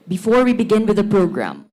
before we begin with the program.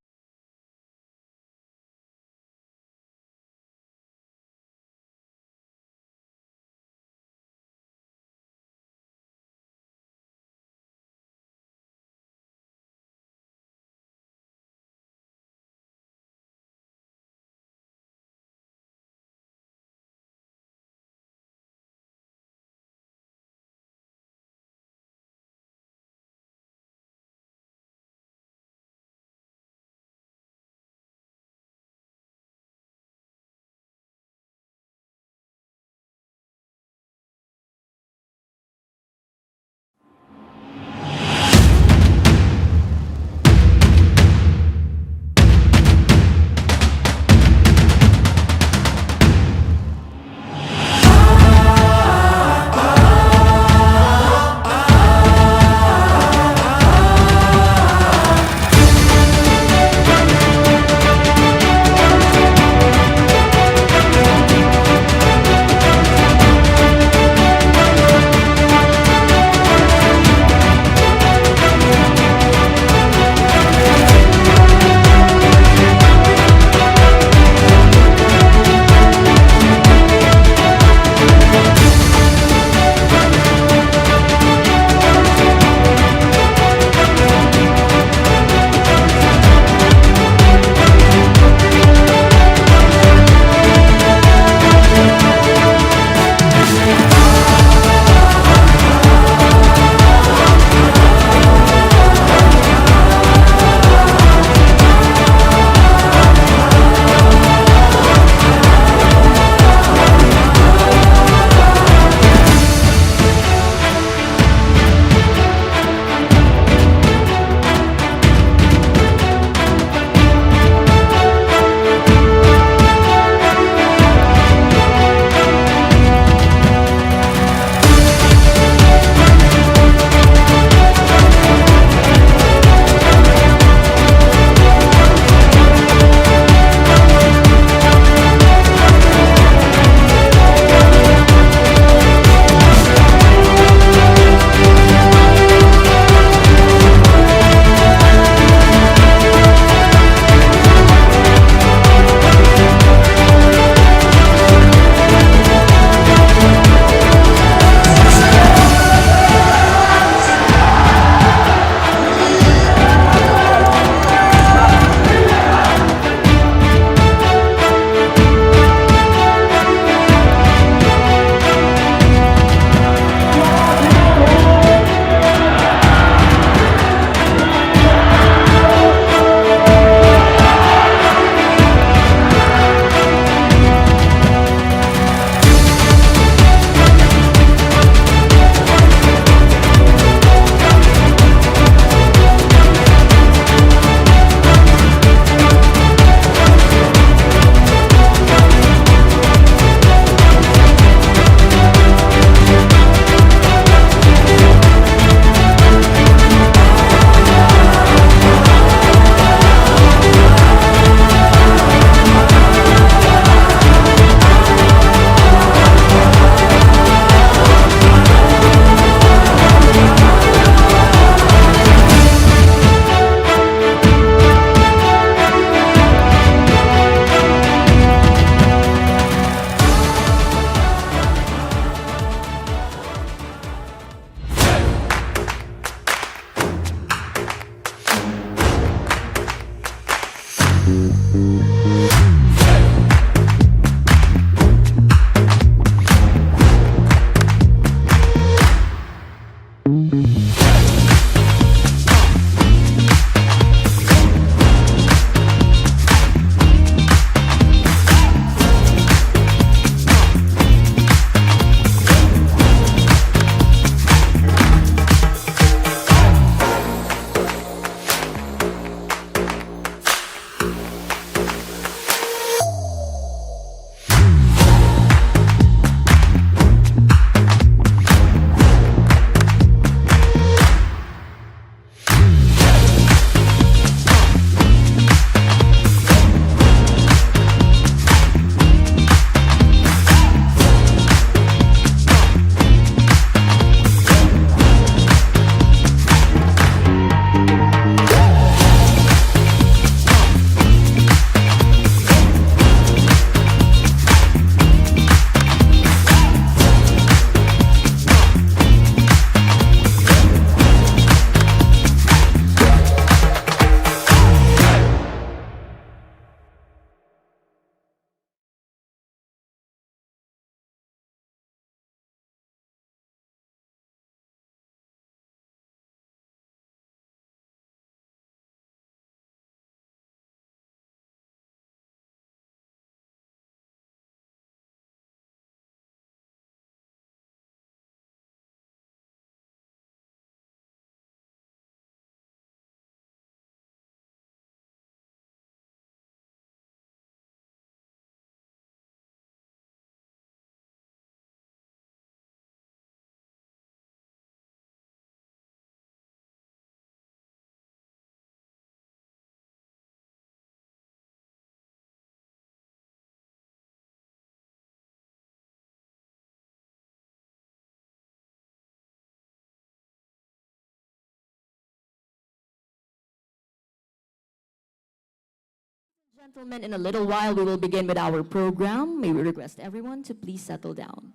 Gentlemen, in a little while, we will begin with our program. May we request everyone to please settle down.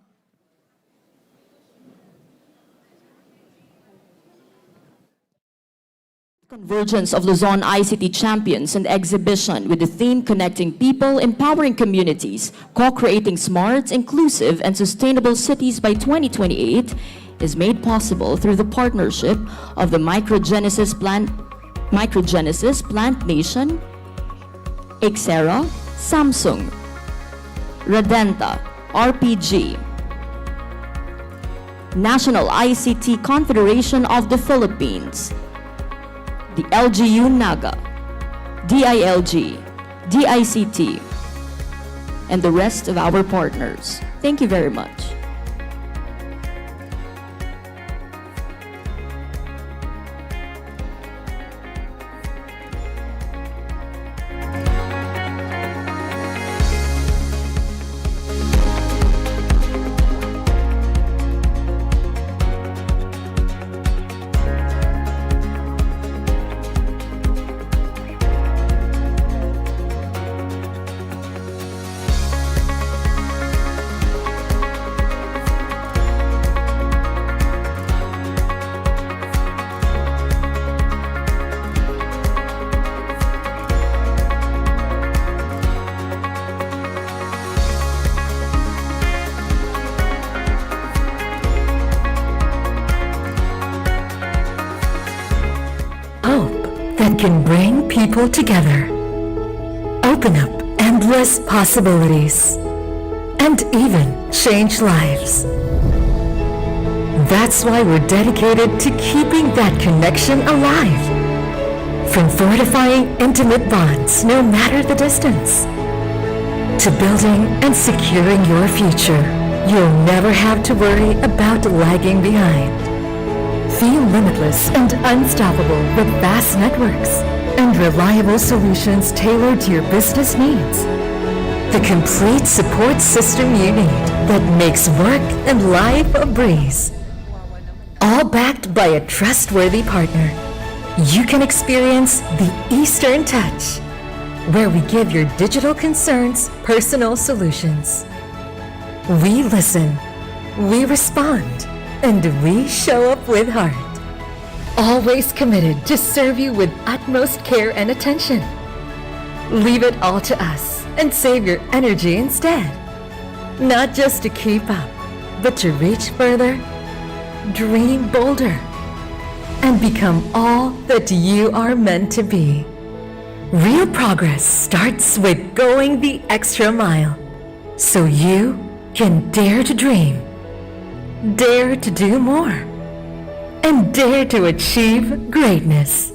Convergence of Luzon ICT champions and exhibition with the theme Connecting People, Empowering Communities, Co-Creating Smart, Inclusive, and Sustainable Cities by 2028 is made possible through the partnership of the Microgenesis Plant Nation, Ixera, Samsung, Redenta, RPG, National ICT Confederation of the Philippines, the LGU-Naga, DILG, DICT, and the rest of our partners. Thank you very much. That can bring people together, open up endless possibilities, and even change lives. That's why we're dedicated to keeping that connection alive. From fortifying intimate bonds no matter the distance, to building and securing your future, you'll never have to worry about lagging behind. Feel limitless and unstoppable with vast networks and reliable solutions tailored to your business needs. The complete support system you need that makes work and life a breeze. All backed by a trustworthy partner. You can experience the Eastern Touch, where we give your digital concerns personal solutions. We listen, we respond, and we show up with heart. Always committed to serve you with utmost care and attention. Leave it all to us and save your energy instead. Not just to keep up, but to reach further, dream bolder, and become all that you are meant to be. Real progress starts with going the extra mile, so you can dare to dream, dare to do more, and dare to achieve greatness.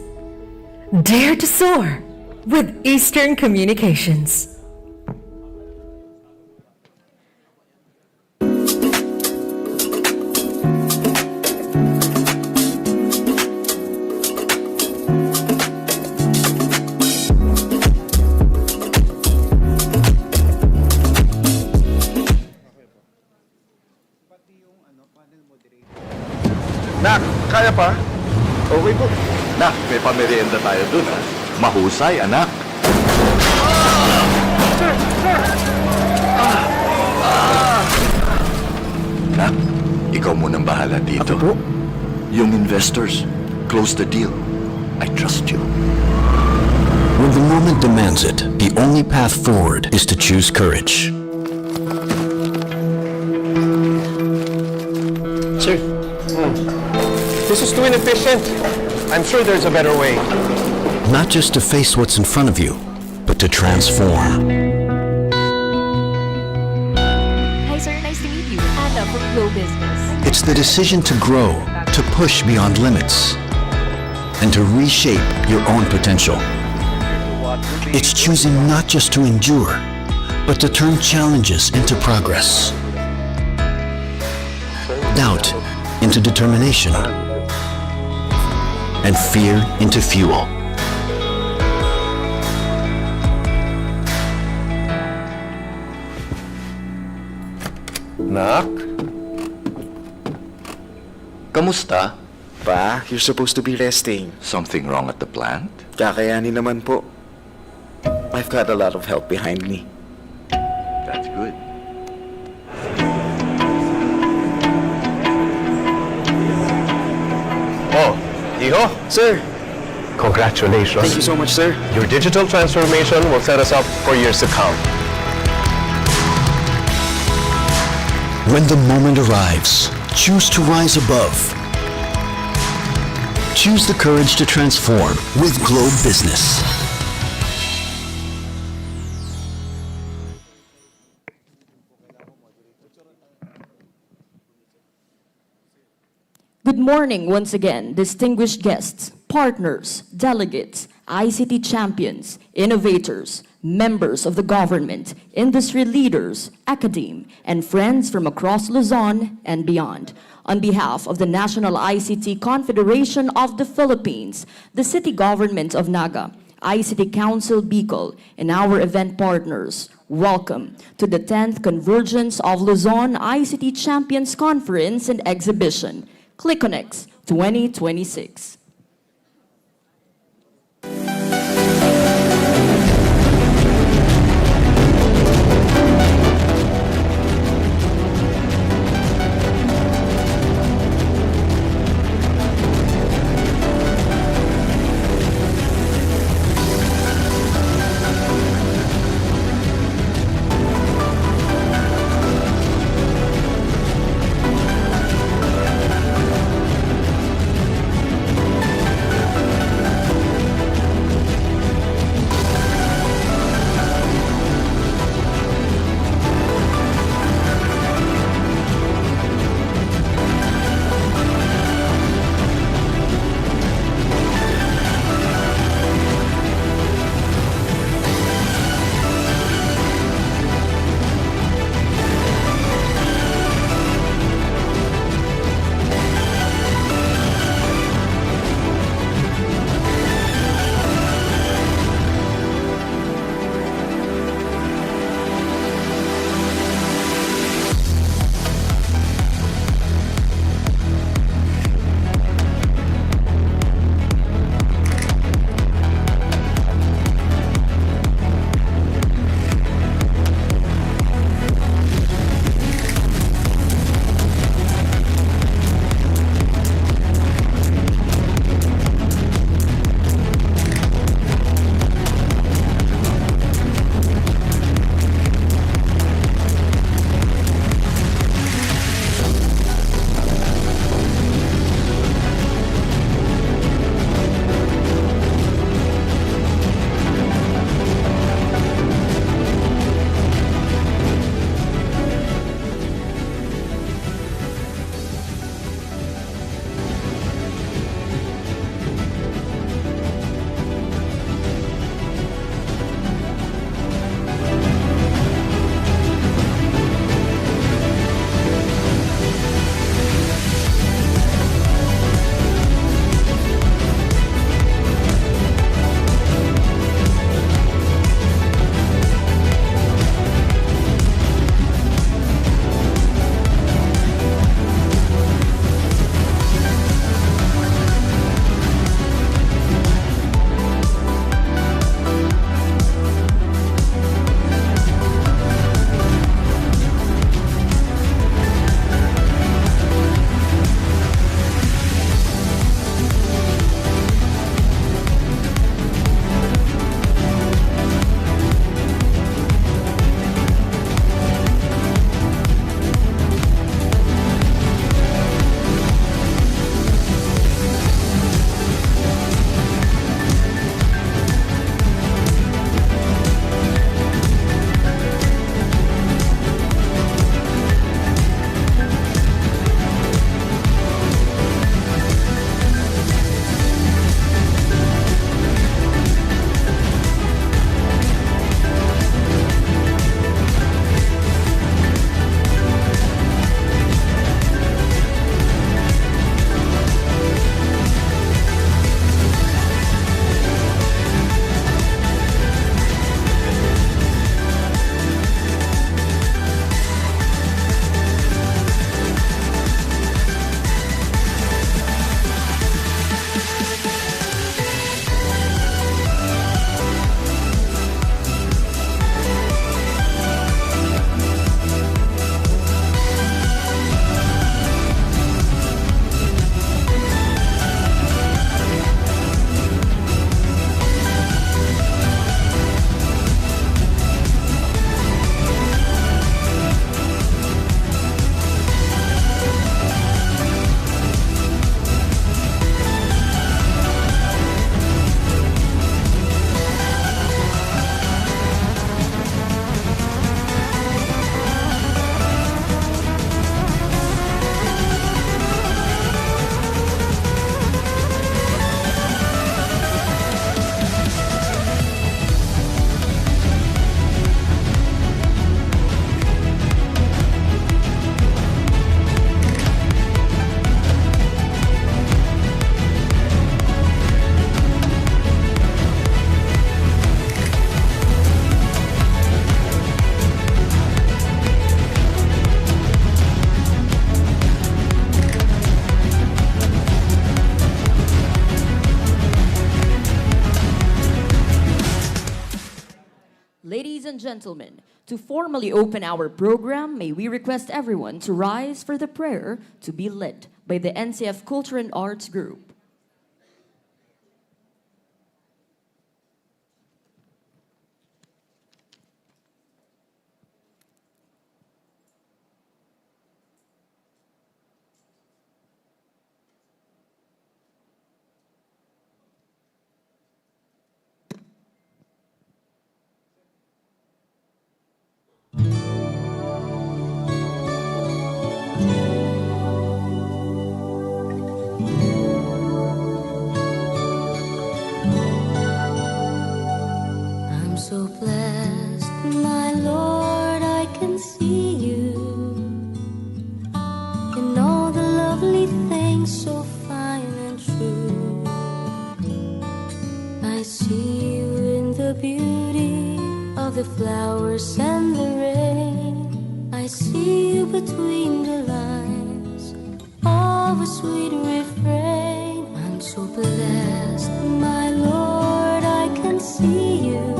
Dare to soar with Eastern Communications. Nak, kaya pa? Okay po. Nak, may pamerienda tayo dun, ha? Mahusay, anak. Sir! Sir! Nak, ikaw munang bahala dito. Ako po? Yung investors, close the deal. I trust you. When the moment demands it, the only path forward is to choose courage. Sir, this is too inefficient. I'm sure there's a better way. Not just to face what's in front of you, but to transform. Hi sir, nice to meet you. Anna from Glow Business. It's the decision to grow, to push beyond limits, and to reshape your own potential. It's choosing not just to endure, but to turn challenges into progress. Doubt into determination, and fear into fuel. Nak? Kamusta? Pa, you're supposed to be resting. Something wrong at the plant? Kakayanin naman po. I've got a lot of help behind me. That's good. Oh, Hijo, Sir, congratulations. thank you so much, sir. Your digital transformation will set us up for years to come. When the moment arrives, choose to rise above. Choose the courage to transform with Globe Business. Good morning once again, distinguished guests, partners, delegates, ICT champions, innovators, members of the government, industry leaders, academe, and friends from across Luzon and beyond. On behalf of the National ICT Confederation of the Philippines, the City Government of Naga, ICT Council Bicol, and our event partners, welcome to the 10th Convergence of Luzon ICT Champions Conference and Exhibition, ClickConEx 2026. and gentlemen, to formally open our program, may we request everyone to rise for the prayer to be led by the NCF Culture and Arts Group. I'm so blessed, my Lord, I can see you in all the lovely things so fine and true. I see you in the beauty of the flowers and the rain. I see you between the lines of a sweet refrain. I'm so blessed, my Lord, I can see you.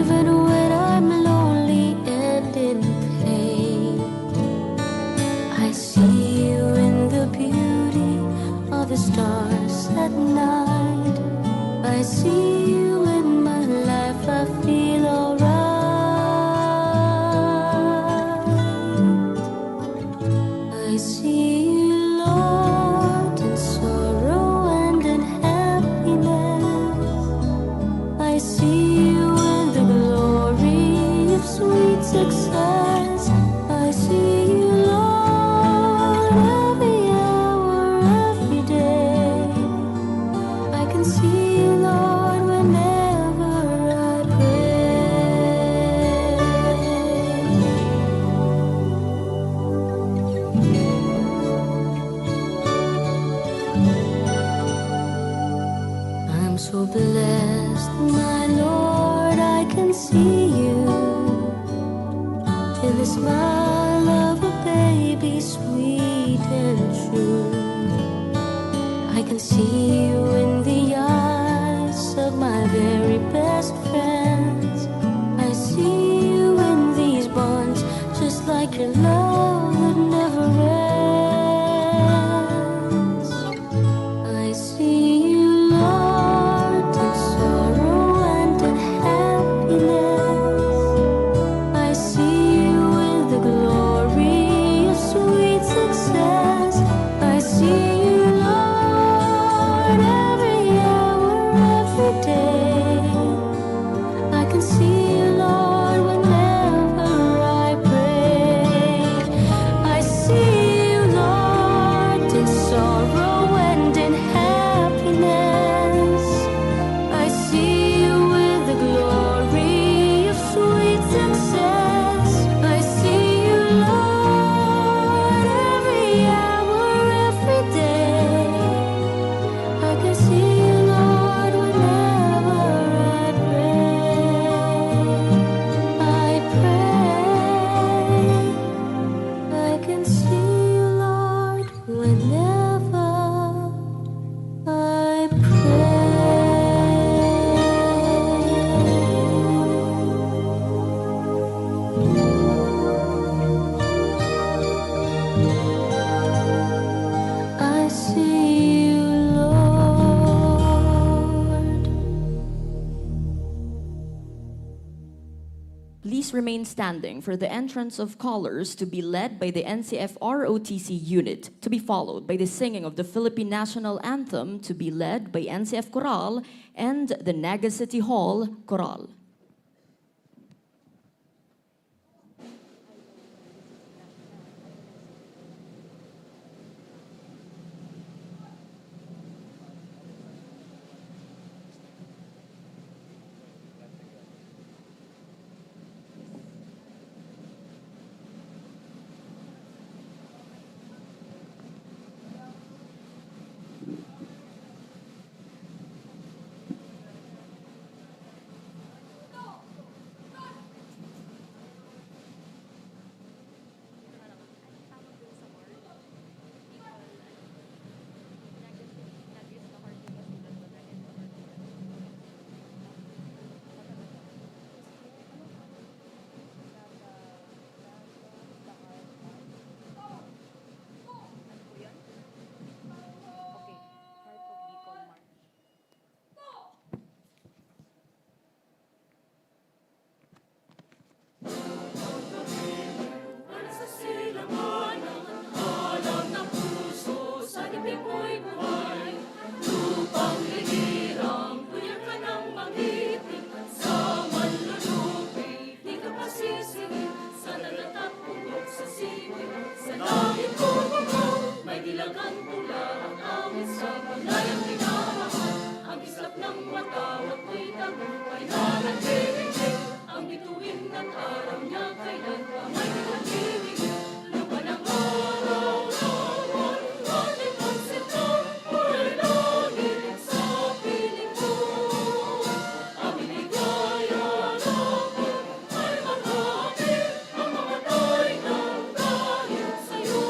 Even when I'm lonely and in pain, I see you in the beauty of the stars at night. I see you in my life, I feel alright. I see you, Lord, in sorrow and in happiness. I see you in the glory of sweet success. I see you, Lord, every hour, every day. I can see you, Lord, whenever I pray. I'm so blessed, my Lord, I can see you in the smile of a baby, sweet and true. I can see you in the eyes of my very best friends. I see you in these bonds, just like your love that never ends. I see you, Lord, in sorrow and in happiness. I see you in the glory of sweet success. I see you, Lord, every hour, every day. I can see you, Lord, whenever I pray. I see you, Lord, in sorrow and in happiness. I see you with the glory of sweet success. I see you, Lord, every hour, every day. I can see you, Lord, whenever I pray. I pray. I can see you, Lord, whenever I pray. I see you, Lord. Please remain standing for the entrance of callers to be led by the NCF ROTC unit, to be followed by the singing of the Philippine National Anthem, to be led by NCF Choral and the Naga City Hall Choral. ako'y buhay. Lupang ligirang, tuyang ka ng magiting. Sa manlulupi, di ka pasisingin. Sa dagat at bundok, sa siwit, sa langit bubugong. May dilagang pula ang awit sa malayang pinamahal. Ang islap ng matawat mo'y tagumpay na nagtitigil. Ang bituin ng araw niya kailan pa may nagtitigil. Laban ang araw naman, ating pagsita, ay langit sa piling ko. Ang biligaya naman ay makakapit, ang mamatay ng dahil sa'yo.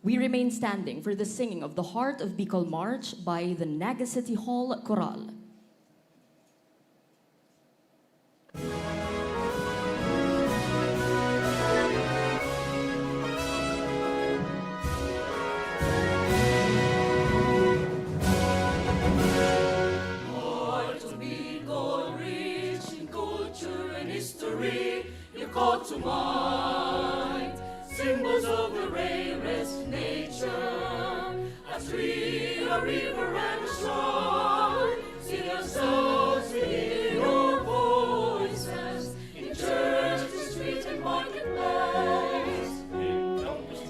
We remain standing for the singing of the Heart of Bicol March by the Naga City Hall Choral. Heart of Bicol, rich in culture and history, you call to mind symbols of the rarest nature, a tree, a river, and a shrine. Sing your songs, we hear your voices in church, the street, and marketplace.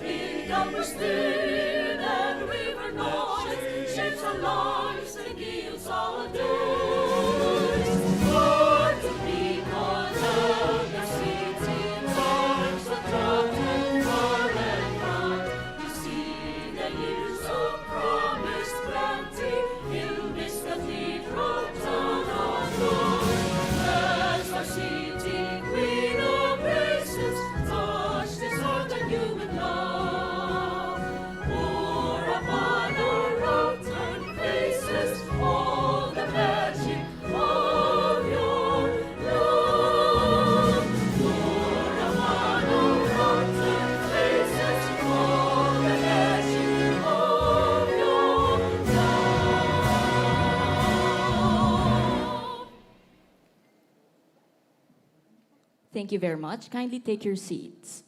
In Compostela and river noise, shapes our lives and gives our days. Heart of Bicol, Naga City, lives are dropped and far and round. You see the years of promised plenty, in this cathedral town of God. As our city, queen of graces, touch this heart anew with love. Pour upon our upturned faces all the magic of your love. Pour upon our upturned faces all the magic of your love. Thank you very much. Kindly take your seats.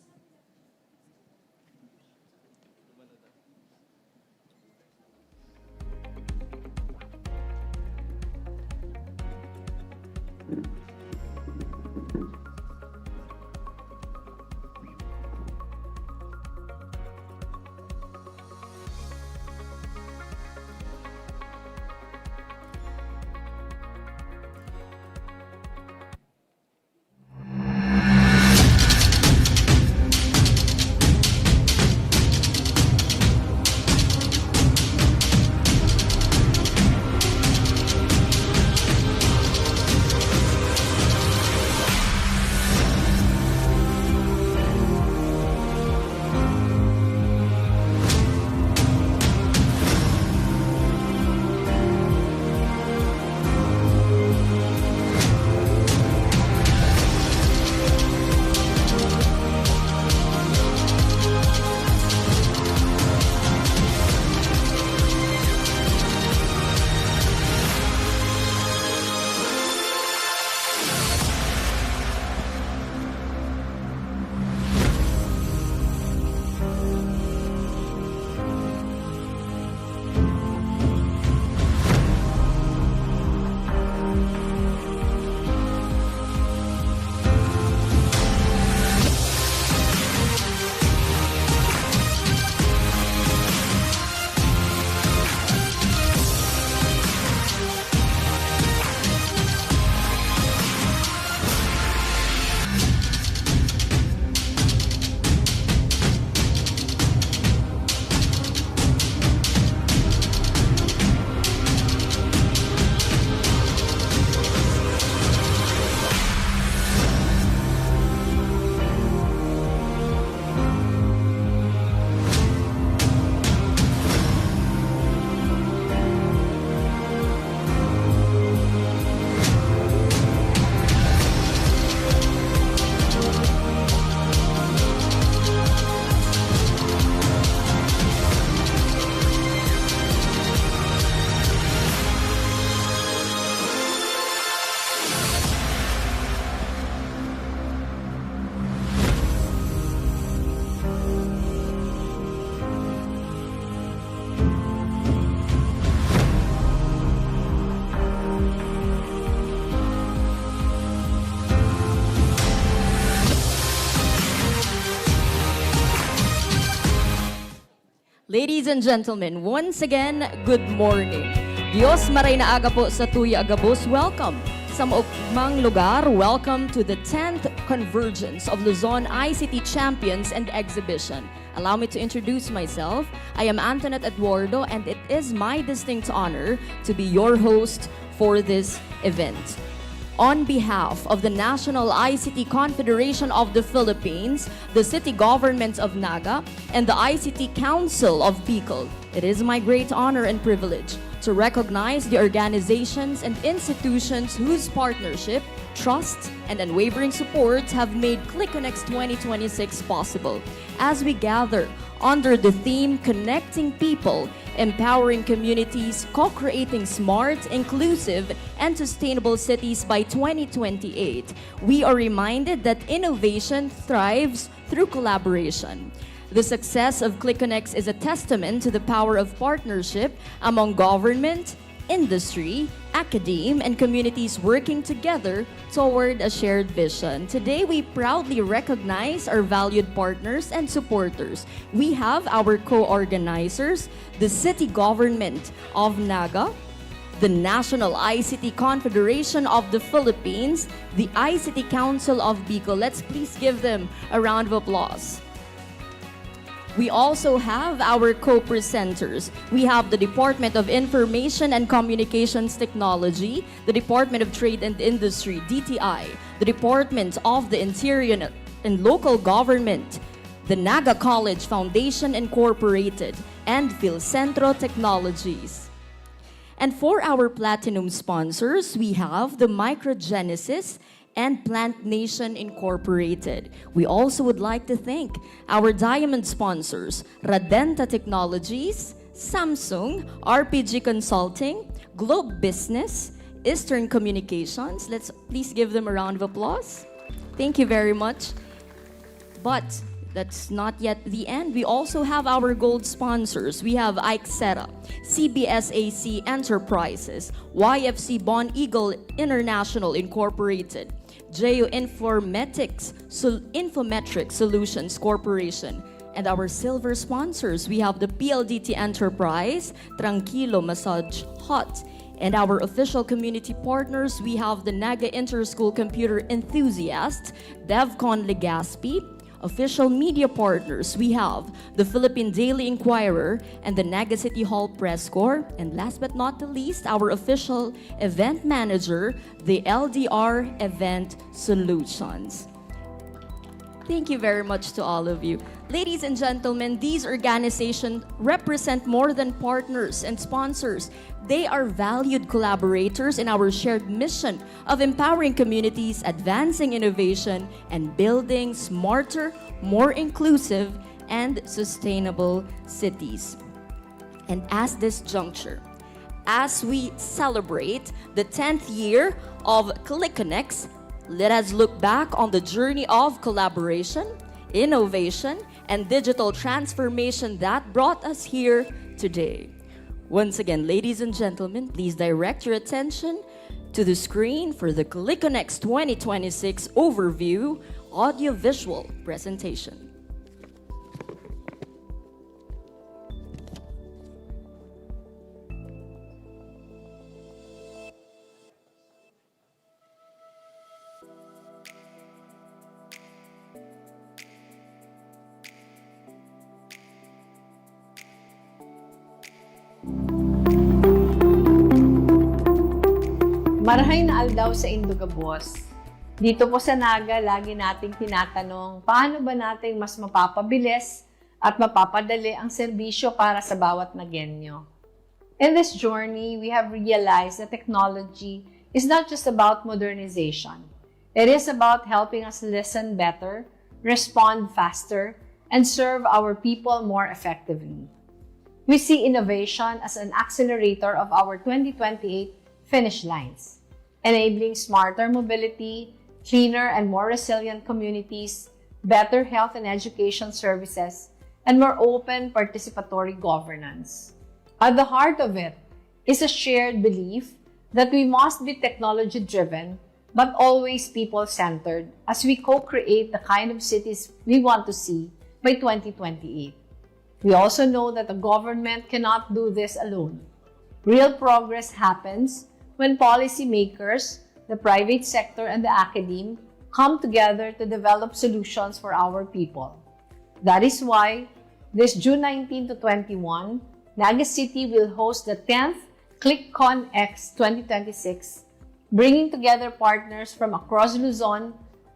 Ladies and gentlemen, once again, good morning. Diyos maray na aga po sa tuya agabos. Welcome sa maugmang lugar. Welcome to the 10th Convergence of Luzon ICT Champions and Exhibition. Allow me to introduce myself. I am Antoinette Eduardo, and it is my distinct honor to be your host for this event. On behalf of the National ICT Confederation of the Philippines, the City Government of Naga, and the ICT Council of Bicol, it is my great honor and privilege to recognize the organizations and institutions whose partnership, trust, and unwavering support have made ClickConEx 2026 possible. As we gather under the theme Connecting People, Empowering Communities, Co-Creating Smart, Inclusive, and Sustainable Cities by 2028, we are reminded that innovation thrives through collaboration. The success of ClickConEx is a testament to the power of partnership among government, industry, academe, and communities working together toward a shared vision. Today, we proudly recognize our valued partners and supporters. We have our co-organizers, the City Government of Naga, the National ICT Confederation of the Philippines, the ICT Council of Bicol. Let's please give them a round of applause. We also have our co-presenters. We have the Department of Information and Communications Technology, the Department of Trade and Industry, DTI, the Department of the Interior and Local Government, the Naga College Foundation Incorporated, and Philcentro Technologies. And for our platinum sponsors, we have the Microgenesis and Plant Nation Incorporated. We also would like to thank our diamond sponsors, Radenta Technologies, Samsung, RPG Consulting, Globe Business, Eastern Communications. Let's please give them a round of applause. Thank you very much. But that's not yet the end. We also have our gold sponsors. We have Ixera, CBSAC Enterprises, YFC Bon Eagle International Incorporated, JO Infometrics Solutions Corporation, and our silver sponsors. We have the PLDT Enterprise, Tranquilo Massage Hut, and our official community partners. We have the Naga Interschool Computer Enthusiast, DevCon Legazpi. Official media partners, we have the Philippine Daily Inquirer and the Naga City Hall Press Corps. And last but not the least, our official event manager, the LDR Event Solutions. Thank you very much to all of you. Ladies and gentlemen, these organizations represent more than partners and sponsors. They are valued collaborators in our shared mission of empowering communities, advancing innovation, and building smarter, more inclusive, and sustainable cities. And at this juncture, as we celebrate the 10th year of ClickConEx, let us look back on the journey of collaboration, innovation, and digital transformation that brought us here today. Once again, ladies and gentlemen, please direct your attention to the screen for the ClickConEx 2026 overview audiovisual presentation. Marahay na aldaw sa Indugabos. Dito po sa Naga, lagi nating tinatanong, paano ba natin mas mapapabilis at mapapadali ang serbisyo para sa bawat Nagenyo? In this journey, we have realized that technology is not just about modernization. It is about helping us listen better, respond faster, and serve our people more effectively. We see innovation as an accelerator of our 2028 finish lines, enabling smarter mobility, cleaner and more resilient communities, better health and education services, and more open participatory governance. At the heart of it is a shared belief that we must be technology-driven but always people-centered as we co-create the kind of cities we want to see by 2028. We also know that the government cannot do this alone. Real progress happens when policymakers, the private sector, and the academe come together to develop solutions for our people. That is why this June 19 to 21, Naga City will host the 10th ClickConEx 2026, bringing together partners from across Luzon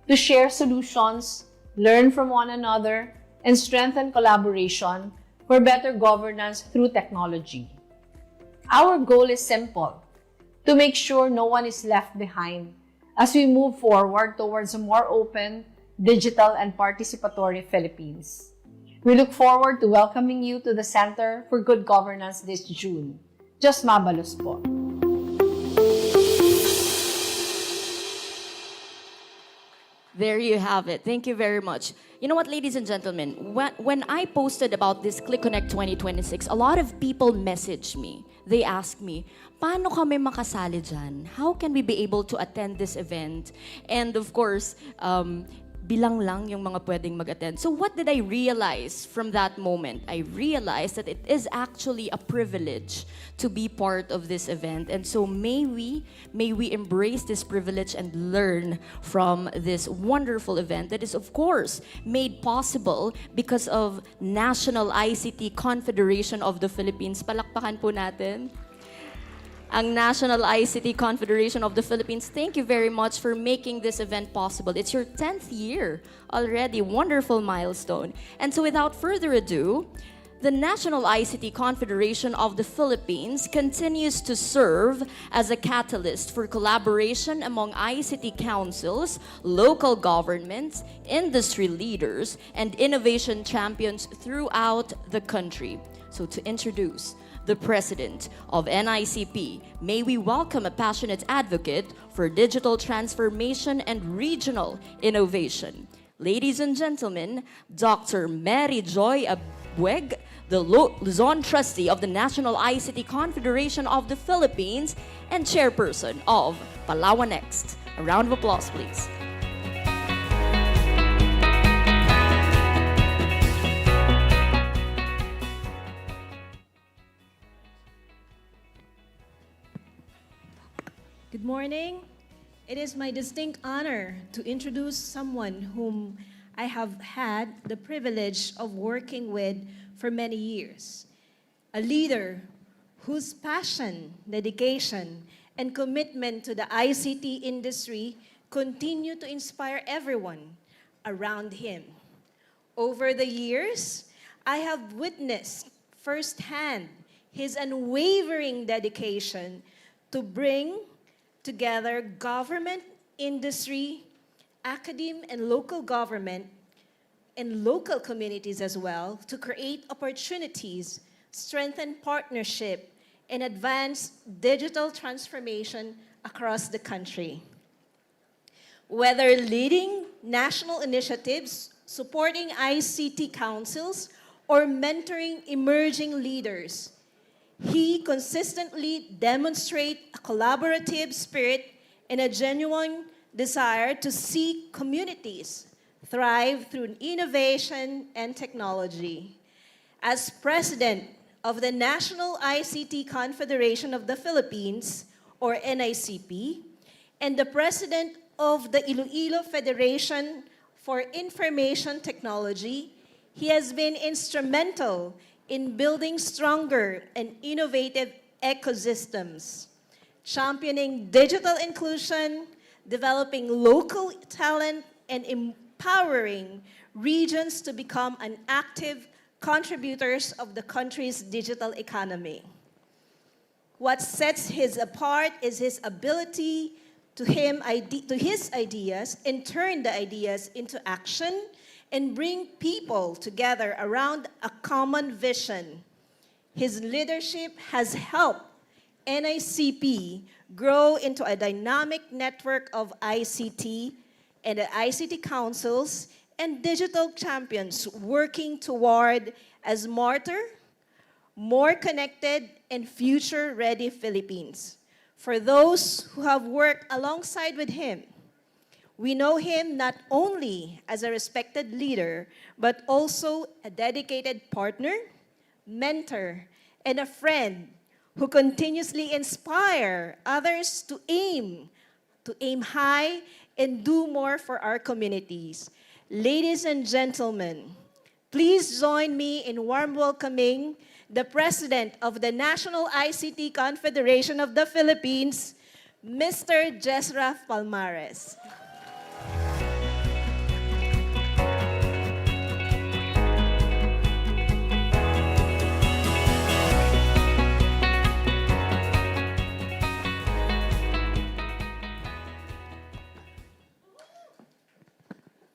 to share solutions, learn from one another, and strengthen collaboration for better governance through technology. Our goal is simple: to make sure no one is left behind as we move forward towards a more open, digital, and participatory Philippines. We look forward to welcoming you to the Center for Good Governance this June. Just mabalos po. There you have it. Thank you very much. You know what, ladies and gentlemen, when I posted about this ClickConnex 2026, a lot of people messaged me. They asked me, paano kami makasali dyan? How can we be able to attend this event? And of course, bilang lang yung mga pwedeng mag-attend. So what did I realize from that moment? I realized that it is actually a privilege to be part of this event. And so may we embrace this privilege and learn from this wonderful event that is, of course, made possible because of National ICT Confederation of the Philippines. Palakpakan po natin ang National ICT Confederation of the Philippines. Thank you very much for making this event possible. It's your 10th year already. Wonderful milestone. And so without further ado, the National ICT Confederation of the Philippines continues to serve as a catalyst for collaboration among ICT councils, local governments, industry leaders, and innovation champions throughout the country. So to introduce the President of NICP, may we welcome a passionate advocate for digital transformation and regional innovation. Ladies and gentlemen, Dr. Mary Joy Abueg, the Luzon Trustee of the National ICT Confederation of the Philippines and Chairperson of Palawan Next. A round of applause, please. Good morning. It is my distinct honor to introduce someone whom I have had the privilege of working with for many years. A leader whose passion, dedication, and commitment to the ICT industry continue to inspire everyone around him. Over the years, I have witnessed firsthand his unwavering dedication to bring together government, industry, academe, and local government, and local communities as well, to create opportunities, strengthen partnership, and advance digital transformation across the country. Whether leading national initiatives, supporting ICT councils, or mentoring emerging leaders, he consistently demonstrates a collaborative spirit and a genuine desire to see communities thrive through innovation and technology. As president of the National ICT Confederation of the Philippines, or NICP, and the president of the Iloilo Federation for Information Technology, he has been instrumental in building stronger and innovative ecosystems, championing digital inclusion, developing local talent, and empowering regions to become an active contributors of the country's digital economy. What sets his apart is his ability to his ideas and turn the ideas into action and bring people together around a common vision. His leadership has helped NICP grow into a dynamic network of ICT and the ICT councils and digital champions working toward a smarter, more connected, and future-ready Philippines. For those who have worked alongside with him, We know him not only as a respected leader, but also a dedicated partner, mentor, and a friend who continuously inspire others to aim high and do more for our communities. Ladies and gentlemen, please join me in warm welcoming the President of the National ICT Confederation of the Philippines, Mr. Jesraf Palmares.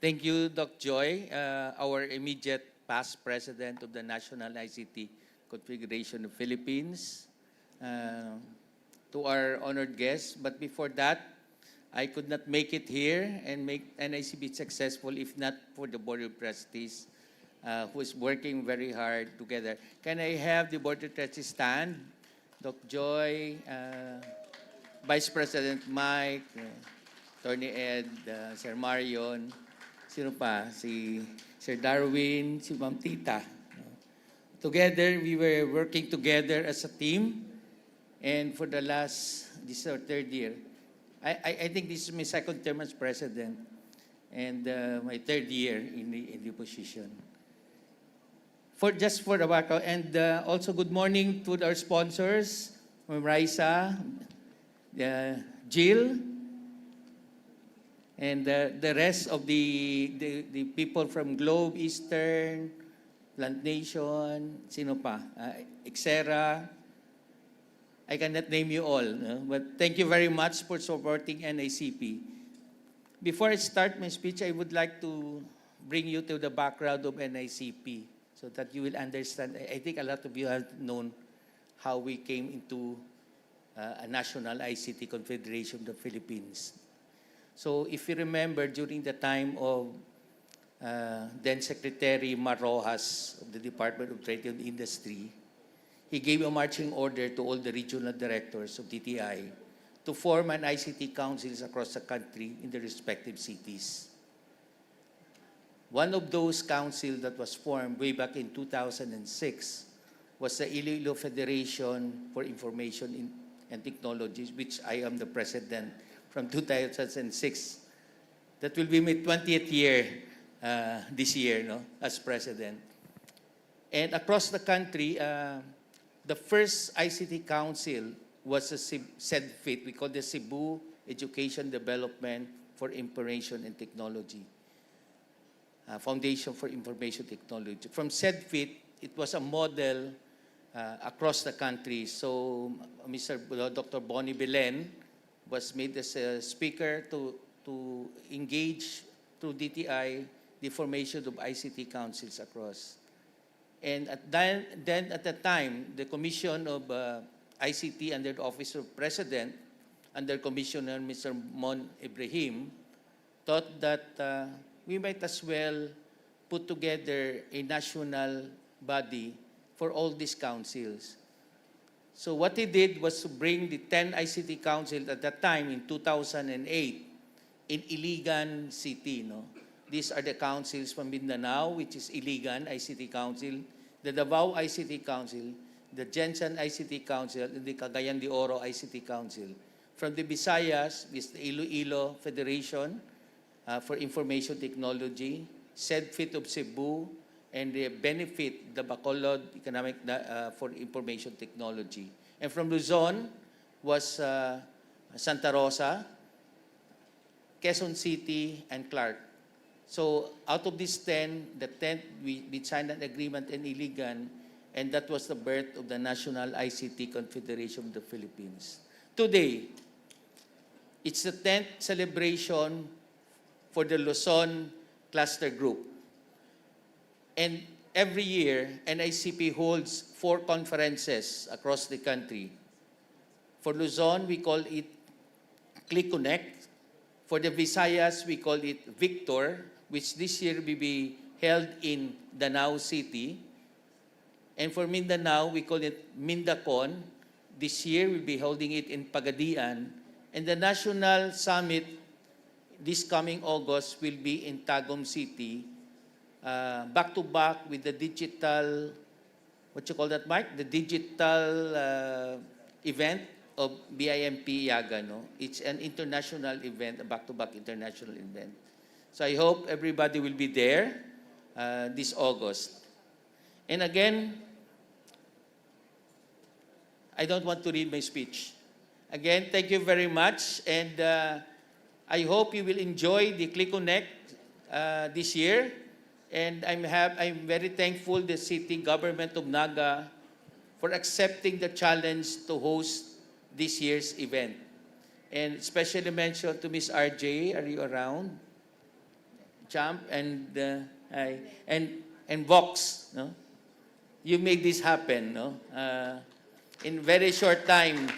Thank you, Doc Joy, our immediate past president of the National ICT Confederation of Philippines, to our honored guests. But before that, I could not make it here and make NICP successful if not for the Board of Trustees, who is working very hard together. Can I have the Board of Trustees stand? Doc Joy, Vice President Mike, Attorney Ed, Sir Marion, sino pa? Si Sir Darwin, si Ma'am Tita. Together, we were working together as a team. And for the last, this is our third year. I think this is my second term as president. And my third year in the position. Just for the background. And also good morning to our sponsors, Ma'am Raisa, Jill, and the rest of the people from Globe, Eastern, Plant Nation, sino pa? Xera. I cannot name you all, no? But thank you very much for supporting NICP. Before I start my speech, I would like to bring you to the background of NICP so that you will understand. I think a lot of you have known how we came into a National ICT Confederation of the Philippines. So if you remember, during the time of then Secretary Marrojas of the Department of Trade and Industry, he gave a marching order to all the regional directors of DTI to form an ICT councils across the country in the respective cities. One of those councils that was formed way back in 2006 was the Iloilo Federation for Information and Technologies, which I am the president from 2006. That will be my 20th year this year, no, as president. And across the country, the first ICT council was a CEDFIT. We call the Cebu Education Development for Information and Technology, Foundation for Information Technology. From CEDFIT, it was a model across the country. So Dr. Bonnie Belen was made as a speaker to engage through DTI the formation of ICT councils across. And at the time, the Commission of ICT under the Office of President, under Commissioner Mr. Mon Ibrahim, thought that we might as well put together a national body for all these councils. So what he did was to bring the 10 ICT councils at that time in 2008 in Iligan City. No? These are the councils from Mindanao, which is Iligan ICT Council, the Davao ICT Council, the Jensen ICT Council, and the Cagayan de Oro ICT Council. From the Visayas, is the Iloilo Federation for Information Technology, CEDFIT of Cebu, and the Benefit, the Bacolod Economic for Information Technology. And from Luzon was Santa Rosa, Quezon City, and Clark. So out of these 10, the 10th, we signed an agreement in Iligan, and that was the birth of the National ICT Confederation of the Philippines. Today, it's the 10th celebration for the Luzon Cluster Group. And every year, NICP holds 4 conferences across the country. For Luzon, we call it ClickConEx. For the Visayas, we call it Victor, which this year will be held in Danao City. And for Mindanao, we call it Mindacon. This year, we'll be holding it in Pagadian. And the National Summit this coming August will be in Tagum City, back to back with the digital, what you call that, Mike? The digital event of BIMP Yaga, no? It's an international event, a back-to-back international event. So I hope everybody will be there this August. And again, I don't want to read my speech. Again, thank you very much, and I hope you will enjoy the ClickConEx this year. And I'm very thankful the city government of Naga for accepting the challenge to host this year's event. And especially mention to Miss RJ, are you around? Champ and Vox, no? You made this happen, no? In very short time.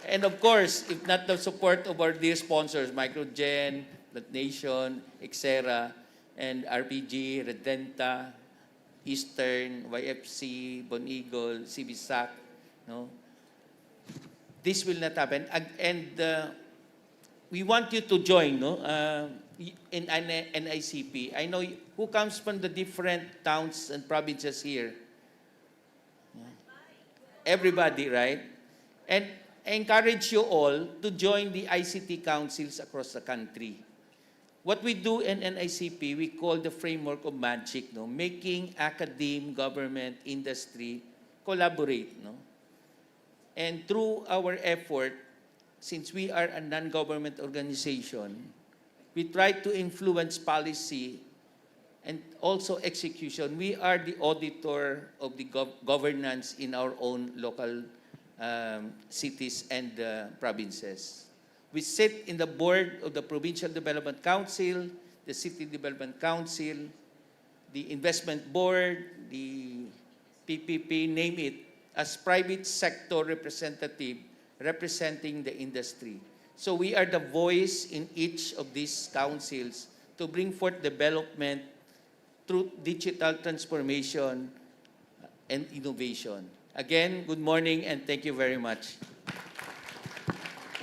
And of course, if not the support of our dear sponsors, Microgen, Plant Nation, etc., and RPG, Redenta, Eastern, YFC, Bon Eagle, CBSAC, no? This will not happen. And we want you to join, no? In NICP. I know who comes from the different towns and provinces here. Everybody, right? And I encourage you all to join the ICT councils across the country. What we do in NICP, we call the framework of magic, no? Making academe, government, industry collaborate, no? And through our effort, since we are a non-government organization, we try to influence policy and also execution. We are the auditor of the governance in our own local cities and provinces. We sit in the board of the Provincial Development Council, the City Development Council, the Investment Board, the PPP, name it, as private sector representative representing the industry. So we are the voice in each of these councils to bring forth development through digital transformation and innovation. Again, good morning and thank you very much.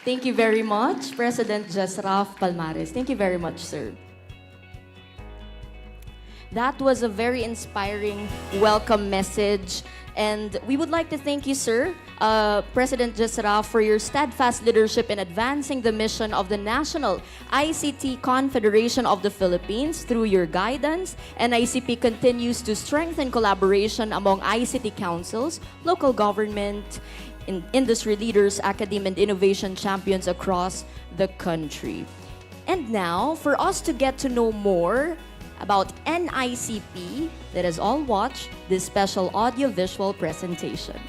Thank you very much, President Jesraf Palmares. Thank you very much, sir. That was a very inspiring welcome message. And we would like to thank you, sir, President Jesraf, for your steadfast leadership in advancing the mission of the National ICT Confederation of the Philippines. Through your guidance, NICP continues to strengthen collaboration among ICT councils, local government, industry leaders, academe, and innovation champions across the country. And now, for us to get to know more about NICP, let us all watch this special audio-visual presentation.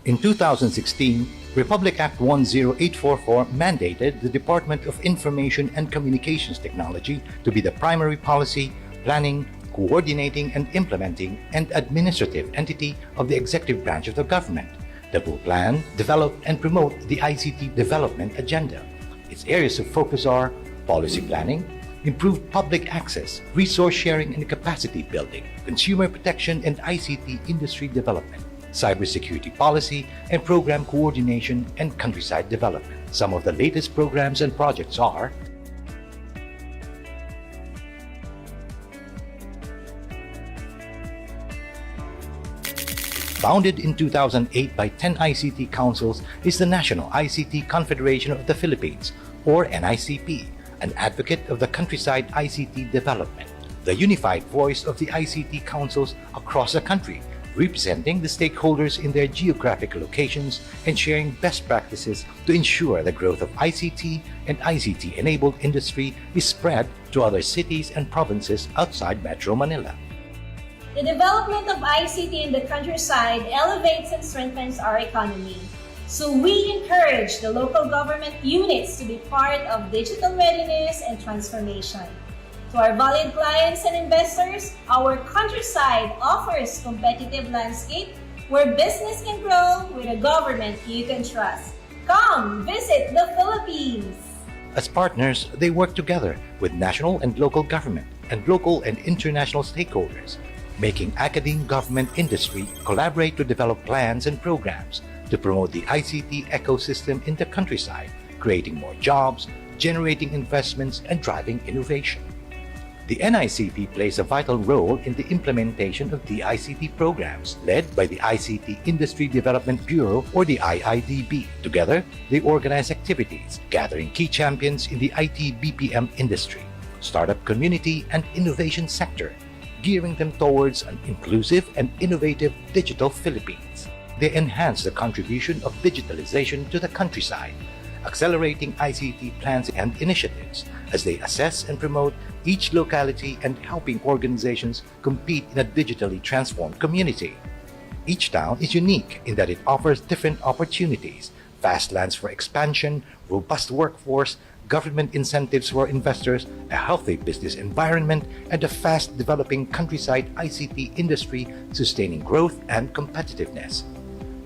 In 2016, Republic Act 10844 mandated the Department of Information and Communications Technology to be the primary policy, planning, coordinating and implementing and administrative entity of the executive branch of the government that will plan, develop, and promote the ICT development agenda. Its areas of focus are policy planning, improved public access, resource sharing and capacity building, consumer protection and ICT industry development, cybersecurity policy and program coordination and countryside development. Some of the latest programs and projects are Founded in 2008 by 10 ICT councils is the National ICT Confederation of the Philippines, or NICP, an advocate of the countryside ICT development, the unified voice of the ICT councils across the country, representing the stakeholders in their geographic locations and sharing best practices to ensure the growth of ICT and ICT-enabled industry is spread to other cities and provinces outside Metro Manila. The development of ICT in the countryside elevates and strengthens our economy. So we encourage the local government units to be part of digital readiness and transformation. To our valued clients and investors, our countryside offers competitive landscape where business can grow with a government you can trust. Come visit the Philippines! As partners, they work together with national and local government and local and international stakeholders, making academe, government, industry collaborate to develop plans and programs to promote the ICT ecosystem in the countryside, creating more jobs, generating investments, and driving innovation. The NICP plays a vital role in the implementation of the ICT programs led by the ICT Industry Development Bureau, or the IIDB. Together, they organize activities gathering key champions in the IT BPM industry, startup community, and innovation sector, gearing them towards an inclusive and innovative digital Philippines. They enhance the contribution of digitalization to the countryside, accelerating ICT plans and initiatives as they assess and promote each locality and helping organizations compete in a digitally transformed community. Each town is unique in that it offers different opportunities, vast lands for expansion, robust workforce, government incentives for investors, a healthy business environment, and a fast-developing countryside ICT industry sustaining growth and competitiveness.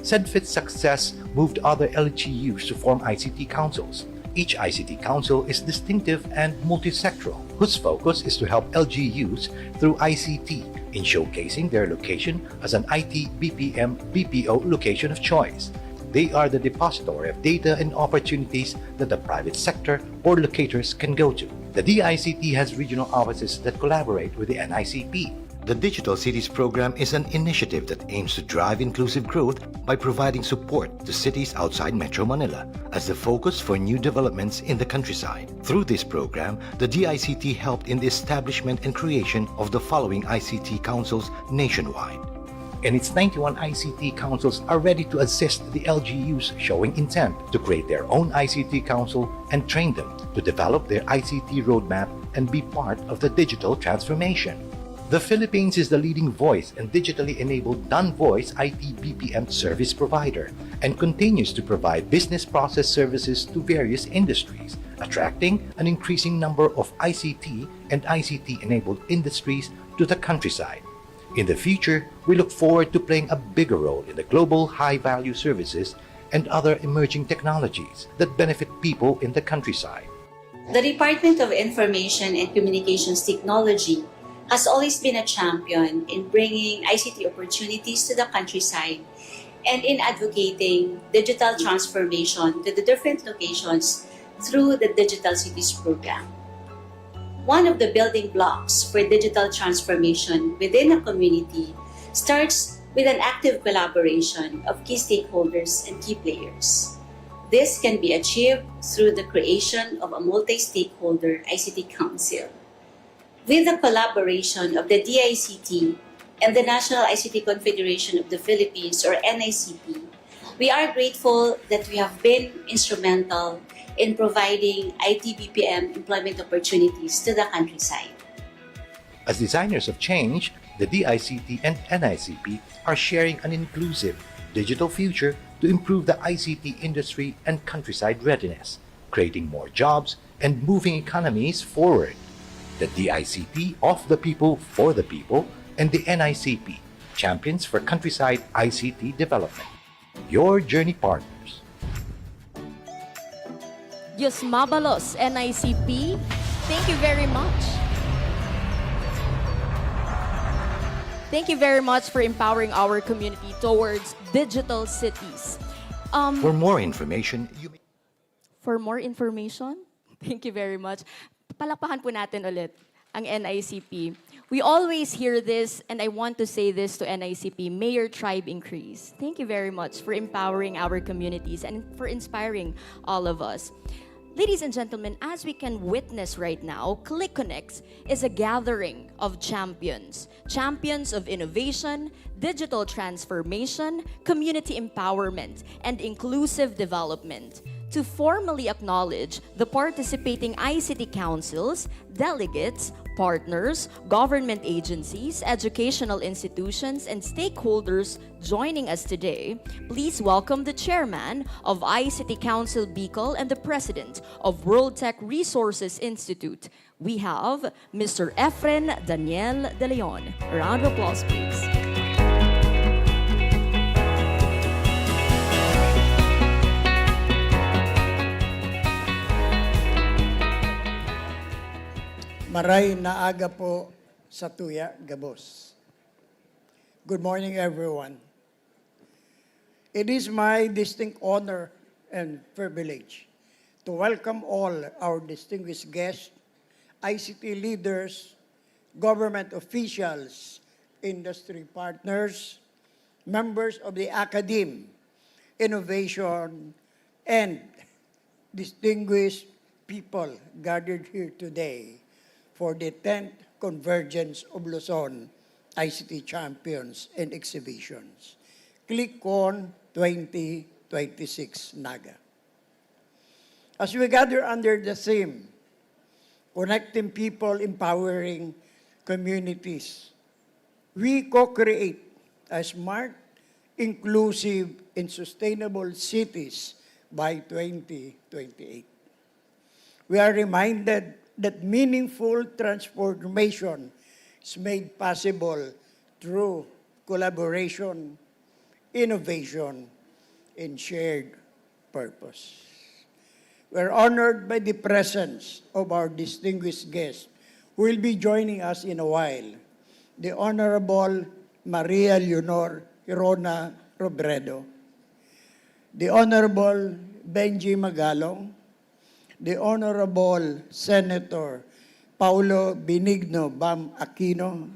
CEDFIT's success moved other LGUs to form ICT councils. Each ICT council is distinctive and multisectoral, whose focus is to help LGUs through ICT in showcasing their location as an IT BPM BPO location of choice. They are the depository of data and opportunities that the private sector or locators can go to. The DICT has regional offices that collaborate with the NICP. The Digital Cities program is an initiative that aims to drive inclusive growth by providing support to cities outside Metro Manila as the focus for new developments in the countryside. Through this program, the DICT helped in the establishment and creation of the following ICT councils nationwide. And its 91 ICT councils are ready to assist the LGUs showing intent to create their own ICT council and train them to develop their ICT roadmap and be part of the digital transformation. The Philippines is the leading voice and digitally enabled non-voice IT BPM service provider and continues to provide business process services to various industries, attracting an increasing number of ICT and ICT-enabled industries to the countryside. In the future, we look forward to playing a bigger role in the global high-value services and other emerging technologies that benefit people in the countryside. The Department of Information and Communications Technology has always been a champion in bringing ICT opportunities to the countryside and in advocating digital transformation to the different locations through the Digital Cities program. One of the building blocks for digital transformation within a community starts with an active collaboration of key stakeholders and key players. This can be achieved through the creation of a multi-stakeholder ICT council. With the collaboration of the DICT and the National ICT Confederation of the Philippines, or NICP, we are grateful that we have been instrumental in providing IT BPM employment opportunities to the countryside. As designers of change, the DICT and NICP are sharing an inclusive digital future to improve the ICT industry and countryside readiness, creating more jobs and moving economies forward. The DICT of the people for the people, and the NICP, champions for countryside ICT development. Your journey partners. Diyos mabalos, NICP. Thank you very much. Thank you very much for empowering our community towards digital cities. For more information, thank you very much. Palakpakan po natin ulit ang NICP. We always hear this, and I want to say this to NICP, may your tribe increase. Thank you very much for empowering our communities and for inspiring all of us. Ladies and gentlemen, as we can witness right now, ClickConEx is a gathering of champions. Champions of innovation, digital transformation, community empowerment, and inclusive development. To formally acknowledge the participating ICT councils, delegates, partners, government agencies, educational institutions, and stakeholders joining us today, please welcome the chairman of ICT Council Bicol and the president of World Tech Resources Institute. We have Mr. Efren Daniel De Leon. A round of applause, please. Maray na aga po sa tuya, Gabos. Good morning, everyone. It is my distinct honor and privilege to welcome all our distinguished guests, ICT leaders, government officials, industry partners, members of the academe, innovation, and distinguished people gathered here today for the 10th Convergence of Luzon ICT Champions and Exhibitions. ClickCon 2026 Naga. As we gather under the theme, connecting people, empowering communities, we co-create a smart, inclusive, and sustainable cities by 2028. We are reminded that meaningful transformation is made possible through collaboration, innovation, and shared purpose. We're honored by the presence of our distinguished guests who will be joining us in a while, the Honorable Maria Leonor Hirona Robredo, the Honorable Benji Magalong, the Honorable Senator Paulo Benigno Bam Aquino,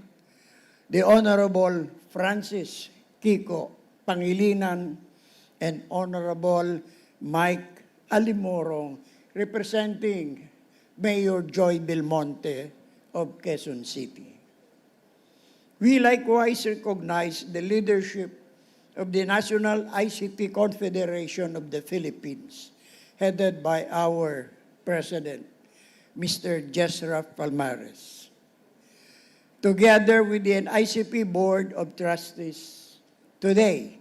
the Honorable Francis Kiko Pangilinan, and Honorable Mike Alimorong, representing Mayor Joy Belmonte of Quezon City. We likewise recognize the leadership of the National ICT Confederation of the Philippines, headed by our President, Mr. Jesra Palmares. Together with the NICP Board of Trustees, today,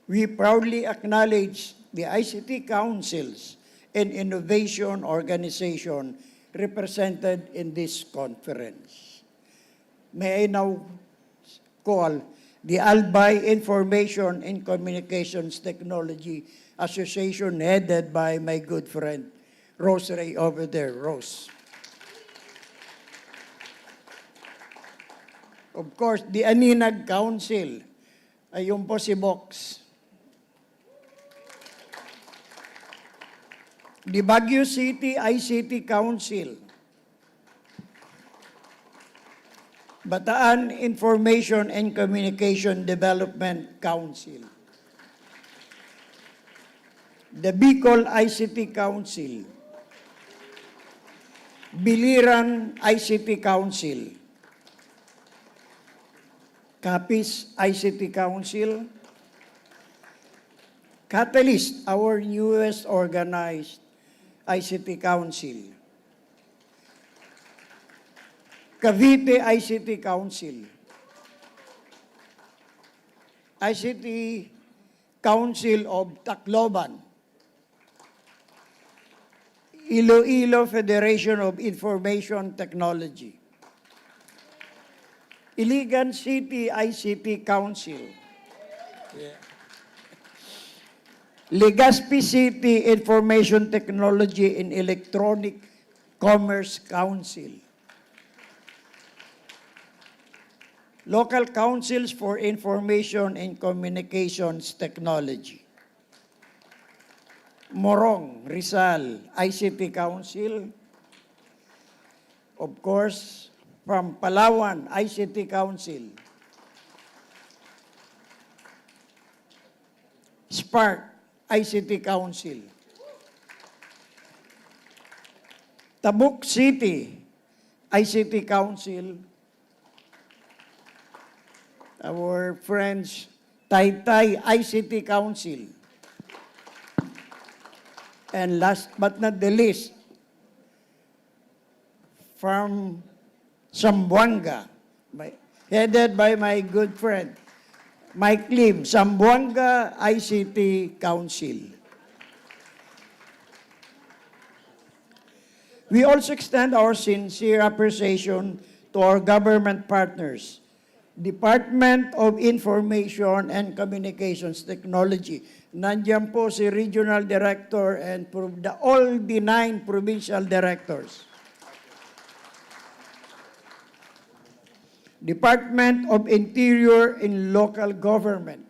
we proudly acknowledge the ICT councils and innovation organization represented in this conference. May I now call the Albay Information and Communications Technology Association, headed by my good friend, Rose Ray over there. Rose. Of course, the Aninag Council, ayun po si Box. The Baguio City ICT Council, Bataan Information and Communication Development Council, the Bicol ICT Council, Biliran ICT Council, Capiz ICT Council, Catalyst, our newest organized ICT Council, Cavite ICT Council, ICT Council of Tacloban, Iloilo Federation of Information Technology, Iligan City ICT Council, Legazpi City Information Technology and Electronic Commerce Council, Local Councils for Information and Communications Technology, Morong, Rizal, ICT Council, of course, from Palawan, ICT Council, Spark, ICT Council, Tabuk City, ICT Council, our friends, Taytay ICT Council, and last but not the least, from Zamboanga, headed by my good friend, Mike Lim, Zamboanga ICT Council. We also extend our sincere appreciation to our government partners, Department of Information and Communications Technology. Nandiyan po si Regional Director and all the 9 provincial directors. Department of Interior and Local Government,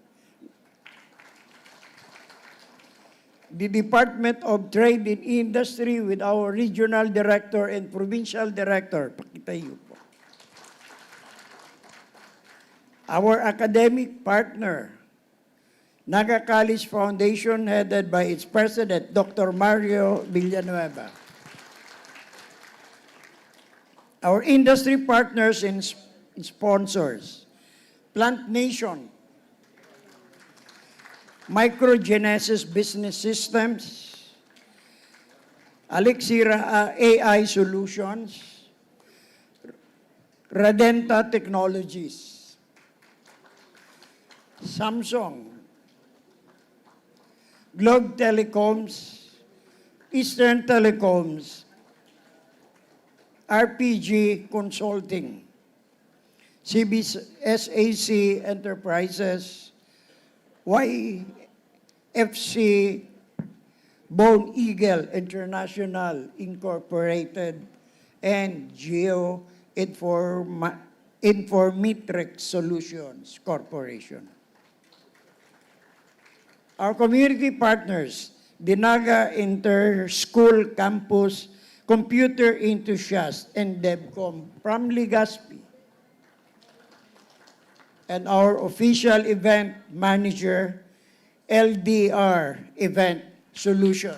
the Department of Trade and Industry with our Regional Director and Provincial Director. Pakitayo po. Our academic partner, Naga College Foundation, headed by its president, Dr. Mario Villanueva. Our industry partners and sponsors, Plant Nation, Microgenesis Business Systems, Alexira AI Solutions, Radenta Technologies, Samsung, Globe Telecoms, Eastern Telecoms, RPG Consulting, CBSAC Enterprises, YFC Bone Eagle International Incorporated, and Geo Informetrics Solutions Corporation. Our community partners, the Naga Inter-School Campus Computer Enthusiast and DevCom from Legazpi, and our official event manager, LDR Event Solution.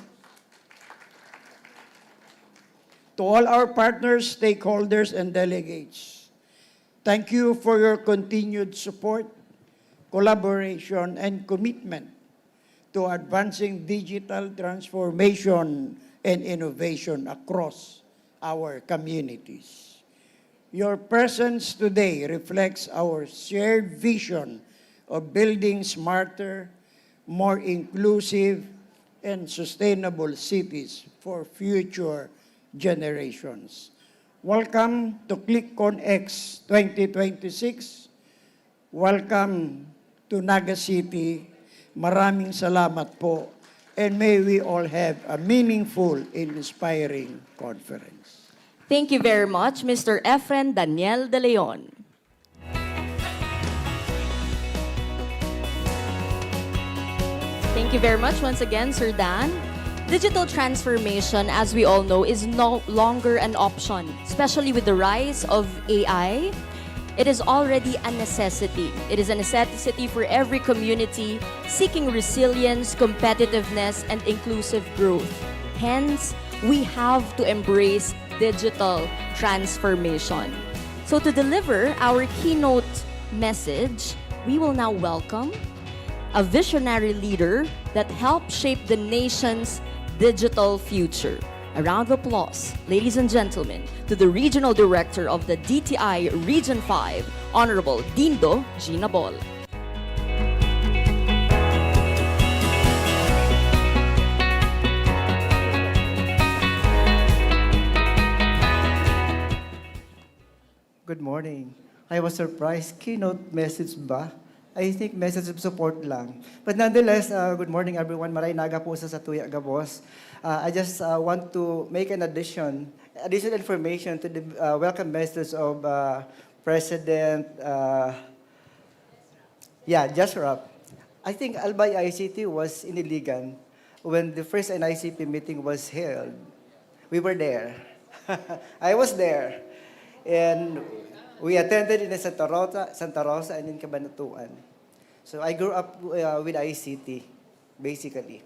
To all our partners, stakeholders, and delegates, thank you for your continued support, collaboration, and commitment to advancing digital transformation and innovation across our communities. Your presence today reflects our shared vision of building smarter, more inclusive, and sustainable cities for future generations. Welcome to ClickConEx 2026. Welcome to Naga City. Maraming salamat po. And may we all have a meaningful and inspiring conference. Thank you very much, Mr. Efren Daniel De Leon. Thank you very much once again, Sir Dan. Digital transformation, as we all know, is no longer an option, especially with the rise of AI. It is already a necessity. It is a necessity for every community seeking resilience, competitiveness, and inclusive growth. Hence, we have to embrace digital transformation. So to deliver our keynote message, we will now welcome a visionary leader that helped shape the nation's digital future. A round of applause, ladies and gentlemen, to the Regional Director of the DTI Region 5, Honorable Dindo Ginabol. Good morning. I was surprised. Keynote message ba? I think message of support lang. But nonetheless, good morning everyone. Maray naga po sa Tuya Gabos. I just want to make an additional information to the welcome message of President Jasrap. I think Albay ICT was in Iligan when the first NICP meeting was held. We were there. I was there. And we attended in Santa Rosa and in Cabanatuan. So I grew up with ICT, basically.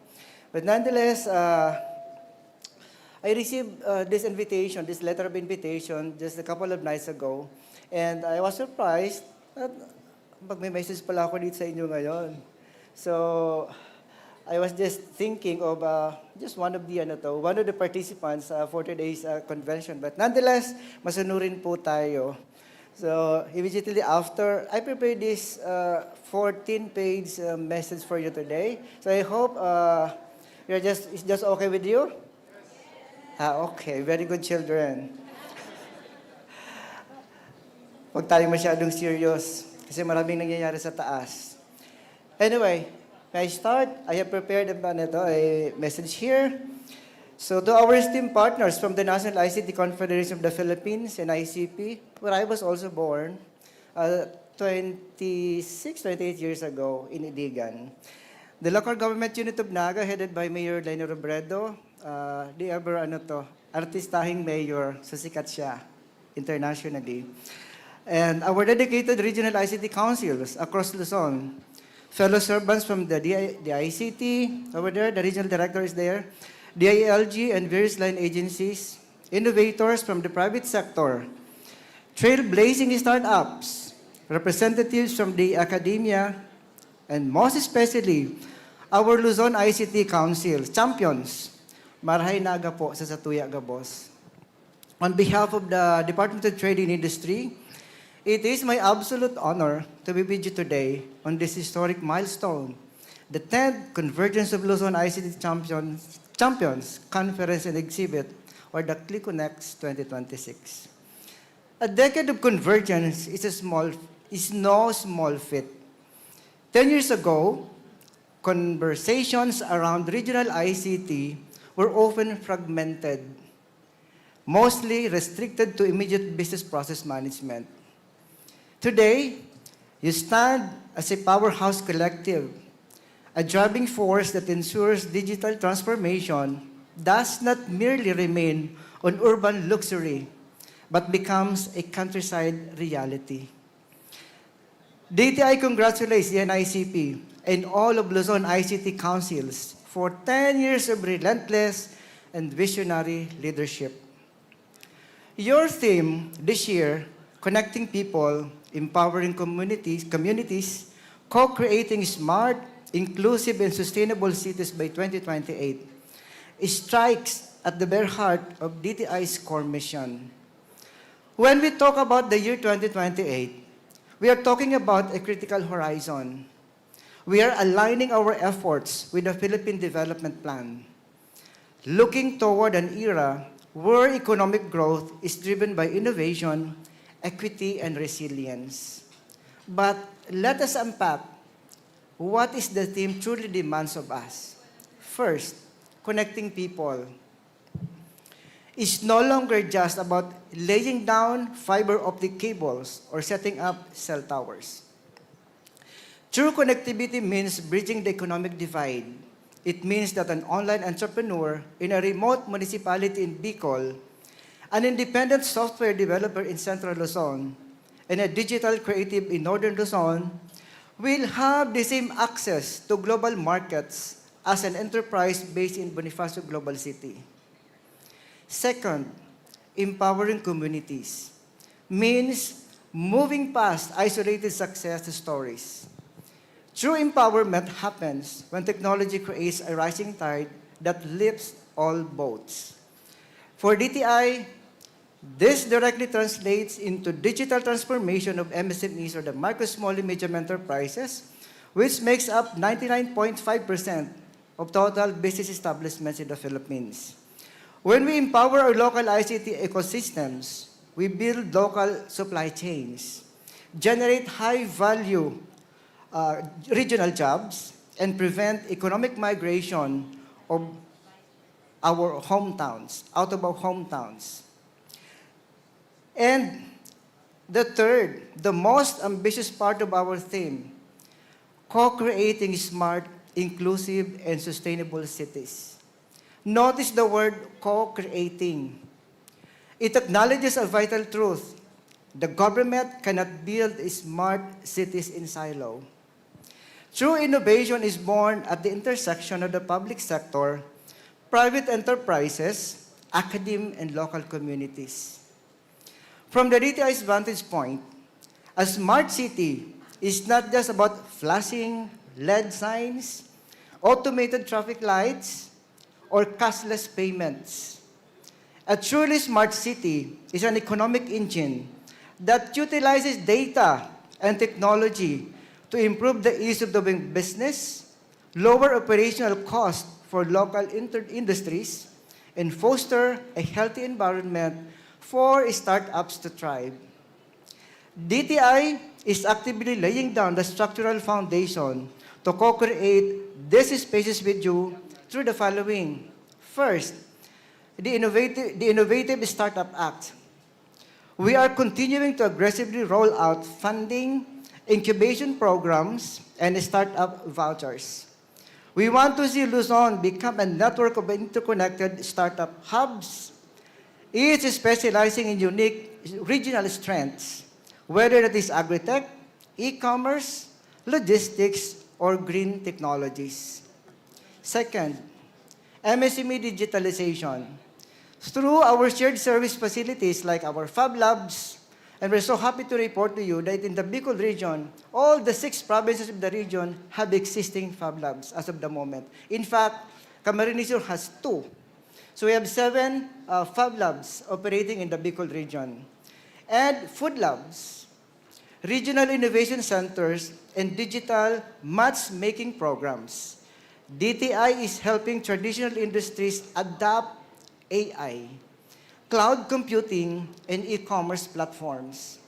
But nonetheless, I received this invitation, this letter of invitation, just a couple of nights ago. And I was surprised that may message pala ako dito sa inyo ngayon. So I was just thinking of just one of the participants for today's convention. But nonetheless, masunurin po tayo. So immediately after, I prepared this 14-page message for you today. So I hope it's just okay with you? Okay. Very good, children. Huwag tayong masyadong serious kasi maraming nangyayari sa taas. Anyway, may I start? I have prepared a message here. So to our esteemed partners from the National ICT Confederation of the Philippines and ICP, where I was also born, 26, 28 years ago in Iligan. The local government unit of Naga, headed by Mayor Leno Robredo, they ever artistahing mayor, so sikat siya internationally. And our dedicated regional ICT councils across Luzon, fellow servants from the ICT, over there, the regional director is there, the ILG and various line agencies, innovators from the private sector, trailblazing startups, representatives from the academia, and most especially, our Luzon ICT Council, champions, Marhay Naga po sa Satuya Gabos. On behalf of the Department of Trade and Industry, it is my absolute honor to be with you today on this historic milestone, the 10th Convergence of Luzon ICT Champions Conference and Exhibit, or the ClickConEx 2026. A decade of convergence is no small feat. 10 years ago, conversations around regional ICT were often fragmented, mostly restricted to immediate business process management. Today, you stand as a powerhouse collective, a driving force that ensures digital transformation does not merely remain on urban luxury, but becomes a countryside reality. DTI congratulates the NICP and all of Luzon ICT councils for 10 years of relentless and visionary leadership. Your theme this year, connecting people, empowering communities, co-creating smart, inclusive, and sustainable cities by 2028, strikes at the very heart of DTI's core mission. When we talk about the year 2028, we are talking about a critical horizon. We are aligning our efforts with the Philippine Development Plan, looking toward an era where economic growth is driven by innovation, equity, and resilience. But let us unpack what is the theme truly demands of us. First, connecting people. It's no longer just about laying down fiber optic cables or setting up cell towers. True connectivity means bridging the economic divide. It means that an online entrepreneur in a remote municipality in Bicol, an independent software developer in Central Luzon, and a digital creative in Northern Luzon will have the same access to global markets as an enterprise based in Bonifacio Global City. Second, empowering communities means moving past isolated success stories. True empowerment happens when technology creates a rising tide that lifts all boats. For DTI, this directly translates into digital transformation of MSMEs, or the micro, small, and medium enterprises, which makes up 99.5% of total business establishments in the Philippines. When we empower our local ICT ecosystems, we build local supply chains, generate high-value regional jobs, and prevent economic migration of our hometowns, out of our hometowns. And the third, the most ambitious part of our theme, co-creating smart, inclusive, and sustainable cities. Notice the word co-creating. It acknowledges a vital truth. The government cannot build smart cities in silo. True innovation is born at the intersection of the public sector, private enterprises, academia, and local communities. From the DTI's vantage point, a smart city is not just about flashing LED signs, automated traffic lights, or cashless payments. A truly smart city is an economic engine that utilizes data and technology to improve the ease of doing business, lower operational costs for local industries, and foster a healthy environment for startups to thrive. DTI is actively laying down the structural foundation to co-create these spaces with you through the following. First, the Innovative Startup Act. we are continuing to aggressively roll out funding, incubation programs, and startup vouchers. We want to see Luzon become a network of interconnected startup hubs, each specializing in unique regional strengths, whether it is agri-tech, e-commerce, logistics, or green technologies. Second, MSME digitalization. Through our shared service facilities like our Fab Labs, and we're so happy to report to you that in the Bicol region, all the 6 provinces of the region have existing Fab Labs as of the moment. In fact, Camarines Sur has 2. So we have 7 Fab Labs operating in the Bicol region. And food labs, regional innovation centers, and digital matchmaking programs. DTI is helping traditional industries adopt AI, cloud computing, and e-commerce platforms.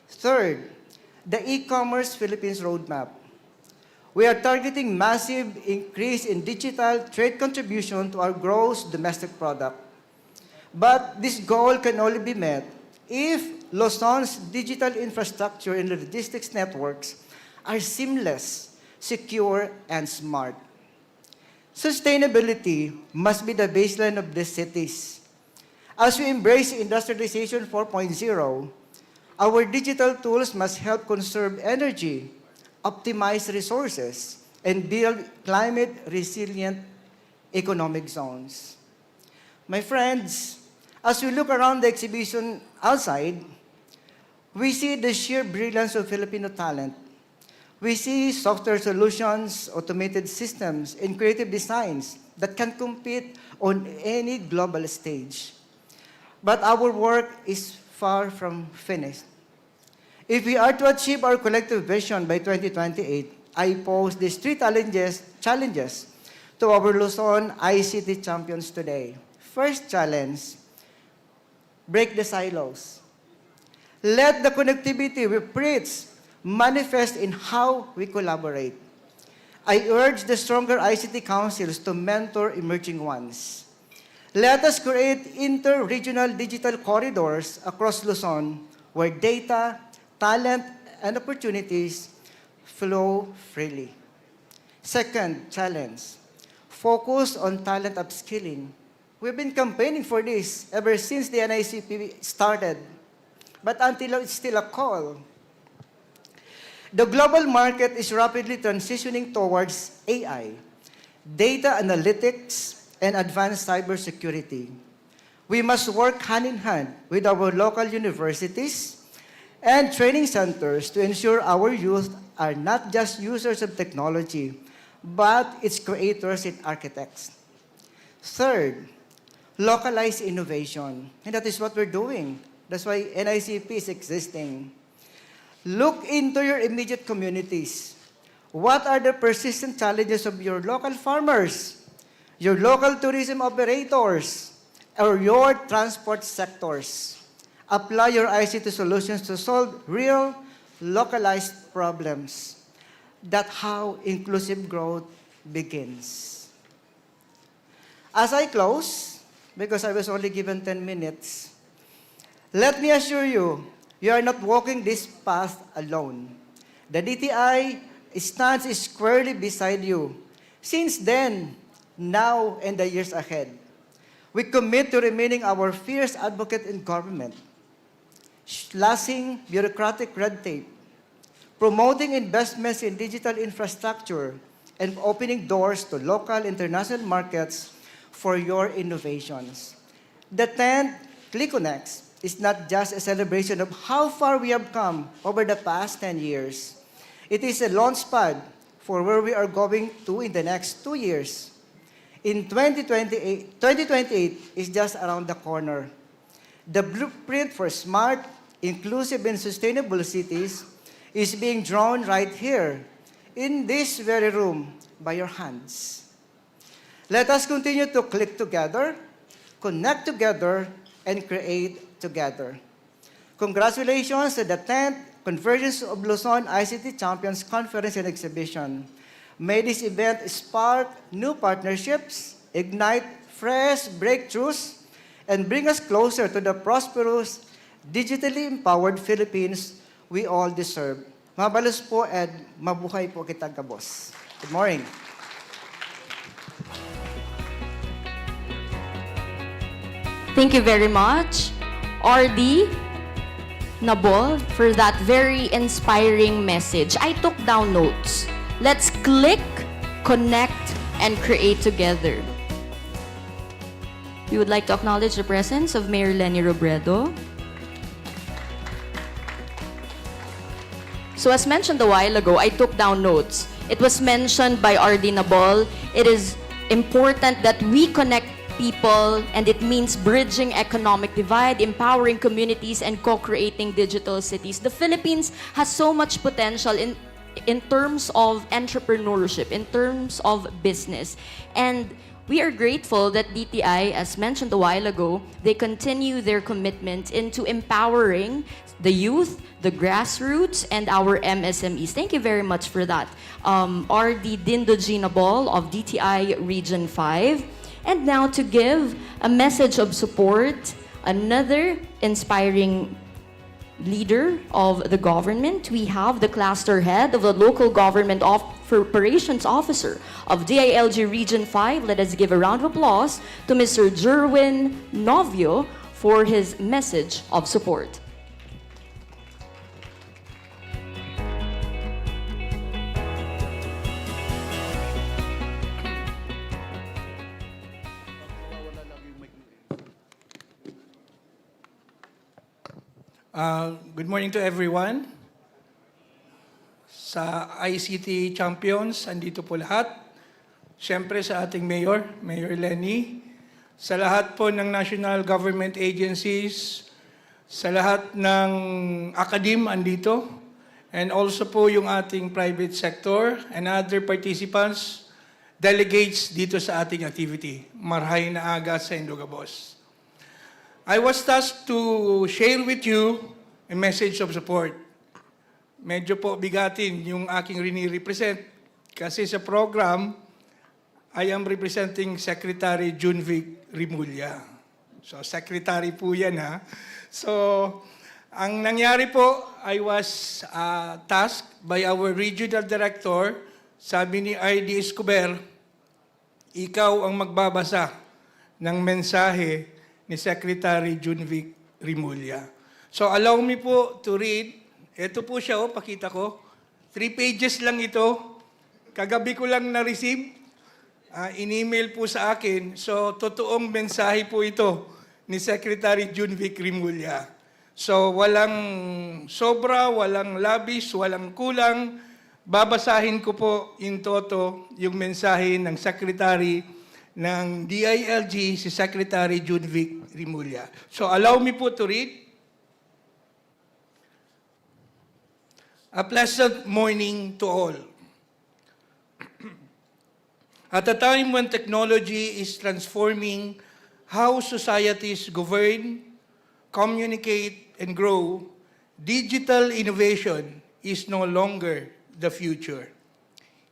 Third, the e-commerce Philippines roadmap. We are targeting massive increase in digital trade contribution to our gross domestic product. But this goal can only be met if Luzon's digital infrastructure and logistics networks are seamless, secure, and smart. Sustainability must be the baseline of these cities. As we embrace industrialization 4.0, our digital tools must help conserve energy, optimize resources, and build climate-resilient economic zones. My friends, as we look around the exhibition outside, we see the sheer brilliance of Filipino talent. We see software solutions, automated systems, and creative designs that can compete on any global stage. But our work is far from finished. If we are to achieve our collective vision by 2028, I pose these 3 challenges to our Luzon ICT champions today. First challenge, break the silos. Let the connectivity we preach manifest in how we collaborate. I urge the stronger ICT councils to mentor emerging ones. Let us create inter-regional digital corridors across Luzon where data, talent, and opportunities flow freely. Second challenge, focus on talent upskilling. We've been campaigning for this ever since the NICP started, but until now it's still a call. The global market is rapidly transitioning towards AI, data analytics, and advanced cybersecurity. We must work hand in hand with our local universities and training centers to ensure our youth are not just users of technology, but its creators and architects. Third, localized innovation. And that is what we're doing. That's why NICP is existing. Look into your immediate communities. What are the persistent challenges of your local farmers, your local tourism operators, or your transport sectors? Apply your ICT solutions to solve real, localized problems. That's how inclusive growth begins. As I close, because I was only given 10 minutes, let me assure you, you are not walking this path alone. The DTI stands squarely beside you. Since then, now, and the years ahead, we commit to remaining our fierce advocate in government, slashing bureaucratic red tape, promoting investments in digital infrastructure, and opening doors to local international markets for your innovations. The 10th ClickConEx is not just a celebration of how far we have come over the past 10 years. It is a launchpad for where we are going to in the next 2 years. In 2028 is just around the corner. The blueprint for smart, inclusive, and sustainable cities is being drawn right here, in this very room, by your hands. Let us continue to click together, connect together, and create together. Congratulations to the 10th Convergence of Luzon ICT Champions Conference and Exhibition. May this event spark new partnerships, ignite fresh breakthroughs, and bring us closer to the prosperous digitally empowered Philippines we all deserve. Mabalos po and mabuhay po kitang kabos. Good morning. Thank you very much, RD Nabol, for that very inspiring message. I took down notes. Let's click, connect, and create together. We would like to acknowledge the presence of Mayor Lenny Robredo. So as mentioned a while ago, I took down notes. It was mentioned by RD Nabol, it is important that we connect people, and it means bridging economic divide, empowering communities, and co-creating digital cities. The Philippines has so much potential in terms of entrepreneurship, in terms of business. And we are grateful that DTI, as mentioned a while ago, they continue their commitment into empowering the youth, the grassroots, and our MSMEs. Thank you very much for that. RD Dindo Ginabol of DTI Region 5. And now to give a message of support, another inspiring leader of the government, we have the cluster head of the local government operations officer of DILG Region 5. Let us give a round of applause to Mr. Jerwin Novio for his message of support. Good morning to everyone. Sa ICT Champions, andito po lahat. Siyempre sa ating Mayor, Mayor Lenny, sa lahat po ng national government agencies, sa lahat ng academe andito, and also po yung ating private sector and other participants, delegates dito sa ating activity. Marhay na aga sa Indogabos. I was tasked to share with you a message of support. Medyo po bigatin yung aking rini-represent kasi sa program, I am representing Secretary Junvic Rimulya. So, secretary po yan ha. So, ang nangyari po, I was tasked by our regional director, sabi ni RD Escobar, ikaw ang magbabasa ng mensahe ni Secretary Junvic Rimulya. So allow me po to read. Ito po siya, pakita ko. 3 pages lang ito. Kagabi ko lang na-receive. In-email po sa akin. So totoong mensahe po ito ni Secretary Junvic Rimulya. So walang sobra, walang labis, walang kulang. Babasahin ko po in toto yung mensahe ng Secretary ng DILG, si Secretary Junvic Rimulya. So allow me po to read. A pleasant morning to all. At a time when technology is transforming how societies govern, communicate, and grow, digital innovation is no longer the future.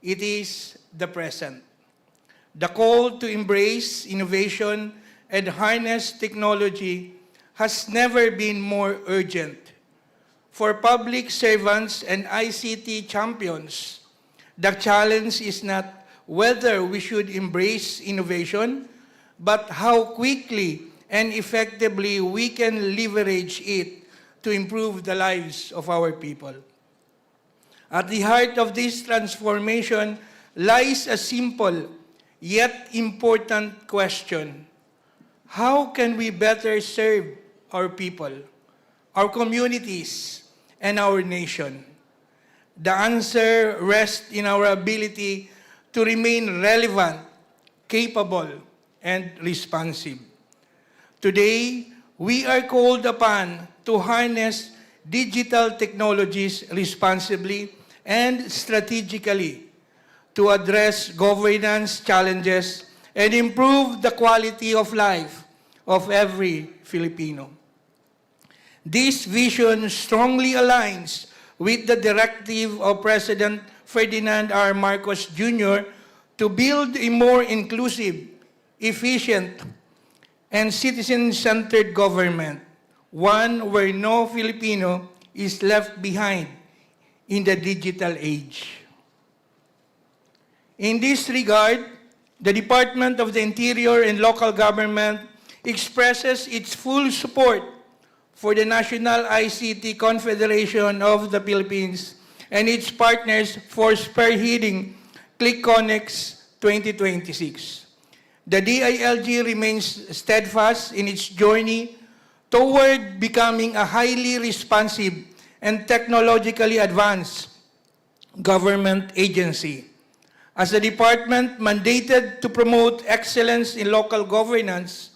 It is the present. The call to embrace innovation and harness technology has never been more urgent. For public servants and ICT champions, the challenge is not whether we should embrace innovation, but how quickly and effectively we can leverage it to improve the lives of our people. At the heart of this transformation lies a simple yet important question. How can we better serve our people, our communities, and our nation? The answer rests in our ability to remain relevant, capable, and responsive. Today, we are called upon to harness digital technologies responsibly and strategically to address governance challenges and improve the quality of life of every Filipino. This vision strongly aligns with the directive of President Ferdinand R. Marcos Jr. to build a more inclusive, efficient, and citizen-centered government, one where no Filipino is left behind in the digital age. In this regard, the Department of the Interior and Local Government expresses its full support for the National ICT Confederation of the Philippines and its partners for spearheading ClickConEx 2026. The DILG remains steadfast in its journey toward becoming a highly responsive and technologically advanced government agency. As a department mandated to promote excellence in local governance,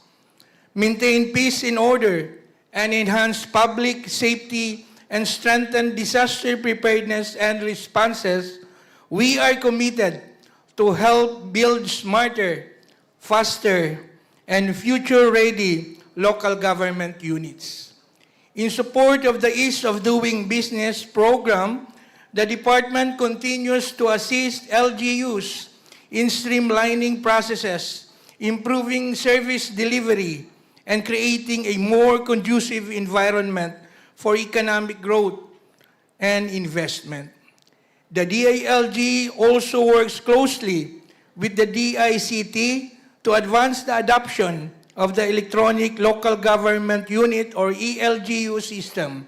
maintain peace and order, and enhance public safety and strengthen disaster preparedness and responses, we are committed to help build smarter, faster, and future-ready local government units. In support of the Ease of Doing Business program, the department continues to assist LGUs in streamlining processes, improving service delivery, and creating a more conducive environment for economic growth and investment. The DILG also works closely with the DICT to advance the adoption of the Electronic Local Government Unit or ELGU system.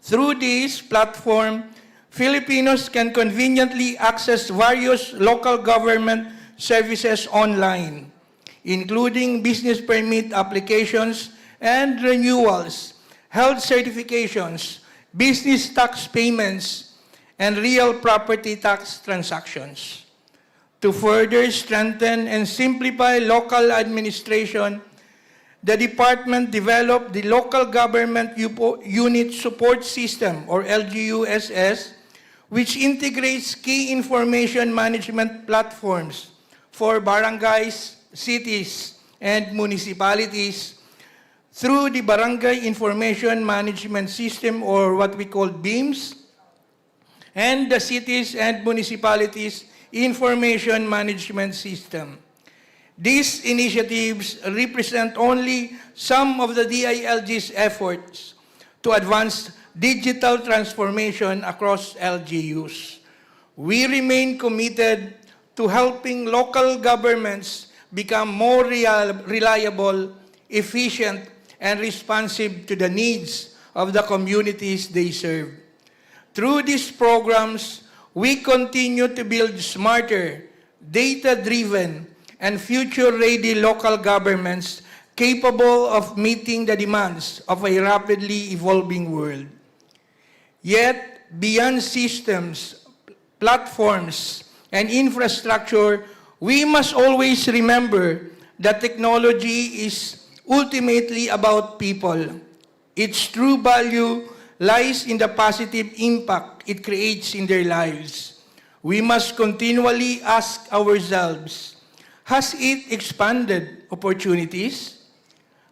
Through this platform, Filipinos can conveniently access various local government services online, including business permit applications and renewals, health certifications, business tax payments, and real property tax transactions. To further strengthen and simplify local administration, the department developed the Local Government Unit Support System, or LGUSS, which integrates key information management platforms for barangays, cities, and municipalities through the Barangay Information Management System, or what we call BIMS, and the Cities and Municipalities Information Management System. These initiatives represent only some of the DILG's efforts to advance digital transformation across LGUs. We remain committed to helping local governments become more reliable, efficient, and responsive to the needs of the communities they serve. Through these programs, we continue to build smarter, data-driven, and future-ready local governments capable of meeting the demands of a rapidly evolving world. Yet, beyond systems, platforms, and infrastructure, we must always remember that technology is ultimately about people. Its true value lies in the positive impact it creates in their lives. We must continually ask ourselves, has it expanded opportunities?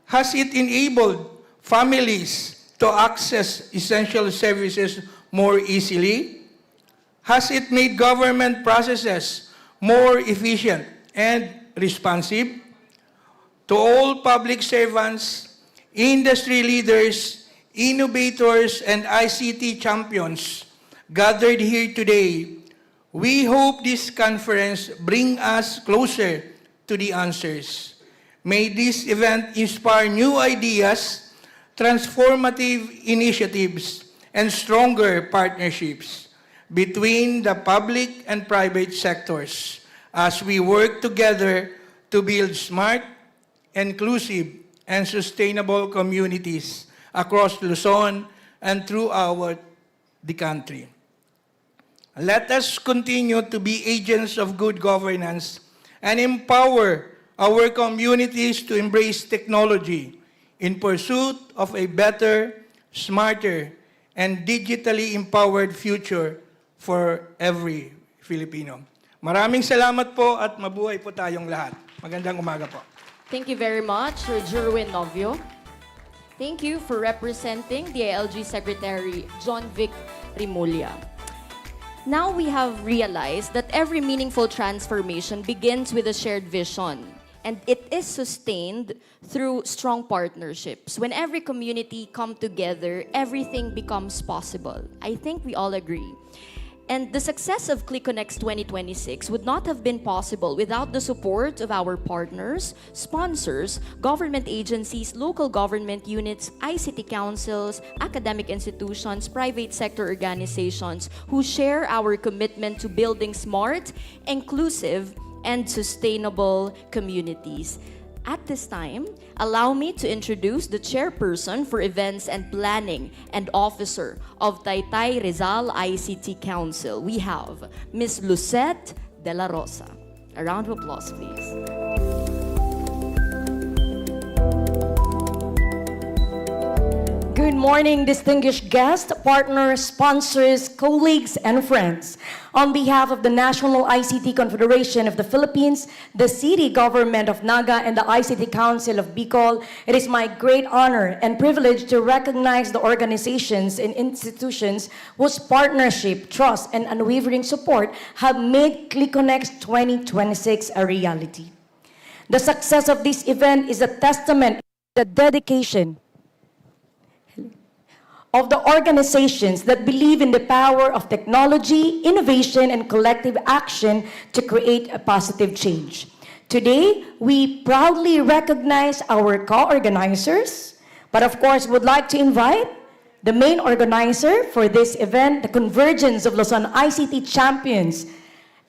Has it enabled families to access essential services more easily? Has it made government processes more efficient and responsive? To all public servants, industry leaders, innovators, and ICT champions gathered here today, we hope this conference bring us closer to the answers. May this event inspire new ideas, transformative initiatives, and stronger partnerships between the public and private sectors as we work together to build smart, inclusive, and sustainable communities across Luzon and throughout the country. Let us continue to be agents of good governance and empower our communities to embrace technology in pursuit of a better, smarter, and digitally empowered future for every Filipino. Maraming salamat po at mabuhay po tayong lahat. Magandang umaga po. Thank you very much, Sir Jerwin Novio. Thank you for representing the ILG Secretary John Vic Rimulya. Now we have realized that every meaningful transformation begins with a shared vision. And it is sustained through strong partnerships. When every community come together, everything becomes possible. I think we all agree. And the success of ClickConEx 2026 would not have been possible without the support of our partners, sponsors, government agencies, local government units, ICT councils, academic institutions, private sector organizations who share our commitment to building smart, inclusive, and sustainable communities. At this time, allow me to introduce the chairperson for events and planning and officer of Taytay Rizal ICT Council. We have Ms. Lucette De La Rosa. A round of applause, please. Good morning, distinguished guests, partners, sponsors, colleagues, and friends. On behalf of the National ICT Confederation of the Philippines, the City Government of Naga, and the ICT Council of Bicol, it is my great honor and privilege to recognize the organizations and institutions whose partnership, trust, and unwavering support have made ClickConEx 2026 a reality. The success of this event is a testament to the dedication of the organizations that believe in the power of technology, innovation, and collective action to create a positive change. Today, we proudly recognize our co-organizers, but of course would like to invite the main organizer for this event, the Convergence of Luzon ICT Champions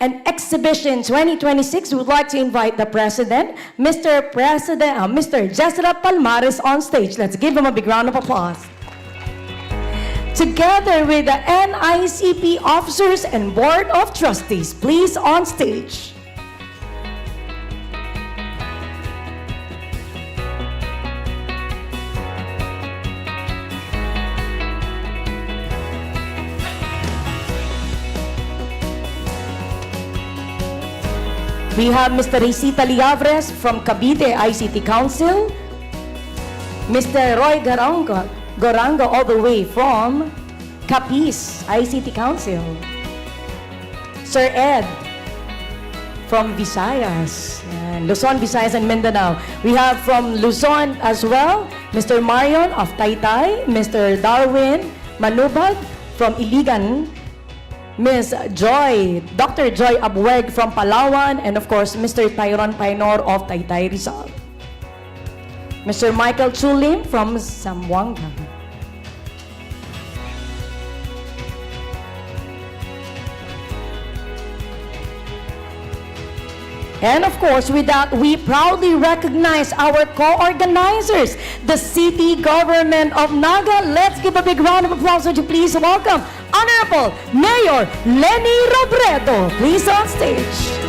and Exhibition 2026. We would like to invite the President, Mr. Jessera Palmares on stage. Let's give him a big round of applause. Together with the NICP officers and Board of Trustees, please on stage. We have Mr. Risita Liavres from Cavite ICT Council, Mr. Roy Gorango all the way from Capiz ICT Council, Sir Ed from Visayas, and Luzon, Visayas, and Mindanao. We have from Luzon as well, Mr. Marion of Taytay, Mr. Darwin Manubag from Iligan, Ms. Joy, Dr. Joy Abueg from Palawan, and of course, Mr. Tyron Painor of Taytay Rizal. Mr. Michael Chulim from Zamboanga. And of course, with that, we proudly recognize our co-organizers, the City Government of Naga. Let's give a big round of applause. Would you please welcome Honorable Mayor Lenny Robredo, please on stage.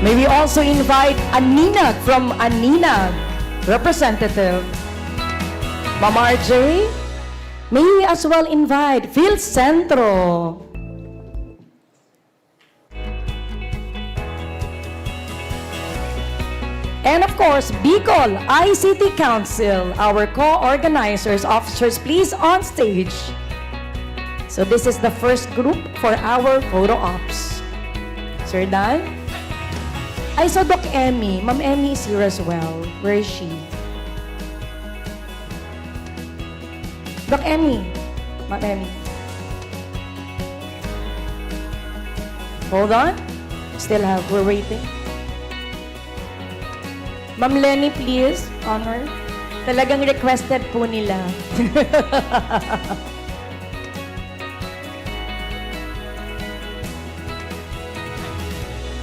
May we also invite Aninag from Aninag, representative. Mama RJ, may we as well invite Phil Centro. And of course, Bicol ICT Council, our co-organizers, officers, please on stage. So this is the first group for our photo ops. Sir Dan? I saw Doc Emmy. Ma'am Emmy is here as well. Where is she? Doc Emmy. Ma'am Emmy. Hold on. We're waiting. Ma'am Lenny, please. Honor. Talagang requested po nila.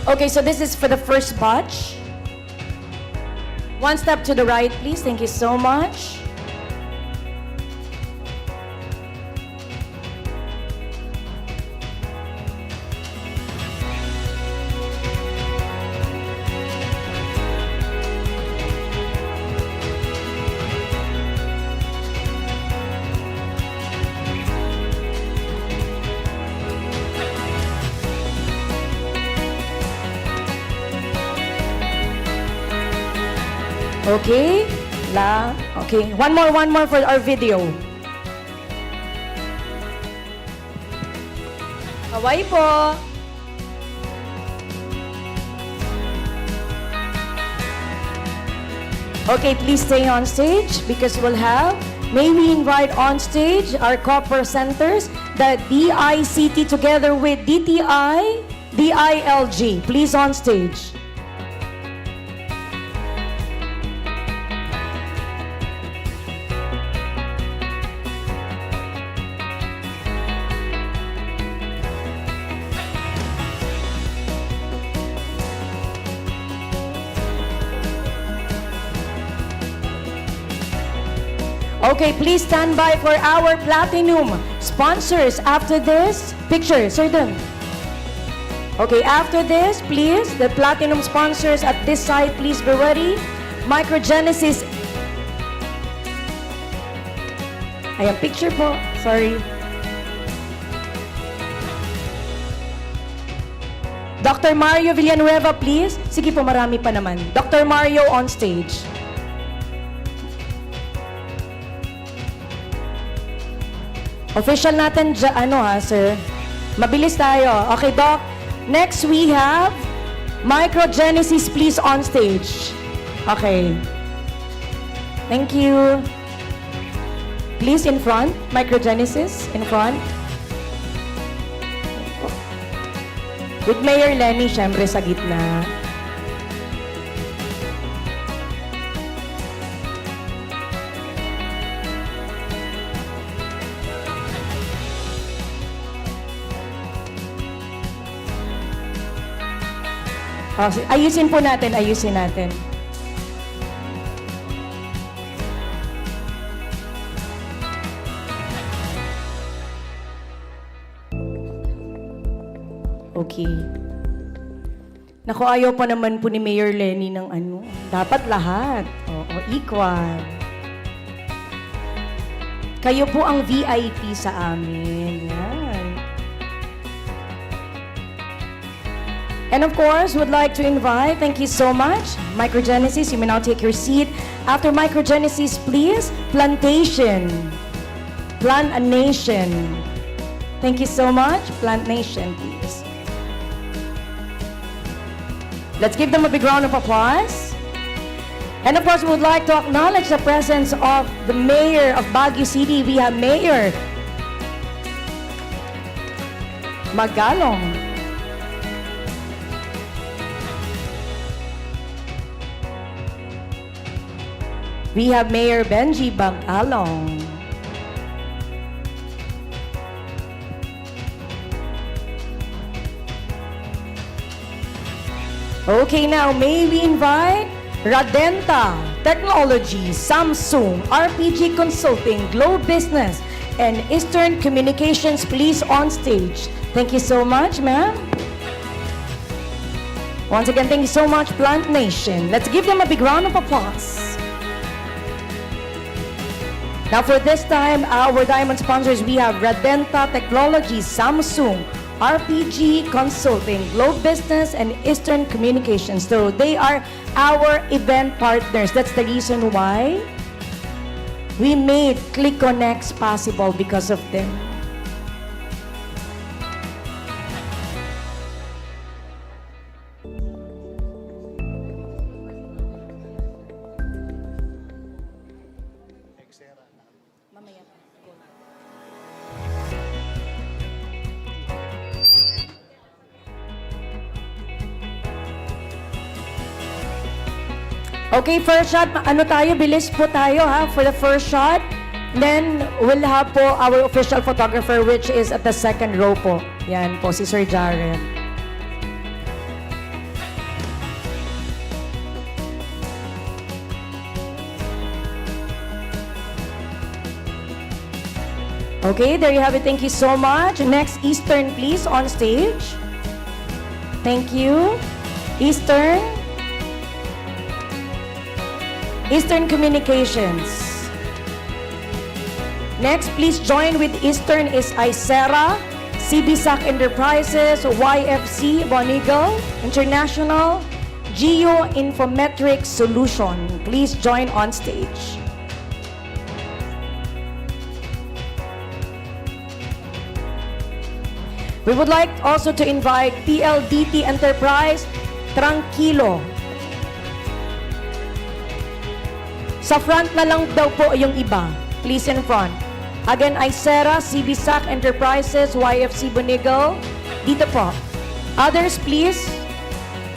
Okay, so this is for the first batch. One step to the right, please. Thank you so much. Okay? Okay. One more for our video. Hawaii po. Okay, please stay on stage because we'll have, may we invite on stage our co-presenters, the DICT together with DTI, DILG. Please on stage. Okay, please stand by for our platinum sponsors. After this, picture, Sir Dun. Okay, after this, please, the platinum sponsors at this side, please be ready. Microgenesis. Ayan, picture po. Sorry. Dr. Mario Villanueva, please. Sige po, marami pa naman. Dr. Mario on stage. Official natin, sir? Mabilis tayo. Okay, Doc. Next, we have Microgenesis, please, on stage. Okay. Thank you. Please, in front. Microgenesis, in front. With Mayor Lenny, syempre, sa gitna. Ayusin po natin, ayusin natin. Okay. Naku, ayaw pa naman po ni Mayor Lenny ng ano. Dapat lahat. Oo, equal. Kayo po ang VIP sa amin. Yan. And of course, would like to invite, thank you so much, Microgenesis, you may now take your seat. After Microgenesis, please, Plantation. Plant a Nation. Thank you so much, Plant Nation, please. Let's give them a big round of applause. And of course, we would like to acknowledge the presence of the Mayor of Baguio City. We have Mayor Magalong. We have Mayor Benji Bagalong. Okay, now may we invite Radenta Technology, Samsung, RPG Consulting, Globe Business, and Eastern Communications, please on stage. Thank you so much, ma'am. Once again, thank you so much, Plant Nation. Let's give them a big round of applause. Now for this time, our diamond sponsors, we have Radenta Technology, Samsung, RPG Consulting, Globe Business, and Eastern Communications. So they are our event partners. That's the reason why we made ClickConEx possible because of them. Okay, first shot, ano tayo, bilis po tayo ha, for the first shot. Then, we'll have po our official photographer which is at the second row po. Yan po, si Sir Jaren. Okay, there you have it. Thank you so much. Next, Eastern, please, on stage. Thank you. Eastern. Eastern Communications. Next, please join with Eastern is Isera, CBSAC Enterprises, YFC, Bonigo International, Geoinformetric Solution. Please join on stage. We would like also to invite PLDT Enterprise, Tranquilo. Sa front na lang daw po yung iba. Please in front. Again, Isera, CBSAC Enterprises, YFC Bonigal. Dito po. Others, please.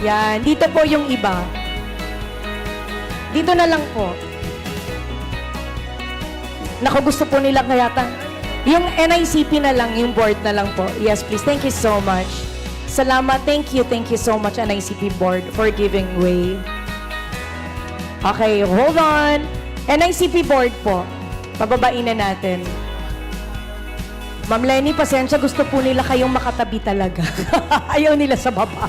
Yan, dito po yung iba. Dito na lang po. Naku, gusto po nila kayata. Yung NICP na lang, yung board na lang po. Yes, please. Thank you so much. Salamat. Thank you so much, NICP board, for giving way. Okay, hold on. NICP board po. Pababain na natin. Ma'am Lenny, pasensya. Gusto po nila kayong makatabi talaga. Ayaw nila sa baba.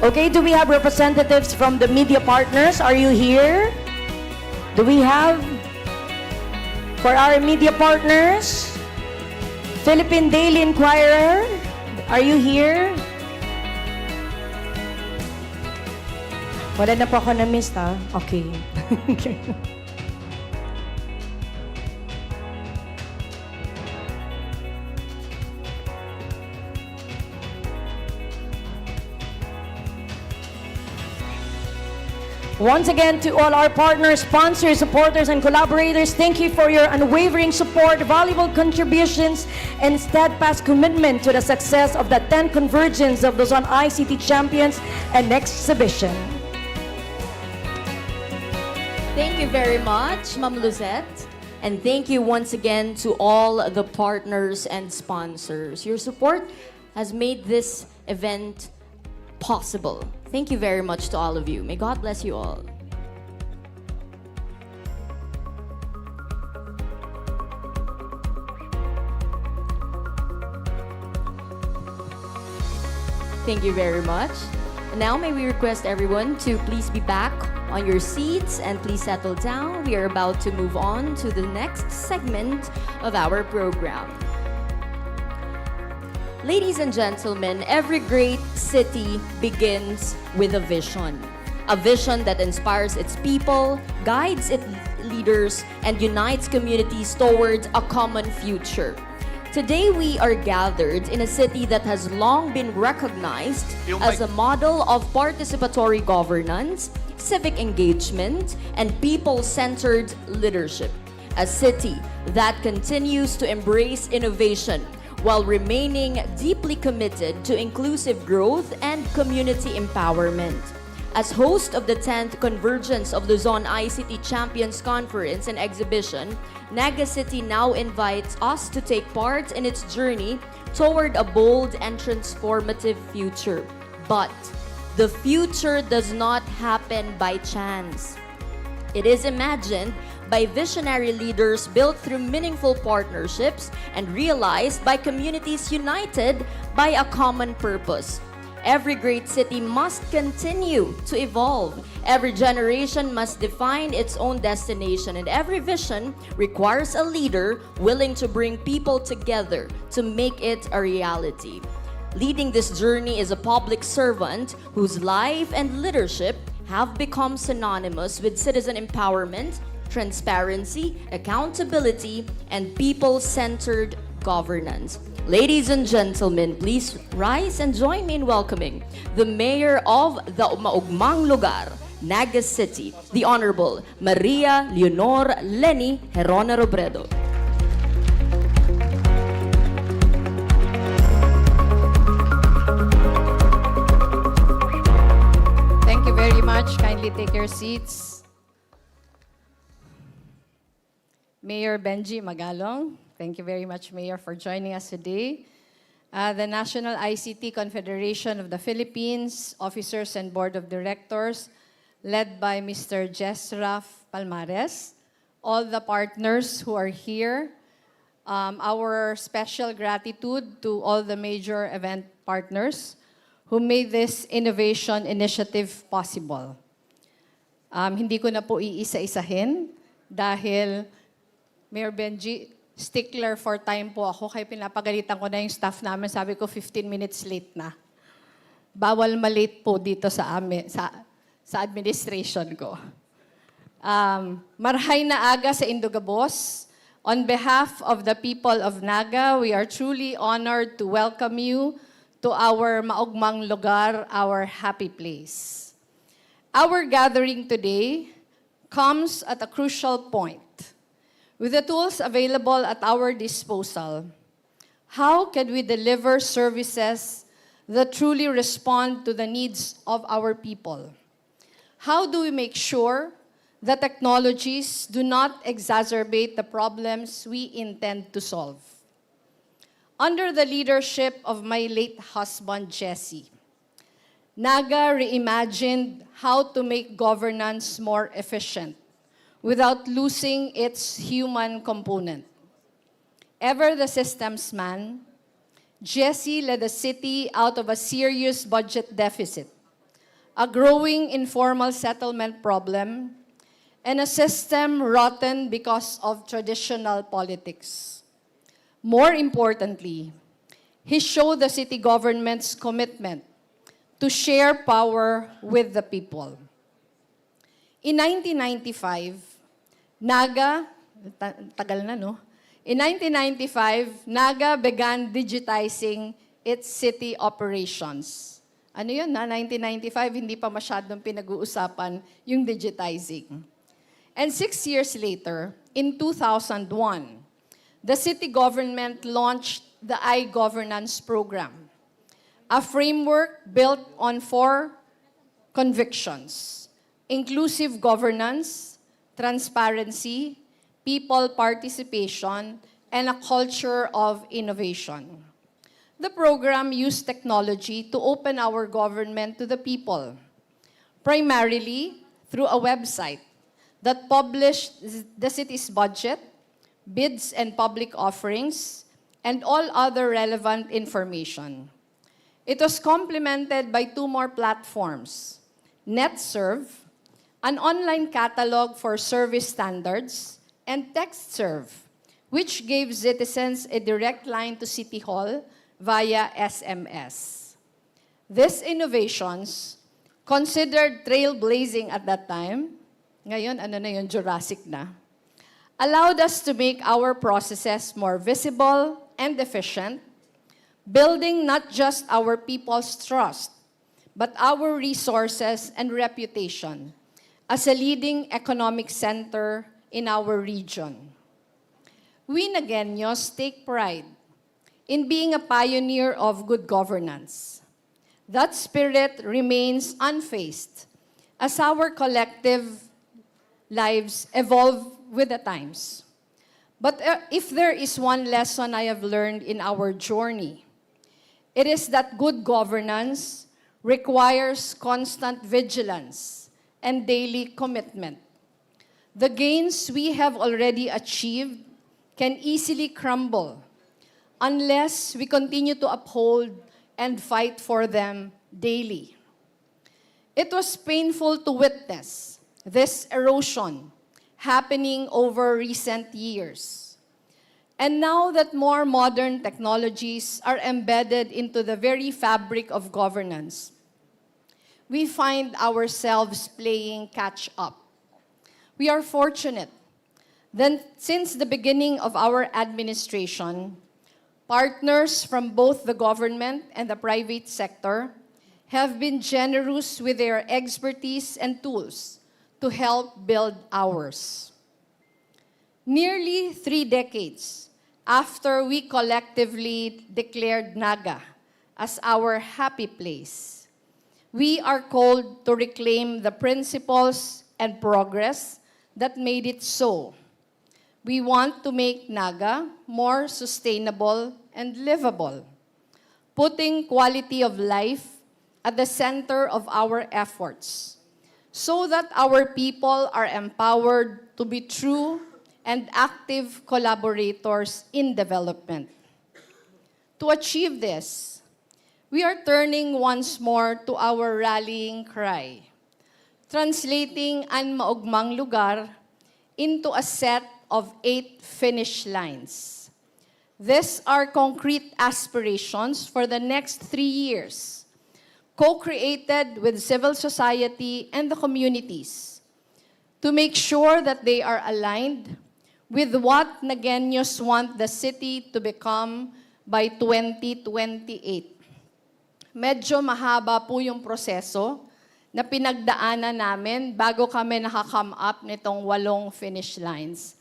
Okay, do we have representatives from the media partners? Are you here? Do we have for our media partners? Philippine Daily Inquirer, are you here? Wala na po ako na-miss, ha? Okay. Once again, to all our partners, sponsors, supporters, and collaborators, thank you for your unwavering support, valuable contributions, and steadfast commitment to the success of the 10th Convergence of Luzon ICT Champions and Exhibition. Thank you very much, Ma'am Luzette. And thank you once again to all the partners and sponsors. Your support has made this event possible. Thank you very much to all of you. May God bless you all. Thank you very much. Now may we request everyone to please be back on your seats and please settle down. We are about to move on to the next segment of our program. Ladies and gentlemen, every great city begins with a vision. A vision that inspires its people, guides its leaders, and unites communities towards a common future. Today, we are gathered in a city that has long been recognized as a model of participatory governance, civic engagement, and people-centered leadership. A city that continues to embrace innovation while remaining deeply committed to inclusive growth and community empowerment. As host of the 10th Convergence of Luzon ICT Champions Conference and Exhibition, Naga City now invites us to take part in its journey toward a bold and transformative future. But the future does not happen by chance. It is imagined by visionary leaders, built through meaningful partnerships, and realized by communities united by a common purpose. Every great city must continue to evolve. Every generation must define its own destination, and every vision requires a leader willing to bring people together to make it a reality. Leading this journey is a public servant whose life and leadership have become synonymous with citizen empowerment, transparency, accountability, and people-centered governance. Ladies and gentlemen, please rise and join me in welcoming the Mayor of the Maugmang Lugar, Naga City, the Honorable Maria Leonor Lenny Herona Robredo. Thank you very much. Kindly take your seats. Mayor Benji Magalong, thank you very much, Mayor, for joining us today. The National ICT Confederation of the Philippines, officers and board of directors, led by Mr. Jesraf Palmares, all the partners who are here. Our special gratitude to all the major event partners who made this innovation initiative possible. Hindi ko na po iisa-isahin dahil Mayor Benji, stickler for time po ako, kaya pinapagalitan ko na yung staff namin. Sabi ko, 15 minutes late na. Bawal malate po dito sa amin, sa administration ko. Marhay na aga sa Indogabos. On behalf of the people of Naga, we are truly honored to welcome you to our maugmang lugar, our happy place. Our gathering today comes at a crucial point. With the tools available at our disposal, how can we deliver services that truly respond to the needs of our people? How do we make sure that technologies do not exacerbate the problems we intend to solve? Under the leadership of my late husband, Jesse, Naga reimagined how to make governance more efficient without losing its human component. Ever the systems man, Jesse led the city out of a serious budget deficit, a growing informal settlement problem, and a system rotten because of traditional politics. More importantly, he showed the city government's commitment to share power with the people. In 1995, Naga, tagal na no? In 1995, Naga began digitizing its city operations. Ano yun na? 1995, hindi pa masyadong pinag-uusapan yung digitizing. And 6 years later, in 2001, the city government launched the iGovernance program, a framework built on 4 convictions: inclusive governance, transparency, people participation, and a culture of innovation. The program used technology to open our government to the people, primarily through a website that published the city's budget, bids and public offerings, and all other relevant information. It was complemented by 2 more platforms: NetServe, an online catalog for service standards, and TextServe, which gave citizens a direct line to City Hall via SMS. These innovations, considered trailblazing at that time, ngayon ano na yun, Jurassic na, allowed us to make our processes more visible and efficient, building not just our people's trust, but our resources and reputation as a leading economic center in our region. We Nagueños take pride in being a pioneer of good governance. That spirit remains unfazed as our collective lives evolve with the times. But if there is one lesson I have learned in our journey, it is that good governance requires constant vigilance and daily commitment. The gains we have already achieved can easily crumble unless we continue to uphold and fight for them daily. It was painful to witness this erosion happening over recent years. And now that more modern technologies are embedded into the very fabric of governance, we find ourselves playing catch-up. We are fortunate that since the beginning of our administration, partners from both the government and the private sector have been generous with their expertise and tools to help build ours. Nearly 3 decades after we collectively declared Naga as our happy place, we are called to reclaim the principles and progress that made it so. We want to make Naga more sustainable and livable, putting quality of life at the center of our efforts, so that our people are empowered to be true and active collaborators in development. To achieve this, we are turning once more to our rallying cry, translating ang maugmang lugar into a set of 8 finish lines. These are concrete aspirations for the next 3 years, co-created with civil society and the communities, to make sure that they are aligned with what Nagueños want the city to become by 2028. Medyo mahaba po yung proseso na pinagdaanan namin bago kami nakakome up nitong 8 finish lines.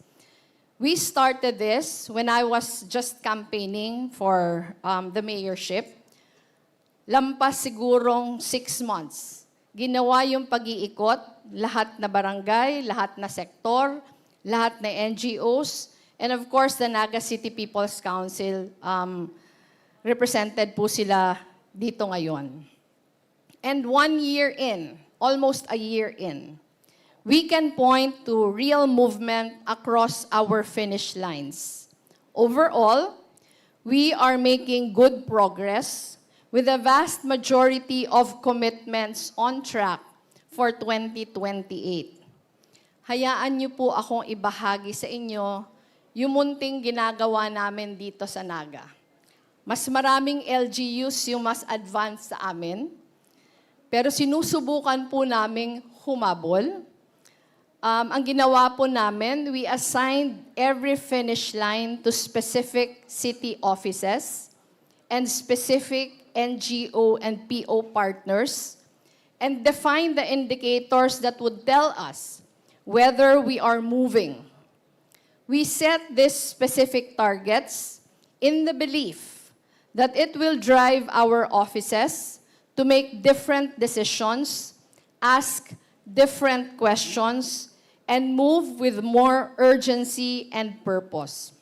We started this when I was just campaigning for the mayorship. Lampas sigurong 6 months. Ginawa yung pag-iikot, lahat na barangay, lahat na sektor, lahat na NGOs, and of course, the Naga City People's Council, represented po sila dito ngayon. And 1 year in, almost a year in, we can point to real movement across our finish lines. Overall, we are making good progress with a vast majority of commitments on track for 2028. Hayaan niyo po akong ibahagi sa inyo yung munting ginagawa namin dito sa Naga. Mas maraming LGUs yung mas advanced sa amin, pero sinusubukan po naming humabol. Ang ginawa po namin, we assigned every finish line to specific city offices and specific NGO and PO partners, and define the indicators that would tell us whether we are moving. We set these specific targets in the belief that it will drive our offices to make different decisions, ask different questions, and move with more urgency and purpose.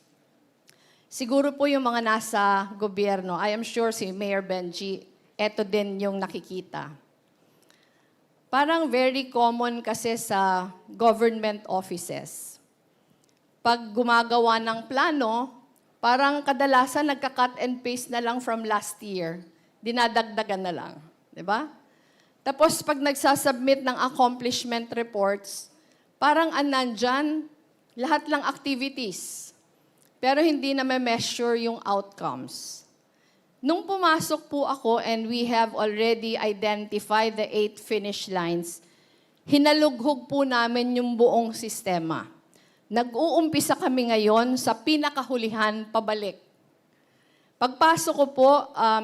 Siguro po yung mga nasa gobyerno, I am sure si Mayor Benji, eto din yung nakikita. Parang very common kasi sa government offices. Pag gumagawa ng plano, parang kadalasan nagka-cut and paste na lang from last year. Dinadagdagan na lang. Diba? Tapos pag nagsasubmit ng accomplishment reports, parang nandyan, lahat lang activities. Pero hindi na measure yung outcomes. Nung pumasok po ako and we have already identified the 8 finish lines, hinalughog po namin yung buong sistema. Nag-uumpisa kami ngayon sa pinakahulihan pabalik. Pagpasok ko po,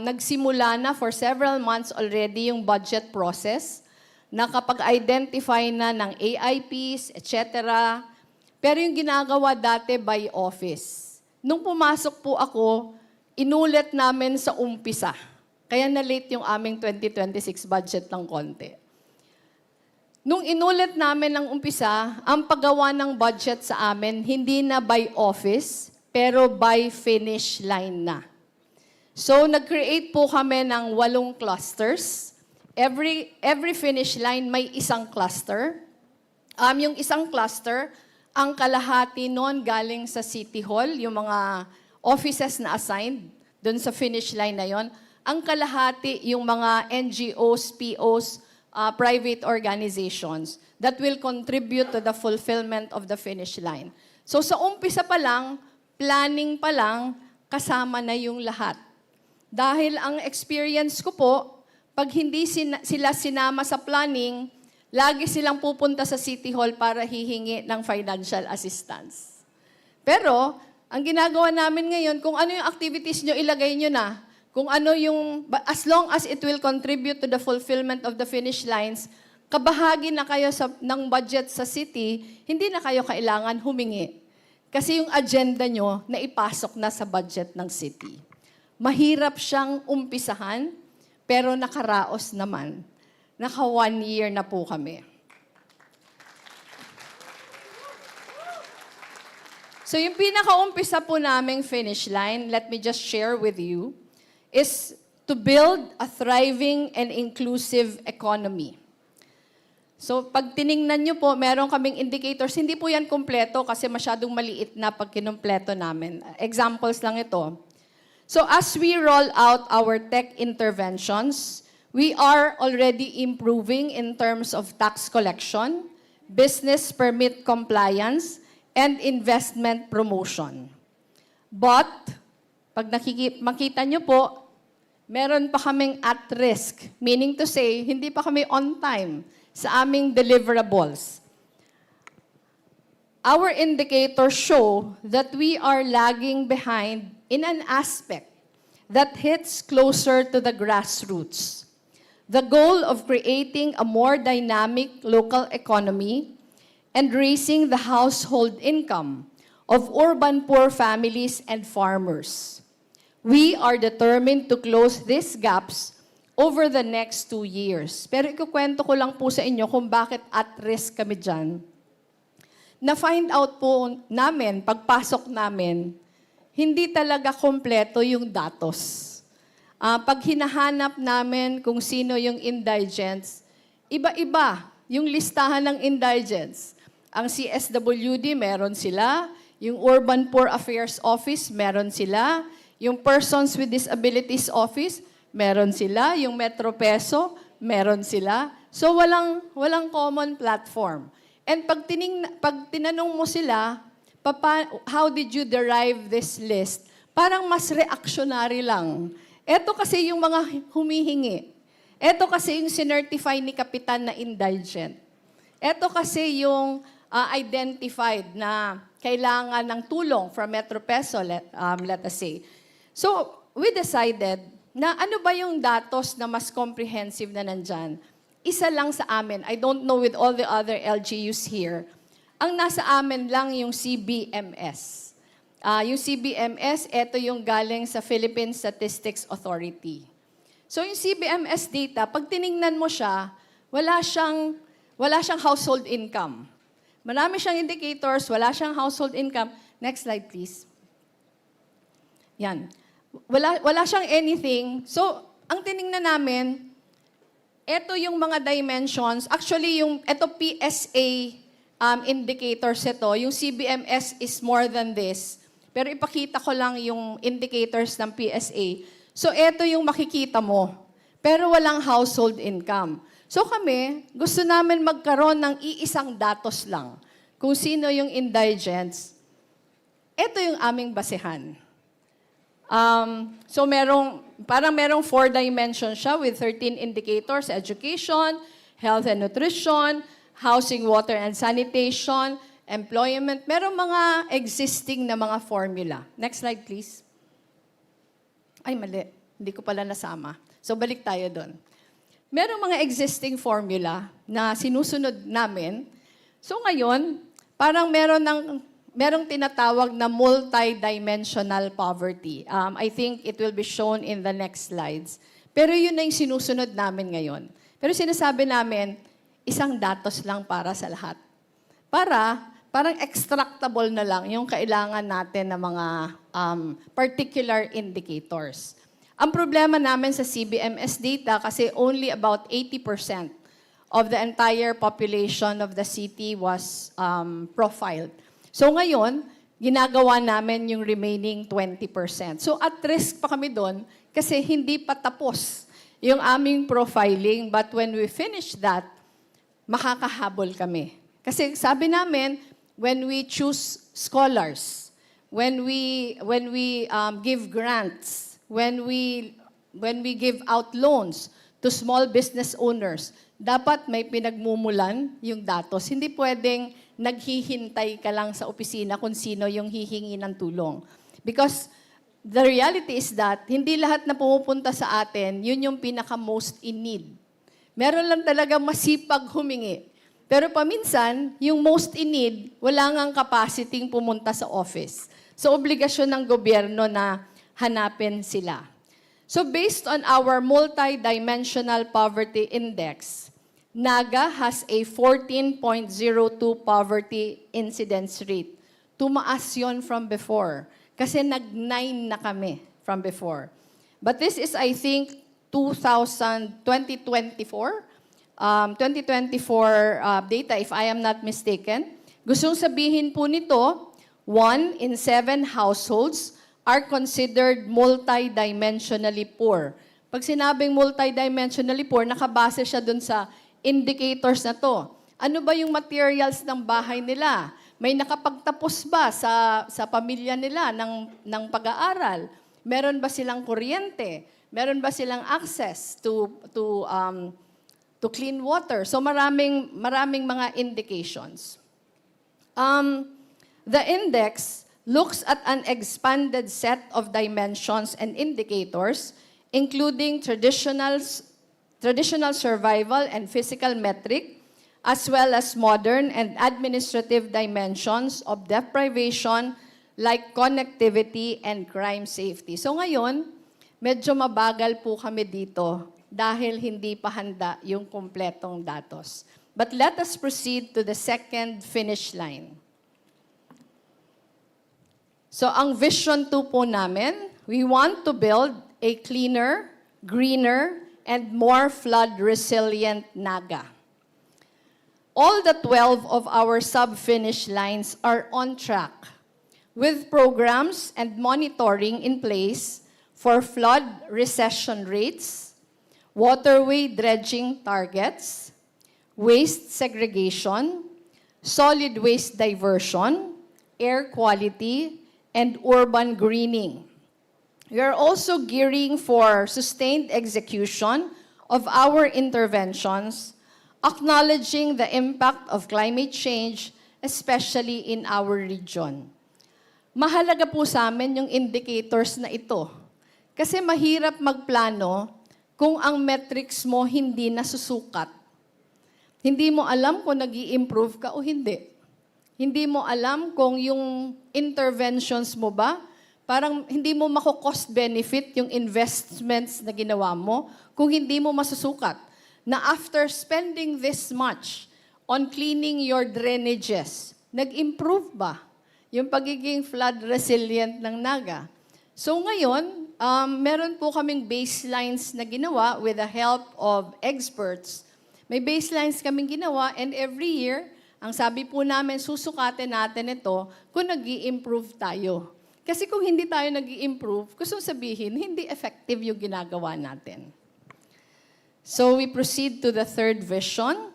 nagsimula na for several months already yung budget process, nakapag-identify na ng AIPs, etc. Pero yung ginagawa dati by office. Nung pumasok po ako, inulit namin sa umpisa. Kaya na-late yung aming 2026 budget ng konti. Nung inulit namin ng umpisa, ang paggawa ng budget sa amin, hindi na by office, pero by finish line na. So, nag-create po kami ng 8 clusters. Every finish line may isang cluster. Yung isang cluster, ang kalahati noon galing sa City Hall, yung mga offices na assigned doon sa finish line na yon. Ang kalahati, yung mga NGOs, POs, private organizations that will contribute to the fulfillment of the finish line. So sa umpisa pa lang, planning pa lang, kasama na yung lahat. Dahil ang experience ko po, pag hindi sila sinama sa planning, lagi silang pupunta sa City Hall para hihingi ng financial assistance. Pero, ang ginagawa namin ngayon, kung ano yung activities nyo, ilagay nyo na. Kung ano yung, as long as it will contribute to the fulfillment of the finish lines, kabahagi na kayo ng budget sa city, hindi na kayo kailangan humingi. Kasi yung agenda nyo, naipasok na sa budget ng city. Mahirap siyang umpisahan, pero nakaraos naman. Naka 1 year na po kami. So yung pinakaumpisa po naming finish line, let me just share with you, is to build a thriving and inclusive economy. So pag tiningnan nyo po, meron kaming indicators. Hindi po yan kumpleto kasi masyadong maliit na pag kinumpleto namin. Examples lang ito. So as we roll out our tech interventions, we are already improving in terms of tax collection, business permit compliance, and investment promotion. But, pag makita nyo po, meron pa kaming at risk, meaning to say, hindi pa kami on time sa aming deliverables. Our indicators show that we are lagging behind in an aspect that hits closer to the grassroots. The goal of creating a more dynamic local economy and raising the household income of urban poor families and farmers. We are determined to close these gaps over the next 2 years. Pero ikukwento ko lang po sa inyo kung bakit at risk kami dyan. Na-find out po namin, pagpasok namin, hindi talaga kompleto yung datos. Pag hinahanap namin kung sino yung indigents, iba-iba yung listahan ng indigents. Ang CSWD, meron sila. Yung Urban Poor Affairs Office, meron sila. Yung Persons with Disabilities Office, meron sila. Yung Metro Peso, meron sila. So walang common platform. And pag tinanong mo sila, how did you derive this list? Parang mas reactionary lang. Ito kasi yung mga humihingi. Ito kasi yung sinertify ni Kapitan na indigent. Ito kasi yung identified na kailangan ng tulong from Metro Peso, let us say. So, we decided na ano ba yung datos na mas comprehensive na nandyan? Isa lang sa amin. I don't know with all the other LGUs here. Ang nasa amin lang yung CBMS. Yung CBMS, ito yung galing sa Philippine Statistics Authority. So yung CBMS data, pag tiningnan mo siya, wala siyang household income. Marami siyang indicators, wala siyang household income. Next slide, please. Yan. Wala siyang anything. So, ang tiningnan namin, ito yung mga dimensions. Actually, ito PSA indicators ito. Yung CBMS is more than this. Pero ipakita ko lang yung indicators ng PSA. So, ito yung makikita mo. Pero walang household income. So kami, gusto namin magkaroon ng iisang datos lang. Kung sino yung indigents. Ito yung aming basehan. So parang merong 4 dimensions siya with 13 indicators: education, health and nutrition, housing, water and sanitation, employment. Merong mga existing na mga formula. Next slide, please. Ay, mali. Hindi ko pala nasama. So balik tayo doon. Merong mga existing formula na sinusunod namin. So ngayon, parang merong tinatawag na multi-dimensional poverty. I think it will be shown in the next slides. Pero yun na yung sinusunod namin ngayon. Pero sinasabi namin, isang datos lang para sa lahat. Parang extractable na lang yung kailangan natin ng mga particular indicators. Ang problema namin sa CBMS data kasi only about 80% of the entire population of the city was profiled. So ngayon, ginagawa namin yung remaining 20%. So at risk pa kami doon kasi hindi pa tapos yung aming profiling. But when we finish that, makakahabol kami. Kasi sabi namin, when we choose scholars, when we give grants, when we give out loans to small business owners, dapat may pinagmumulan yung datos. Hindi pwedeng naghihintay ka lang sa opisina kung sino yung hihingi ng tulong. Because the reality is that hindi lahat na pumupunta sa atin, yun yung pinaka-most in need. Meron lang talaga masipag humingi. Pero paminsan, yung most in need, wala ngang capacity pumunta sa office. So, obligasyon ng gobyerno na hanapin sila. So, based on our multi-dimensional poverty index, Naga has a 14.02 poverty incidence rate. Tumaas yon from before. Kasi nag-9 na kami from before. But this is, I think, 2024. 2024 data, if I am not mistaken. Gustong sabihin po nito, 1 in 7 households are considered multidimensionally poor. Pag sinabing multidimensionally poor, nakabase siya dun sa indicators na to. Ano ba yung materials ng bahay nila? May nakapagtapos ba sa pamilya nila ng pag-aaral? Meron ba silang kuryente? Meron ba silang access to clean water? So maraming mga indications. The index looks at an expanded set of dimensions and indicators, including traditional survival and physical metric, as well as modern and administrative dimensions of deprivation like connectivity and crime safety. So ngayon, medyo mabagal po kami dito dahil hindi pa handa yung kumpletong datos. But let us proceed to the second finish line. So ang vision 2 po namin, we want to build a cleaner, greener, and more flood-resilient Naga. All the 12 of our sub-finish lines are on track with programs and monitoring in place for flood recession rates, waterway dredging targets, waste segregation, solid waste diversion, air quality, and urban greening. We are also gearing for sustained execution of our interventions, acknowledging the impact of climate change, especially in our region. Mahalaga po sa amin yung indicators na ito. Kasi mahirap magplano kung ang metrics mo hindi nasusukat. Hindi mo alam kung nag-i-improve ka o hindi. Hindi mo alam kung yung interventions mo ba, parang hindi mo mako-cost benefit yung investments na ginawa mo kung hindi mo masusukat. Na after spending this much on cleaning your drainages, nag-improve ba yung pagiging flood resilient ng Naga? So ngayon, meron po kaming baselines na ginawa with the help of experts. May baselines kaming ginawa and every year, ang sabi po namin, susukatin natin ito kung nag-i-improve tayo. Kasi kung hindi tayo nag-i-improve, gusto sabihin, hindi effective yung ginagawa natin. So we proceed to the third vision.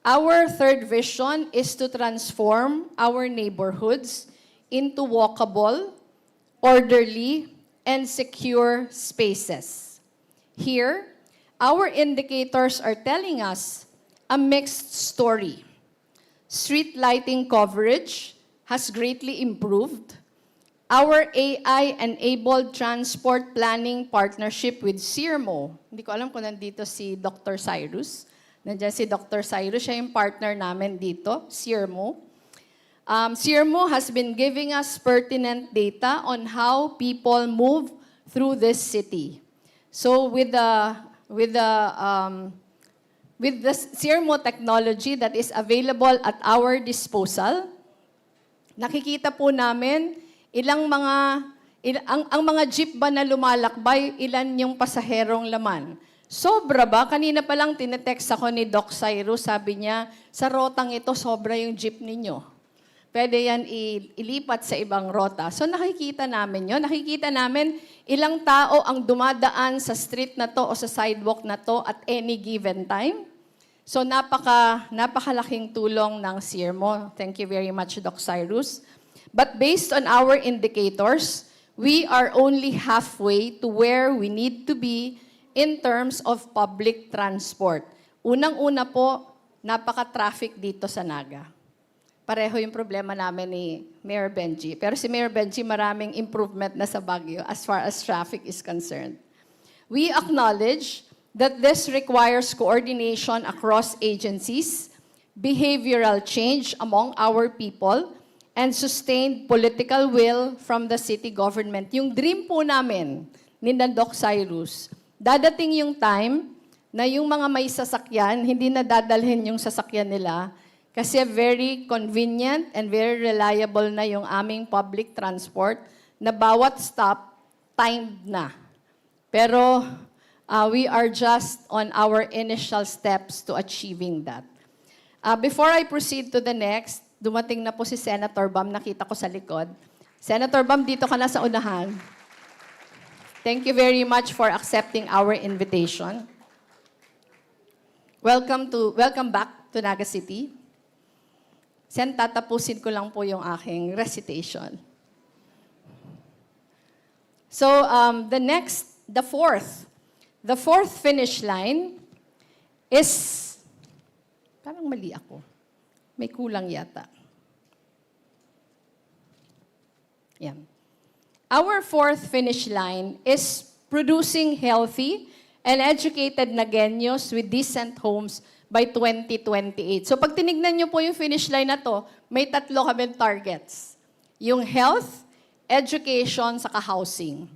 Our third vision is to transform our neighborhoods into walkable, orderly, and secure spaces. Here, our indicators are telling us a mixed story. Street lighting coverage has greatly improved. Our AI-enabled transport planning partnership with CIRMO. Hindi ko alam kung nandito si Dr. Cyrus. Nandiyan si Dr. Cyrus, siya yung partner namin dito, CIRMO. CIRMO has been giving us pertinent data on how people move through this city. So with the CIRMO technology that is available at our disposal, nakikita po namin ang mga jeep ba na lumalakbay, ilan yung pasaherong laman. Sobra ba? Kanina pa lang tinetext ako ni Doc Cyrus, sabi niya, sa rotang ito, sobra yung jeep ninyo. Pwede yan ilipat sa ibang rota. So nakikita namin yun. Nakikita namin ilang tao ang dumadaan sa street na to o sa sidewalk na to at any given time. So napakalaking tulong ng CIRMO. Thank you very much, Doc Cyrus. But based on our indicators, we are only halfway to where we need to be in terms of public transport. Unang-una po, napaka-traffic dito sa Naga. Pareho yung problema namin ni Mayor Benji. Pero si Mayor Benji, maraming improvement na sa Baguio as far as traffic is concerned. We acknowledge that this requires coordination across agencies, behavioral change among our people, and sustained political will from the city government. Yung dream po namin ni Doc Cyrus, dadating yung time na yung mga may sasakyan, hindi na dadalhin yung sasakyan nila kasi very convenient and very reliable na yung aming public transport na bawat stop timed na. Pero We are just on our initial steps to achieving that. Before I proceed to the next, dumating na po si Senator Bam, nakita ko sa likod. Senator Bam, dito ka na sa unahan. Thank you very much for accepting our invitation. Welcome back to Naga City. Sen, tatapusin ko lang po yung aking recitation. So, the fourth finish line is, parang mali ako. May kulang yata. Yan. Our fourth finish line is producing healthy and educated Nagueños with decent homes by 2028. So pag tinignan niyo po yung finish line na to, may tatlo kaming targets. Yung health, education, saka housing.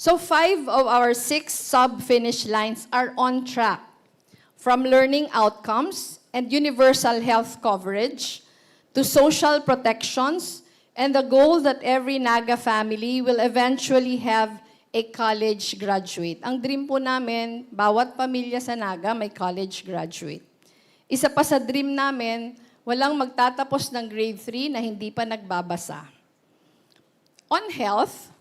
So 5 of our 6 sub-finish lines are on track. From learning outcomes and universal health coverage to social protections and the goal that every Naga family will eventually have a college graduate. Ang dream po namin, bawat pamilya sa Naga may college graduate. Isa pa sa dream namin, walang magtatapos ng grade 3 na hindi pa nagbabasa. On health,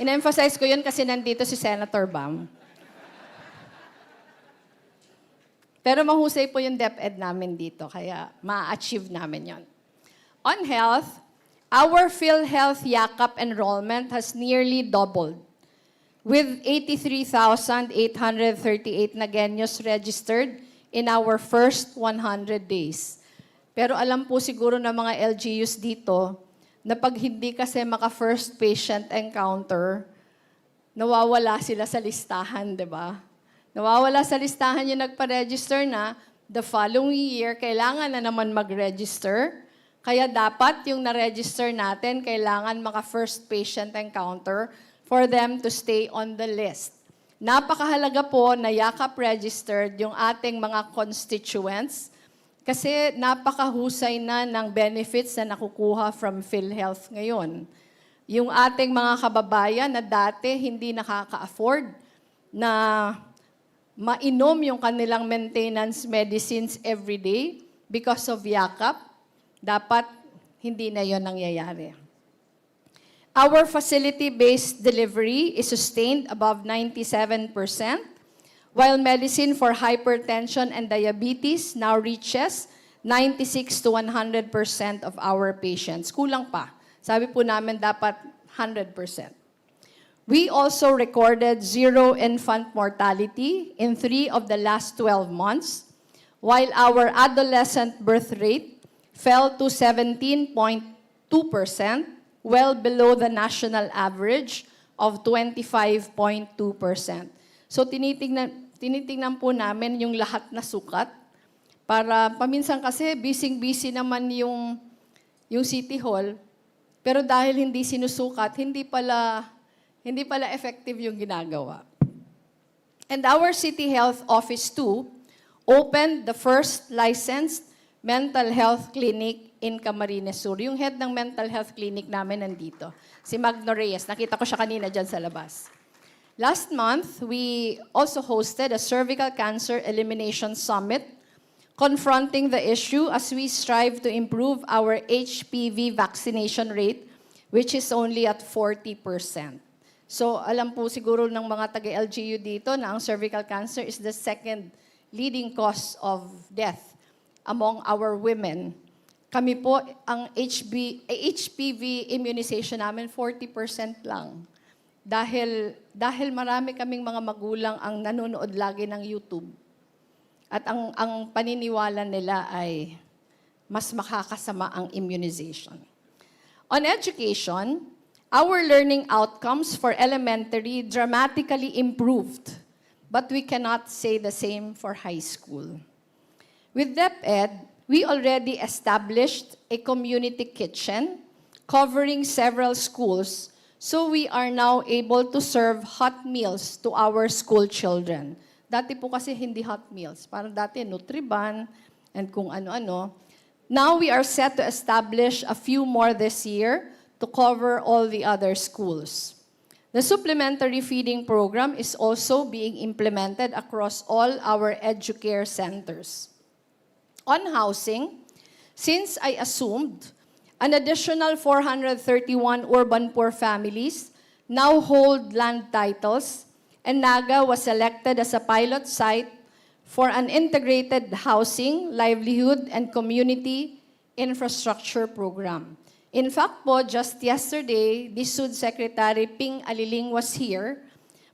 in-emphasize ko yun kasi nandito si Senator Bam. Pero mahusay po yung DepEd namin dito, kaya ma-achieve namin yon. On health, our PhilHealth Yakap enrollment has nearly doubled, with 83,838 Nagueños registered in our first 100 days. Pero alam po siguro ng mga LGUs dito, na pag hindi kasi maka-first patient encounter, nawawala sila sa listahan, di ba? Nawawala sa listahan yung nagpa-register na, the following year, kailangan na naman mag-register. Kaya dapat yung na-register natin, kailangan maka-first patient encounter for them to stay on the list. Napakahalaga po na yakap registered yung ating mga constituents kasi napakahusay na ng benefits na nakukuha from PhilHealth ngayon. Yung ating mga kababayan na dati hindi nakaka-afford na mainom yung kanilang maintenance medicines every day because of yakap, dapat hindi na yon nangyayari. Our facility-based delivery is sustained above 97%, while medicine for hypertension and diabetes now reaches 96 to 100% of our patients. Kulang pa. Sabi po namin dapat 100%. We also recorded 0 infant mortality in 3 of the last 12 months, while our adolescent birth rate fell to 17.2%, well below the national average of 25.2%. So tinitingnan po namin yung lahat na sukat para paminsan kasi busy naman yung City Hall, pero dahil hindi sinusukat, hindi pala effective yung ginagawa. And our City Health Office 2 opened the first licensed mental health clinic in Camarines Sur. Yung head ng mental health clinic namin nandito, si Magno Reyes. Nakita ko siya kanina dyan sa labas. Last month, we also hosted a cervical cancer elimination summit confronting the issue as we strive to improve our HPV vaccination rate, which is only at 40%. So alam po siguro ng mga taga-LGU dito na ang cervical cancer is the second leading cause of death among our women. Kami po, ang HPV immunization namin, 40% lang. Dahil marami kaming mga magulang ang nanonood lagi ng YouTube. At ang paniniwala nila ay mas makakasama ang immunization. On education, our learning outcomes for elementary dramatically improved, but we cannot say the same for high school. With DepEd, we already established a community kitchen covering several schools, so we are now able to serve hot meals to our school children. Dati po kasi hindi hot meals. Parang dati Nutriban and kung ano-ano. Now we are set to establish a few more this year to cover all the other schools. The supplementary feeding program is also being implemented across all our educare centers. On housing, since I assumed an additional 431 urban poor families now hold land titles, and Naga was selected as a pilot site for an integrated housing, livelihood, and community infrastructure program. In fact po, just yesterday, DSUD Secretary Ping Aliling was here.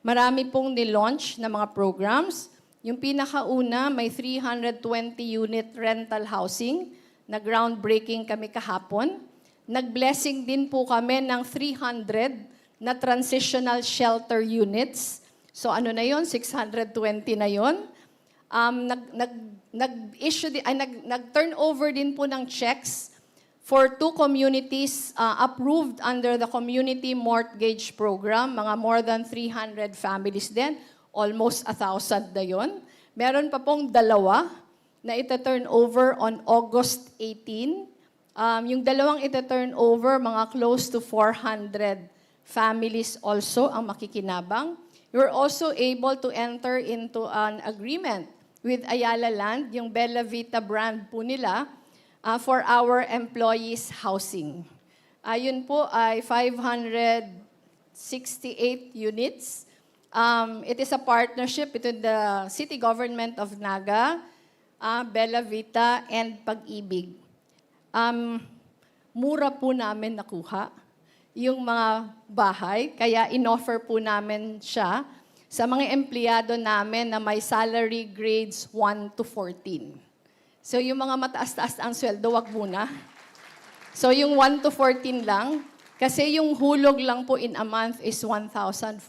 Marami pong nilaunch na mga programs. Yung pinakauna, may 320-unit rental housing na groundbreaking kami kahapon. Nag-blessing din po kami ng 300 na transitional shelter units. So ano na yon? 620 na yon. Nag-turn over din po ng checks for 2 communities approved under the Community Mortgage Program, mga more than 300 families din, almost 1,000 na yun. Meron pa pong 2 na ita-turn over on August 18. Yung 2 ita-turn over, mga close to 400 families also ang makikinabang. You're also able to enter into an agreement with Ayala Land, yung Bella Vita brand po nila, for our employees' housing. Yun po ay 568 units. It is a partnership between the City Government of Naga, Bella Vita, and Pag-ibig. Mura po namin nakuha yung mga bahay, kaya in-offer po namin siya sa mga empleyado namin na may salary grades 1 to 14. So yung mga mataas-taas ang sweldo, wag muna. So yung 1 to 14 lang, kasi yung hulog lang po in a month is 1,400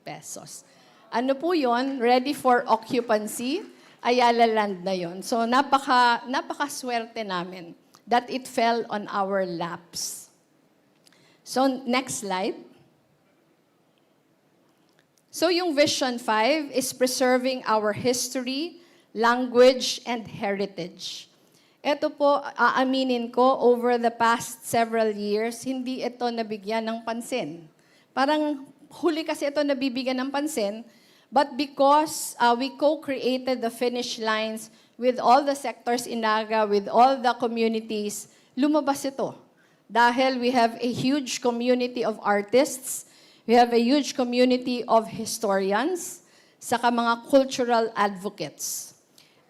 pesos. Ano po yon? Ready for occupancy, Ayala Land na yon. So napaka-swerte namin that it fell on our laps. So next slide. So yung Vision 5 is preserving our history, language, and heritage. Ito po, aaminin ko, over the past several years, hindi ito nabigyan ng pansin. Parang huli kasi ito nabibigyan ng pansin, but because we co-created the finish lines with all the sectors in Naga, with all the communities, lumabas ito. Dahil we have a huge community of artists, we have a huge community of historians, saka mga cultural advocates.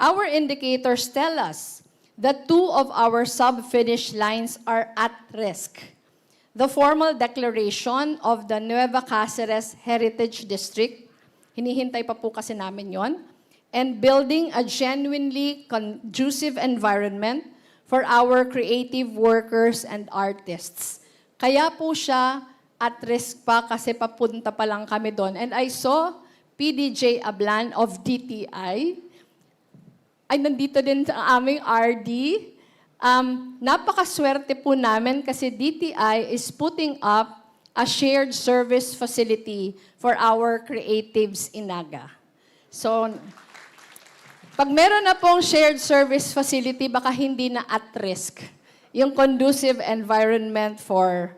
Our indicators tell us that 2 of our sub-finish lines are at risk. The formal declaration of the Nueva Cáceres Heritage District, hinihintay pa po kasi namin yon, and building a genuinely conducive environment for our creative workers and artists. Kaya po siya at risk pa kasi papunta pa lang kami doon. And I saw PDJ Ablan of DTI, ay nandito din sa aming RD. Napakaswerte po namin kasi DTI is putting up a shared service facility for our creatives in Naga. So, pag meron na pong shared service facility, baka hindi na at risk yung conducive environment for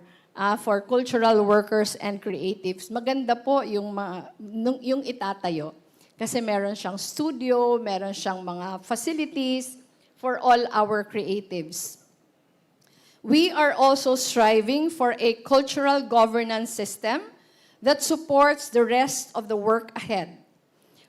cultural workers and creatives. Maganda po yung itatayo. Kasi meron siyang studio, meron siyang mga facilities for all our creatives. We are also striving for a cultural governance system that supports the rest of the work ahead.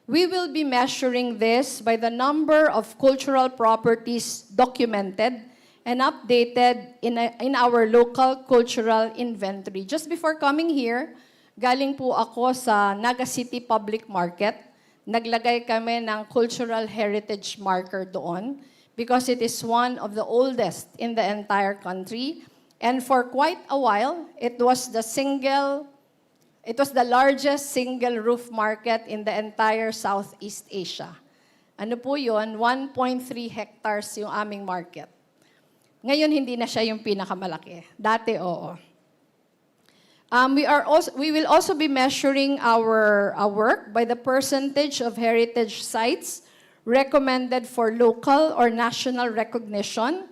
We will be measuring this by the number of cultural properties documented and updated in our local cultural inventory. Just before coming here, galing po ako sa Naga City Public Market. Naglagay kami ng cultural heritage marker doon because it is one of the oldest in the entire country. And for quite a while, it was the largest single roof market in the entire Southeast Asia. Ano po yun? 1.3 hectares yung aming market. Ngayon, hindi na siya yung pinakamalaki. Dati, oo. We will also be measuring our work by the percentage of heritage sites recommended for local or national recognition,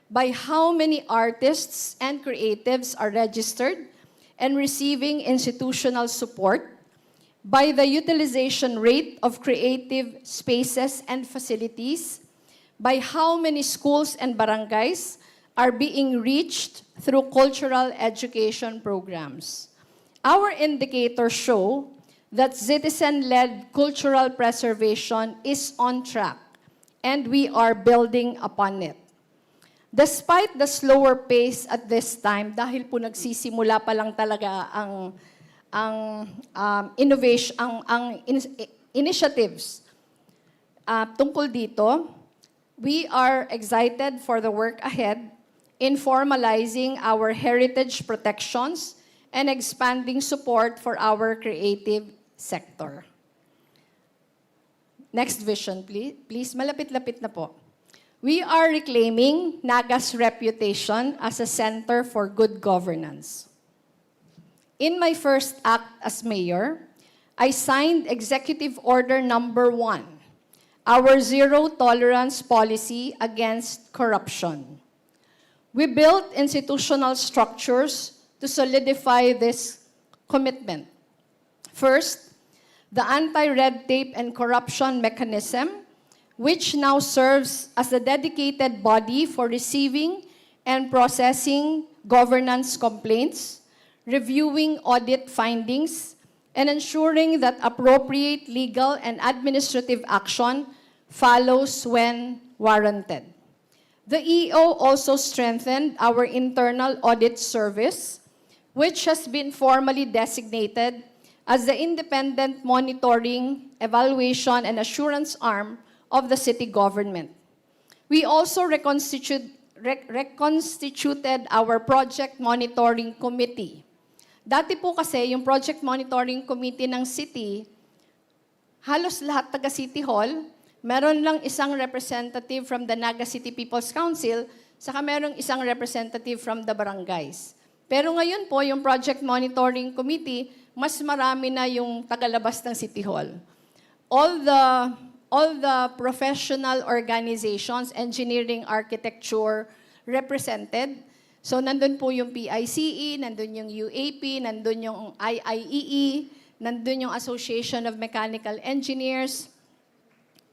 by how many artists and creatives are registered, and receiving institutional support, by the utilization rate of creative spaces and facilities, by how many schools and barangays are being reached through cultural education programs. Our indicators show that citizen-led cultural preservation is on track, and we are building upon it. Despite the slower pace at this time, dahil po nagsisimula pa lang talaga initiatives tungkol dito, we are excited for the work ahead in formalizing our heritage protections and expanding support for our creative sector. Next vision, please. Please, malapit-lapit na po. We are reclaiming Naga's reputation as a center for good governance. In my first act as mayor, I signed Executive Order Number 1, our zero tolerance policy against corruption. We built institutional structures to solidify this commitment. First, the anti-red tape and corruption mechanism, which now serves as a dedicated body for receiving and processing governance complaints, reviewing audit findings, and ensuring that appropriate legal and administrative action follows when warranted. The EO also strengthened our internal audit service, which has been formally designated as the independent monitoring, evaluation, and assurance arm of the city government. We also reconstituted our project monitoring committee. Dati po kasi yung project monitoring committee ng city, halos lahat taga City Hall, meron lang isang representative from the Naga City People's Council, saka merong isang representative from the barangays. Pero ngayon po, yung project monitoring committee, mas marami na yung tagalabas ng City Hall. All the professional organizations, engineering, architecture, represented. So, nandun po yung PICE, nandun yung UAP, nandun yung IIEE, nandun yung Association of Mechanical Engineers.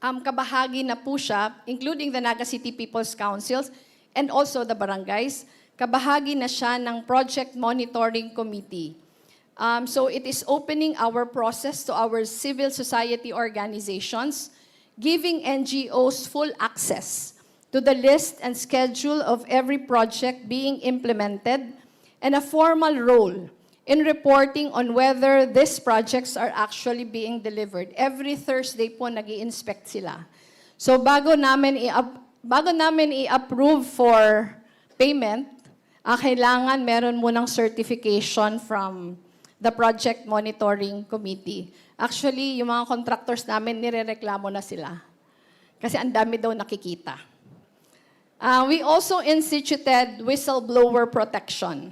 Kabahagi na po siya, including the Naga City People's Councils, and also the barangays, kabahagi na siya ng Project Monitoring Committee. So it is opening our process to our civil society organizations, giving NGOs full access to the list and schedule of every project being implemented, and a formal role in reporting on whether these projects are actually being delivered. Every Thursday po nag-i-inspect sila. So bago namin i-approve for payment, kailangan meron munang certification from the Project Monitoring Committee. Actually, yung mga contractors namin, nirereklamo na sila. Kasi ang dami daw nakikita. We also instituted whistleblower protection,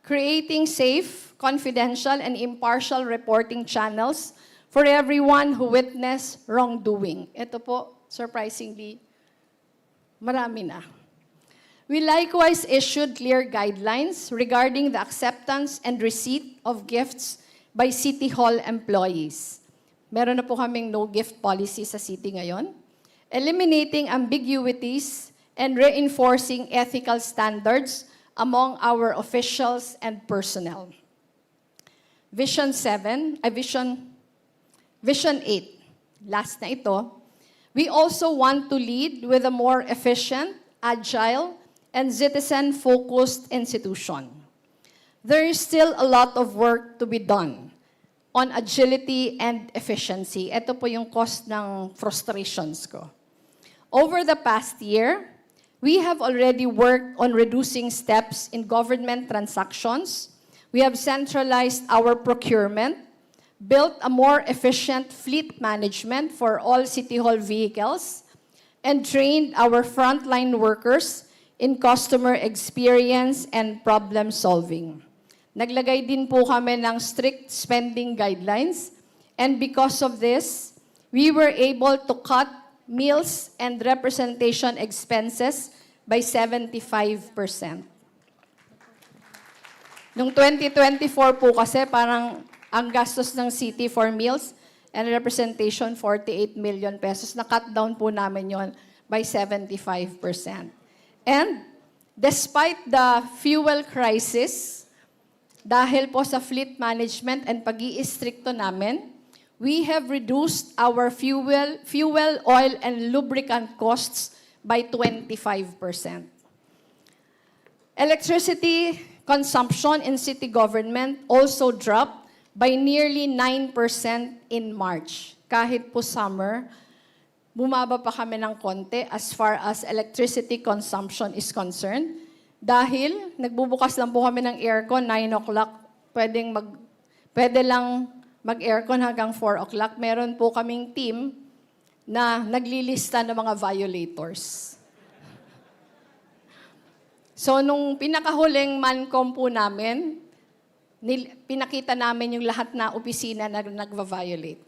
creating safe, confidential, and impartial reporting channels for everyone who witnessed wrongdoing. Ito po, surprisingly, marami na. We likewise issued clear guidelines regarding the acceptance and receipt of gifts by City Hall employees. Meron na po kaming no-gift policy sa city ngayon, eliminating ambiguities and reinforcing ethical standards among our officials and personnel. Vision 8, last na ito, we also want to lead with a more efficient, agile, and citizen-focused institution. There is still a lot of work to be done on agility and efficiency. Ito po yung cause ng frustrations ko. Over the past year, we have already worked on reducing steps in government transactions. We have centralized our procurement, built a more efficient fleet management for all City Hall vehicles, and trained our frontline workers in customer experience and problem solving. Naglagay din po kami ng strict spending guidelines, and because of this, we were able to cut meals and representation expenses by 75%. Noong 2024 po kasi parang ang gastos ng city for meals and representation 48 million pesos. Na-cut down po namin yon by 75%. And despite the fuel crisis, dahil po sa fleet management and pag-i-stricto namin, we have reduced our fuel, oil, and lubricant costs by 25%. Electricity consumption in city government also dropped by nearly 9% in March. Kahit po summer, bumaba pa kami ng konti as far as electricity consumption is concerned. Dahil nagbubukas lang po kami ng aircon, 9 o'clock, pwede lang mag-aircon hanggang 4 o'clock. Meron po kaming team na naglilista ng mga violators. So, nung pinakahuling mancom po namin, pinakita namin yung lahat na opisina na nagva-violate.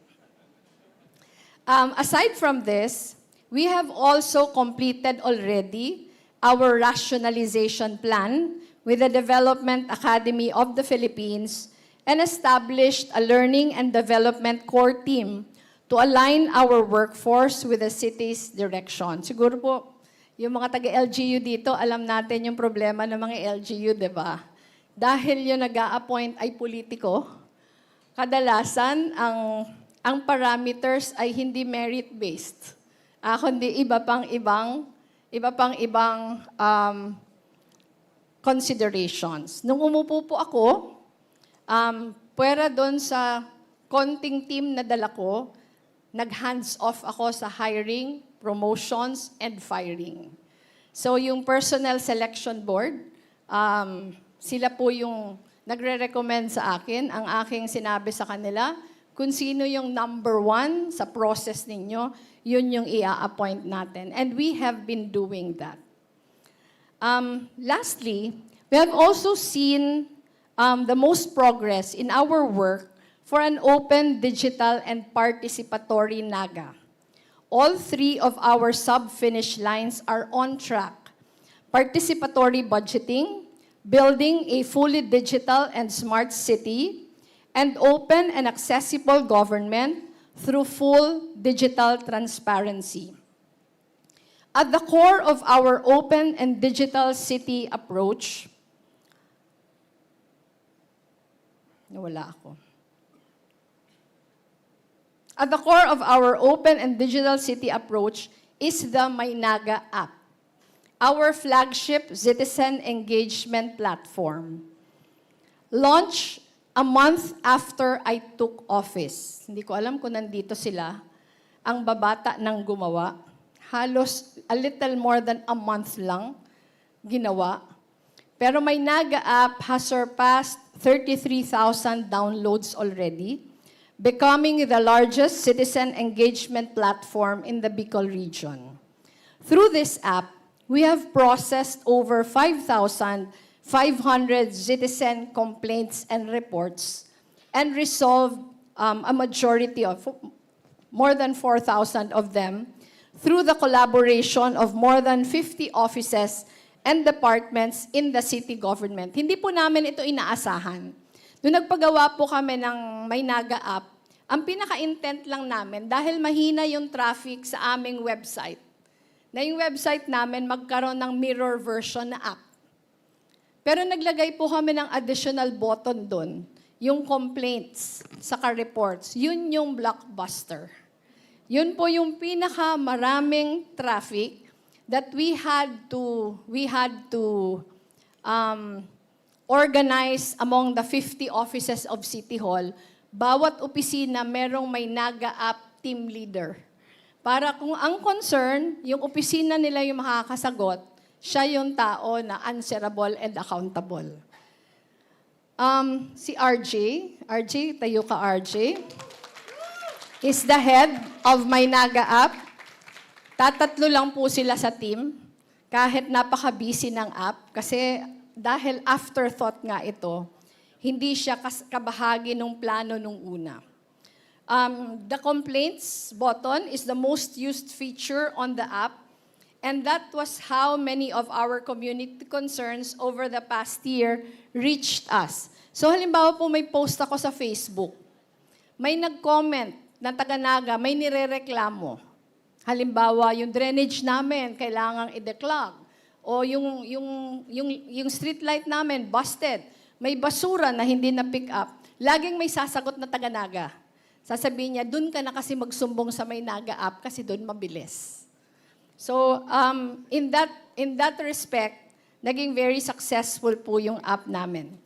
Aside from this, we have also completed already our rationalization plan with the Development Academy of the Philippines and established a learning and development core team to align our workforce with the city's direction. Siguro po, yung mga taga-LGU dito, alam natin yung problema ng mga LGU, di ba? Dahil yung nag-a-appoint ay politiko, kadalasan ang parameters ay hindi merit-based. Kundi iba pang ibang considerations. Nung umupo po ako, pwera doon sa konting team na dala ko, nag-hands off ako sa hiring, promotions, and firing. So yung personnel selection board, sila po yung nagre-recommend sa akin. Ang aking sinabi sa kanila, kung sino yung number 1 sa process ninyo, yun yung i-appoint natin. And we have been doing that. Lastly, we have also seen the most progress in our work for an open, digital, and participatory Naga. All 3 of our sub-finish lines are on track. Participatory budgeting, building a fully digital and smart city, and open and accessible government through full digital transparency. At the core of our open and digital city approach, nawala ako. At the core of our open and digital city approach is the MyNaga app, our flagship citizen engagement platform. Launched a month after I took office. Hindi ko alam kung nandito sila. Ang babata ng gumawa. Halos a little more than a month lang ginawa. Pero MyNaga app has surpassed 33,000 downloads already, becoming the largest citizen engagement platform in the Bicol region. Through this app, we have processed over 5,500 citizen complaints and reports and resolved a majority of, more than 4,000 of them, through the collaboration of more than 50 offices and departments in the city government. Hindi po namin ito inaasahan. Nung nagpagawa po kami ng MyNaga app, ang pinaka-intent lang namin, dahil mahina yung traffic sa aming website, na yung website namin magkaroon ng mirror version na app. Pero naglagay po kami ng additional button doon, yung complaints, saka reports. Yun yung blockbuster. Yun po yung pinaka-maraming traffic that we had to organize among the 50 offices of City Hall. Bawat opisina merong MyNaga app team leader. Para kung ang concern, yung opisina nila yung makakasagot, siya yung tao na answerable and accountable. Si RJ, tayo ka RJ, is the head of MyNaga app. Tatatlo lang po sila sa team, kahit napaka-busy ng app, kasi dahil afterthought nga ito, hindi siya kabahagi ng plano nung una. The complaints button is the most used feature on the app, And that was how many of our community concerns over the past year reached us. So halimbawa po may post ako sa Facebook. May nag-comment na taga-Naga, may nirereklamo. Halimbawa, yung drainage namin, kailangang i-declog. O yung street light namin, busted. May basura na hindi na-pick up. Laging may sasagot na taga-Naga. Sasabihin niya, dun ka na kasi magsumbong sa may Naga app kasi dun mabilis. So, in that respect, naging very successful po yung app namin.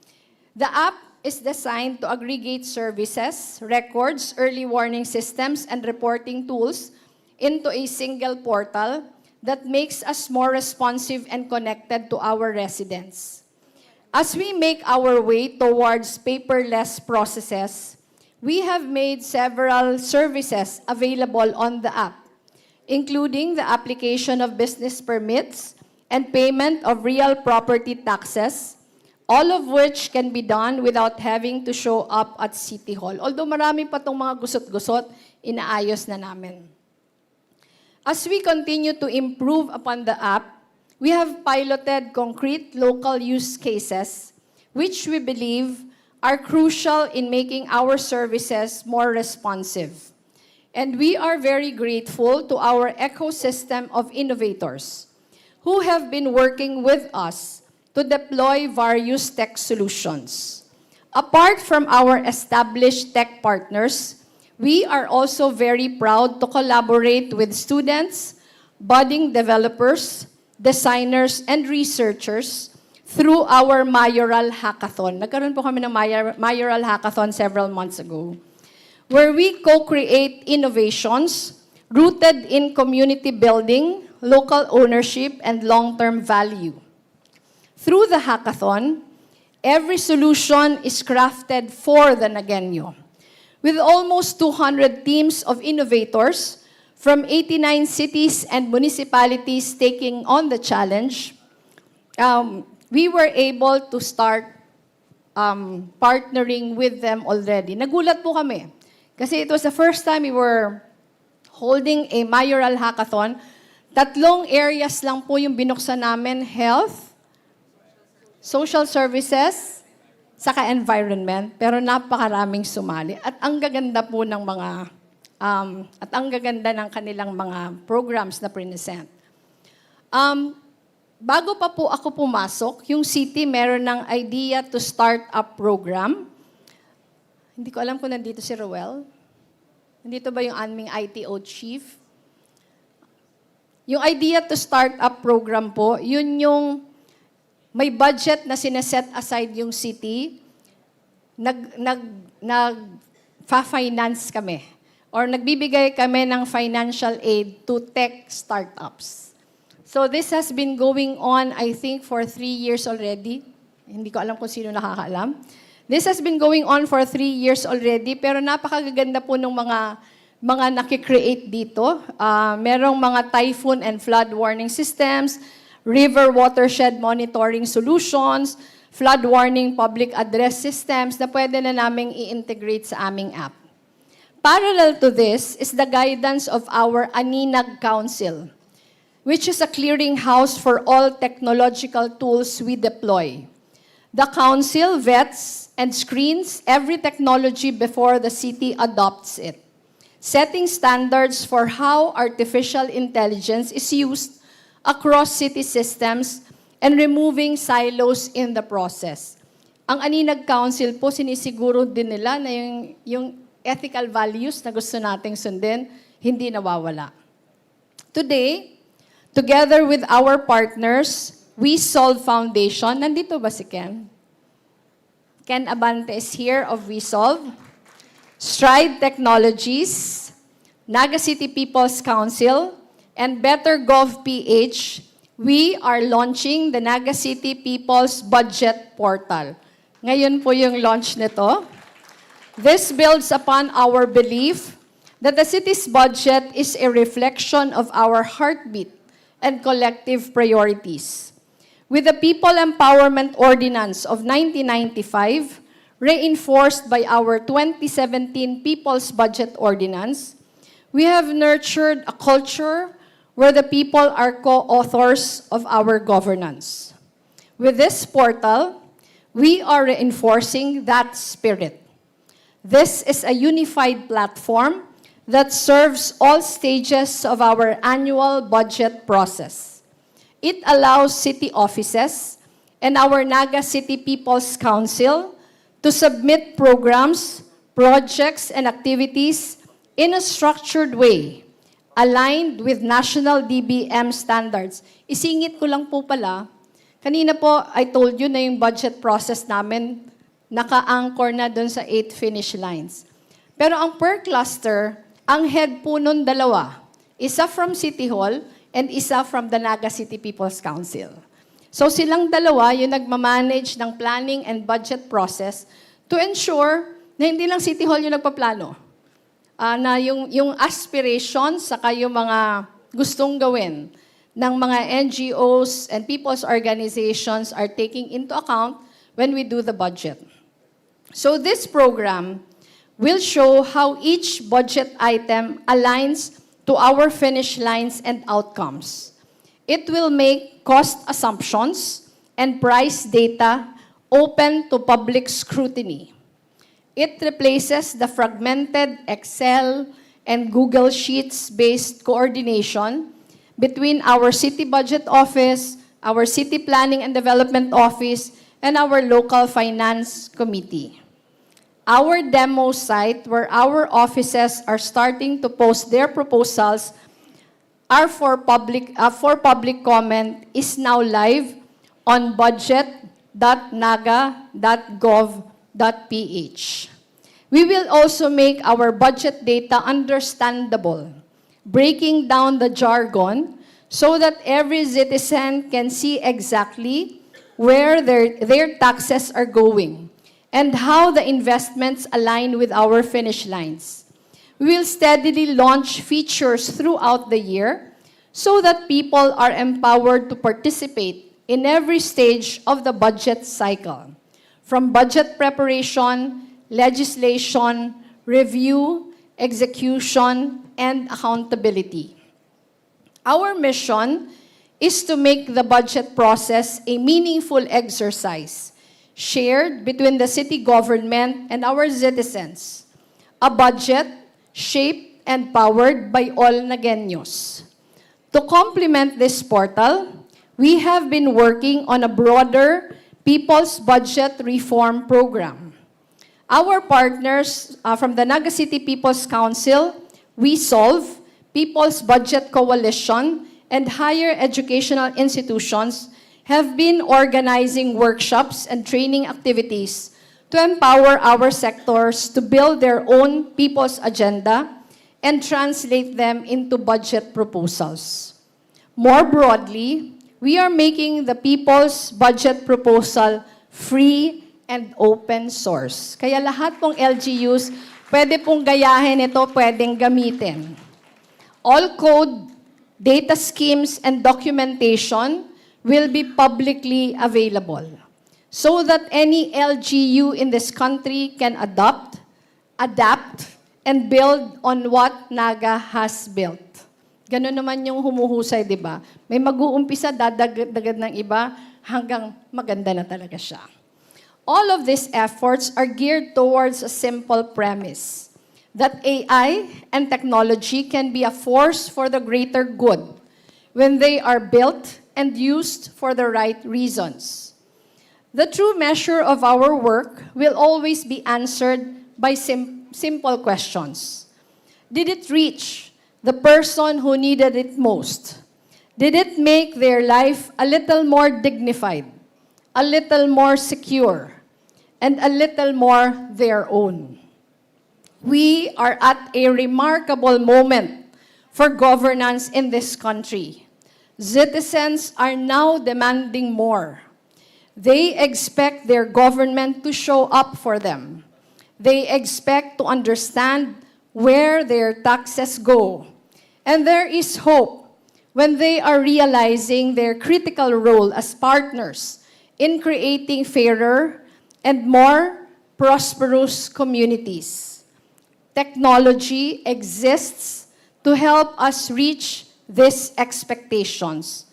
The app is designed to aggregate services, records, early warning systems, and reporting tools into a single portal that makes us more responsive and connected to our residents. As we make our way towards paperless processes, we have made several services available on the app, including the application of business permits and payment of real property taxes, all of which can be done without having to show up at City Hall. Although marami pa itong mga gusot-gusot, inaayos na namin. As we continue to improve upon the app, we have piloted concrete local use cases, which we believe are crucial in making our services more responsive. And we are very grateful to our ecosystem of innovators who have been working with us to deploy various tech solutions. Apart from our established tech partners, we are also very proud to collaborate with students, budding developers, designers, and researchers through our Mayoral Hackathon. Nagkaroon po kami ng Mayoral Hackathon several months ago, where we co-create innovations rooted in community building, local ownership, and long-term value. Through the hackathon, every solution is crafted for the Nagueño, with almost 200 teams of innovators from 89 cities and municipalities taking on the challenge. We were able to start partnering with them already. Nagulat po kami. Kasi it was the first time we were holding a Mayoral Hackathon. 3 areas lang po yung binuksan namin: health, social services, saka environment. Pero napakaraming sumali. At ang gaganda po ng kanilang mga programs na present. Bago pa po ako pumasok, yung city meron ng idea to start a program. Hindi ko alam kung nandito si Roel. Nandito ba yung aming ITO chief? Yung idea to start a program po, yun yung may budget na sineset aside yung city, nag-finance kami or nagbibigay kami ng financial aid to tech startups. So this has been going on, I think, for 3 years already. Hindi ko alam kung sino nakakaalam. This has been going on for 3 years already, pero napakaganda po ng mga nakikreate dito. Merong mga typhoon and flood warning systems, river watershed monitoring solutions, flood warning public address systems na pwede na naming i-integrate sa aming app. Parallel to this is the guidance of our Aninag Council, which is a clearinghouse for all technological tools we deploy. The council vets and screens every technology before the city adopts it, setting standards for how artificial intelligence is used across city systems and removing silos in the process. Ang Aninag Council po, sinisiguro din nila na yung ethical values na gusto nating sundin, hindi nawawala. Today, together with our partners, WeSolve Foundation. Nandito ba si Ken? Ken Abante is here of WeSolve. Stride Technologies, Naga City People's Council, and Better Gov PH, we are launching the Naga City People's Budget Portal. Ngayon po yung launch nito. This builds upon our belief that the city's budget is a reflection of our heartbeat and collective priorities. With the People Empowerment Ordinance of 1995, reinforced by our 2017 People's Budget Ordinance, we have nurtured a culture where the people are co-authors of our governance. With this portal, we are reinforcing that spirit. This is a unified platform that serves all stages of our annual budget process. It allows city offices and our Naga City People's Council to submit programs, projects, and activities in a structured way, aligned with national DBM standards. Isingit ko lang po pala, kanina po, I told you na yung budget process namin naka-anchor na dun sa 8 finish lines. Pero ang per cluster, ang head po nun dalawa. Isa from City Hall and isa from the Naga City People's Council. So silang dalawa yung nagmamanage ng planning and budget process to ensure na hindi lang City Hall yung nagpaplano. Na yung aspirations saka yung mga gustong gawin ng mga NGOs and people's organizations are taking into account when we do the budget. So this program will show how each budget item aligns to our finish lines and outcomes. It will make cost assumptions and price data open to public scrutiny. It replaces the fragmented Excel and Google Sheets-based coordination between our City Budget Office, our City Planning and Development Office, and our local finance committee. Our demo site, where our offices are starting to post their proposals are for public comment, is now live on budget.naga.gov.ph. We will also make our budget data understandable, breaking down the jargon so that every citizen can see exactly where their taxes are going, and how the investments align with our finish lines. We will steadily launch features throughout the year so that people are empowered to participate in every stage of the budget cycle, from budget preparation, legislation, review, execution, and accountability. Our mission is to make the budget process a meaningful exercise shared between the city government and our citizens. A budget shaped and powered by all Nagueños. To complement this portal, we have been working on a broader People's Budget Reform Program. Our partners from the Naga City People's Council, We Solve, People's Budget Coalition, and higher educational institutions have been organizing workshops and training activities to empower our sectors to build their own people's agenda and translate them into budget proposals. More broadly, we are making the people's budget proposal free and open source. Kaya lahat pong LGUs, pwede pong gayahin ito, pwedeng gamitin. All code, data schemes, and documentation will be publicly available so that any LGU in this country can adapt, and build on what Naga has built. Ganun naman yung humuhusay, di ba? May mag-uumpisa, dadagdag ng iba, hanggang maganda na talaga siya. All of these efforts are geared towards a simple premise, that AI and technology can be a force for the greater good when they are built and used for the right reasons. The true measure of our work will always be answered by simple questions. Did it reach the person who needed it most? Did it make their life a little more dignified, a little more secure, and a little more their own? We are at a remarkable moment for governance in this country. Citizens are now demanding more. They expect their government to show up for them. They expect to understand where their taxes go. And there is hope when they are realizing their critical role as partners in creating fairer and more prosperous communities. Technology exists to help us reach these expectations.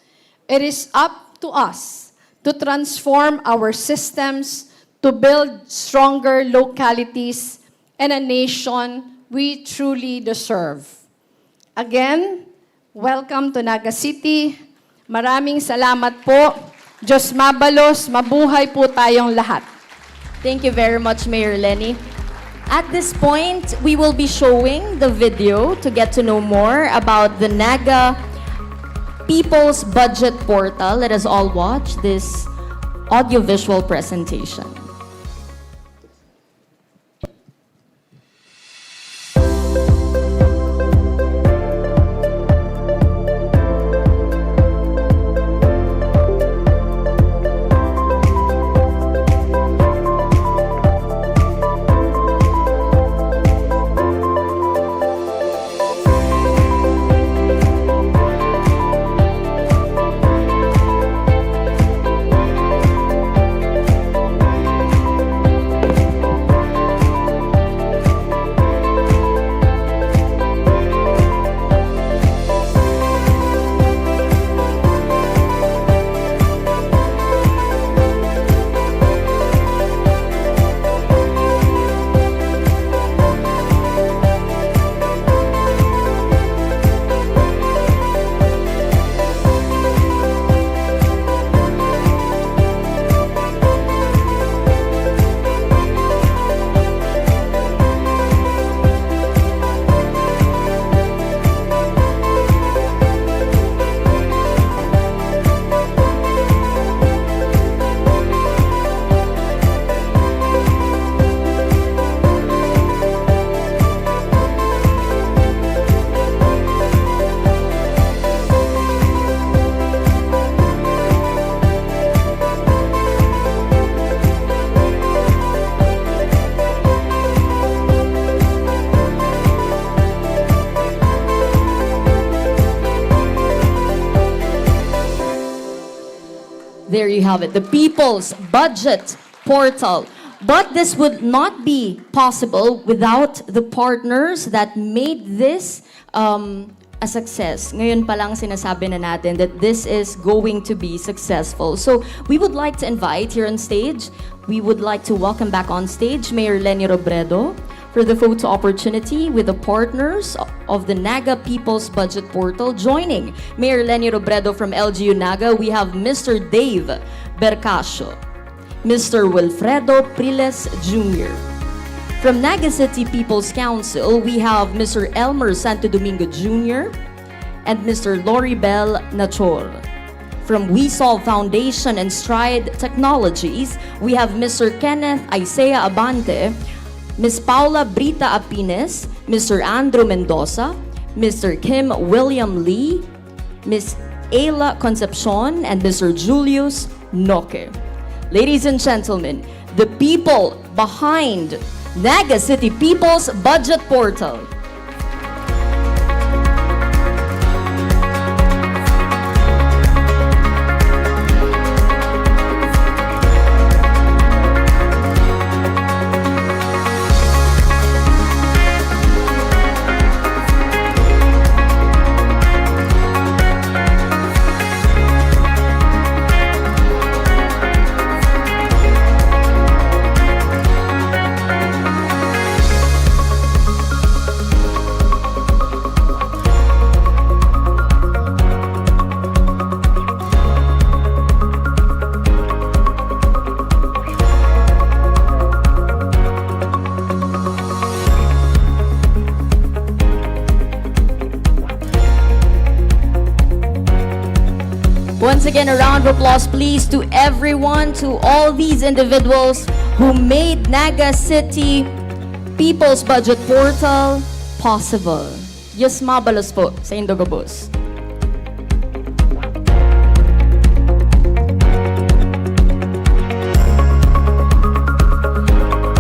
It is up to us to transform our systems to build stronger localities and a nation we truly deserve. Again, welcome to Naga City. Maraming salamat po. Diyos mabalos, mabuhay po tayong lahat. Thank you very much, Mayor Lenny. At this point, we will be showing the video to get to know more about the Naga People's Budget Portal. Let us all watch this audiovisual presentation. There you have it, the People's Budget Portal. But this would not be possible without the partners that made this a success. Ngayon pa lang sinasabi na natin that this is going to be successful. So we would like to invite here on stage, we would like to welcome back on stage Mayor Lenny Robredo for the photo opportunity with the partners of the Naga People's Budget Portal. Joining Mayor Lenny Robredo from LGU-Naga, we have Mr. Dave Bercasio, Mr. Wilfredo Priles Jr. From Naga City People's Council, we have Mr. Elmer Santo Domingo Jr. and Mr. Loribel Nachor. From We Solve Foundation and Stride Technologies, we have Mr. Kenneth Isaiah Abante, Ms. Paula Brita Apines, Mr. Andrew Mendoza, Mr. Kim William Lee, Ms. Ayla Concepcion, and Mr. Julius Noque. Ladies and gentlemen, the people behind Naga City People's Budget Portal. Once again, a round of applause please to everyone, to all these individuals who made Naga City People's Budget Portal possible. Yes, mabalos po sa Indogabos.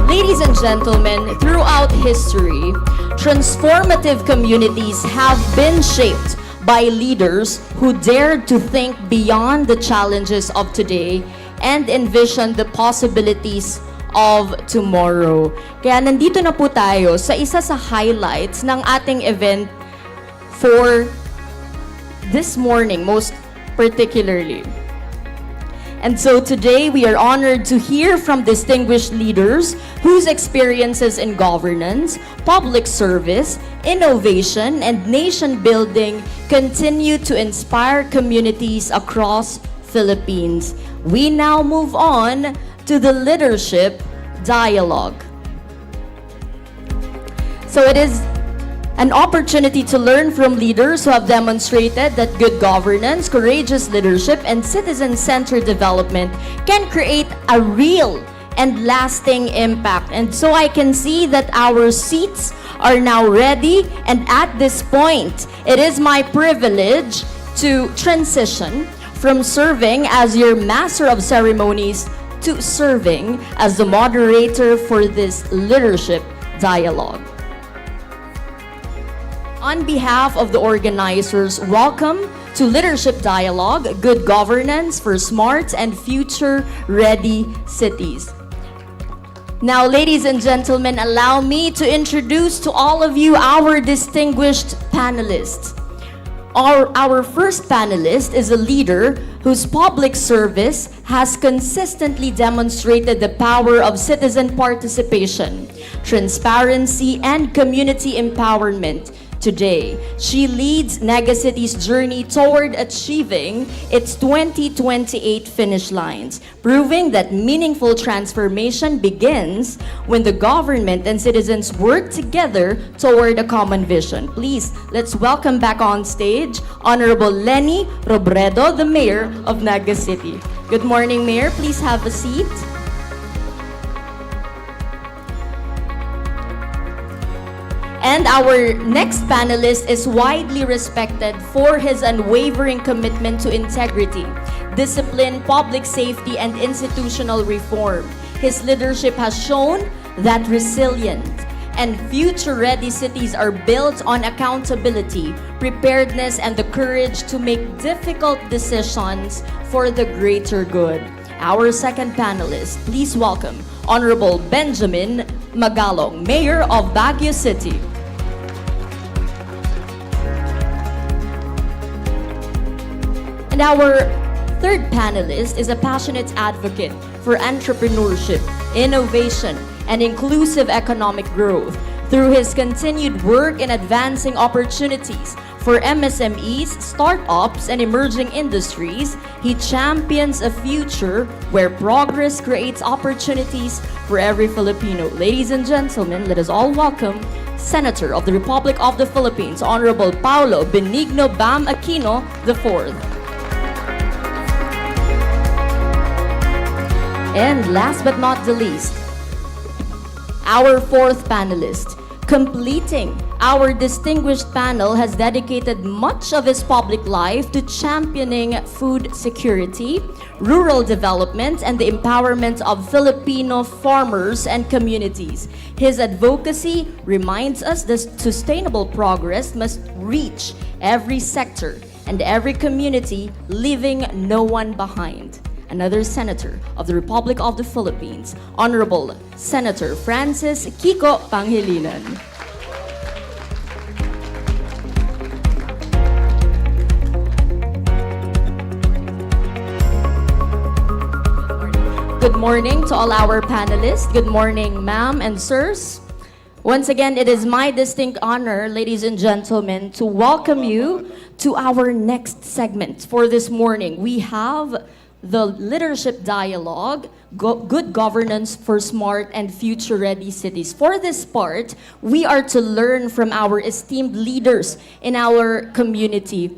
Ladies and gentlemen, throughout history, transformative communities have been shaped by leaders who dared to think beyond the challenges of today and envision the possibilities of tomorrow. Kaya nandito na po tayo sa isa sa highlights ng ating event for this morning, most particularly. And so today we are honored to hear from distinguished leaders whose experiences in governance, public service, innovation, and nation building continue to inspire communities across Philippines. We now move on to the leadership dialogue. So it is an opportunity to learn from leaders who have demonstrated that good governance, courageous leadership, and citizen-centered development can create a real and lasting impact. And so I can see that our seats are now ready, and at this point, it is my privilege to transition from serving as your master of ceremonies to serving as the moderator for this leadership dialogue. On behalf of the organizers, welcome to Leadership Dialogue, Good Governance for Smart and Future-Ready Cities. Now, ladies and gentlemen, allow me to introduce to all of you our distinguished panelists. Our first panelist is a leader whose public service has consistently demonstrated the power of citizen participation, transparency, and community empowerment. Today, she leads Naga City's journey toward achieving its 2028 finish lines, proving that meaningful transformation begins when the government and citizens work together toward a common vision. Please, let's welcome back on stage Honorable Leni Robredo, the Mayor of Naga City. Good morning, Mayor. Please have a seat. And our next panelist is widely respected for his unwavering commitment to integrity, discipline, public safety, and institutional reform. His leadership has shown that resilient and future-ready cities are built on accountability, preparedness, and the courage to make difficult decisions for the greater good. Our second panelist, please welcome Honorable Benjamin Magalong, Mayor of Baguio City. And our third panelist is a passionate advocate for entrepreneurship, innovation, and inclusive economic growth. Through his continued work in advancing opportunities for MSMEs, startups, and emerging industries, he champions a future where progress creates opportunities for every Filipino. Ladies and gentlemen, let us all welcome Senator of the Republic of the Philippines, Honorable Paulo Benigno Bam Aquino IV. And last but not the least, our fourth panelist, completing our distinguished panel, has dedicated much of his public life to championing food security, rural development, and the empowerment of Filipino farmers and communities. His advocacy reminds us that sustainable progress must reach every sector and every community, leaving no one behind. Another Senator of the Republic of the Philippines, Honorable Senator Francis Kiko Pangilinan. Good morning to all our panelists. Good morning, ma'am and sirs. Once again, it is my distinct honor, ladies and gentlemen, to welcome you to our next segment for this morning. We have the Leadership Dialogue, Good Governance for Smart and Future-Ready Cities. For this part, we are to learn from our esteemed leaders in our community.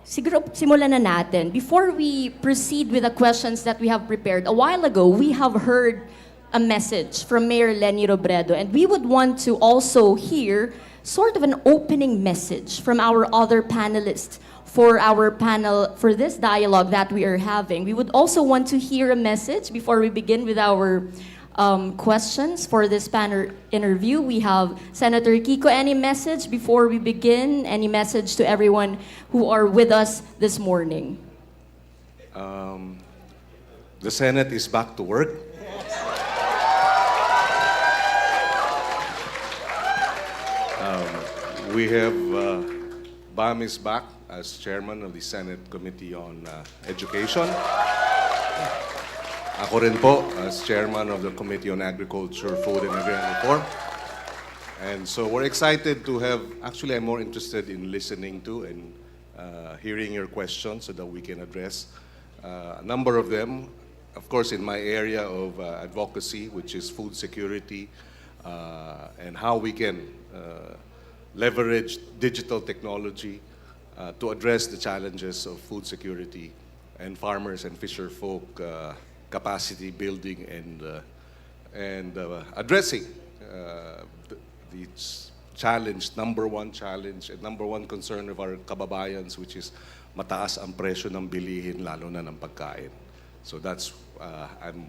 Siguro simulan na natin. Before we proceed with the questions that we have prepared, a while ago, we have heard a message from Mayor Leni Robredo, and we would want to also hear sort of an opening message from our other panelists for our panel, for this dialogue that we are having. We would also want to hear a message before we begin with our questions for this panel interview. We have Senator Kiko. Any message before we begin? Any message to everyone who are with us this morning? The Senate is back to work. We have BAM is back as chairman of the Senate Committee on Education. Ako rin po as chairman of the Committee on Agriculture, Food and Agrarian Reform. And so we're excited to have, actually I'm more interested in listening to and hearing your questions so that we can address a number of them. Of course, in my area of advocacy, which is food security, and how we can leverage digital technology to address the challenges of food security and farmers and fisher folk capacity building and addressing the challenge, number one challenge and number one concern of our kababayans, which is mataas ang presyo ng bilihin, lalo na ng pagkain. So that's, I'm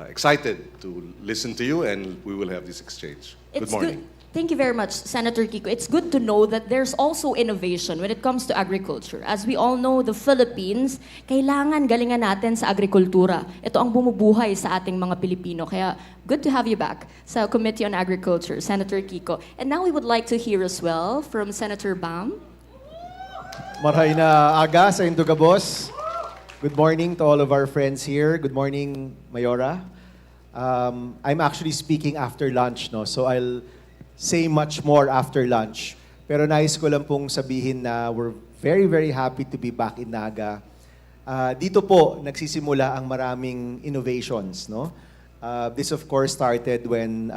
excited to listen to you and we will have this exchange. Good morning. Thank you very much, Senator Kiko. It's good to know that there's also innovation when it comes to agriculture. As we all know, the Philippines, kailangan galingan natin sa agrikultura. Ito ang bumubuhay sa ating mga Pilipino. Kaya good to have you back sa Committee on Agriculture, Senator Kiko. And now we would like to hear as well from Senator Bam. Maray na aga sa Indugabos. Good morning to all of our friends here. Good morning, Mayora. I'm actually speaking after lunch, no? So I'll say much more after lunch. Pero nais ko lang pong sabihin na we're very, very happy to be back in Naga. Dito po, nagsisimula ang maraming innovations, no? This of course started when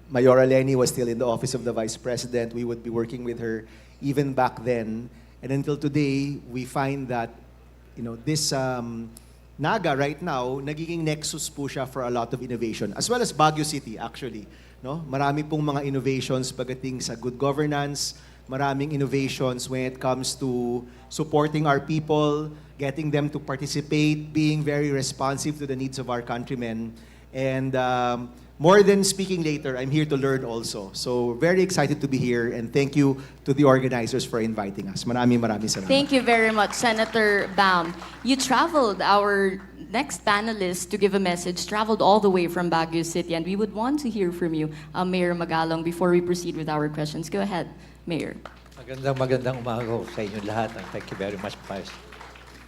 Mayora Leni was still in the office of the Vice President. We would be working with her even back then. And until today, we find that, you know, this Naga right now, nagiging nexus po siya for a lot of innovation, as well as Baguio City actually. No? Marami pong mga innovations pagdating sa good governance, maraming innovations when it comes to supporting our people, getting them to participate, being very responsive to the needs of our countrymen. And more than speaking later, I'm here to learn also. So very excited to be here and thank you to the organizers for inviting us. Maraming salamat. Thank you very much, Senator Bam. You traveled, our next panelist to give a message, traveled all the way from Baguio City, and we would want to hear from you, Mayor Magalong, before we proceed with our questions. Go ahead, Mayor. Magandang umaga sa inyong lahat, and thank you very much,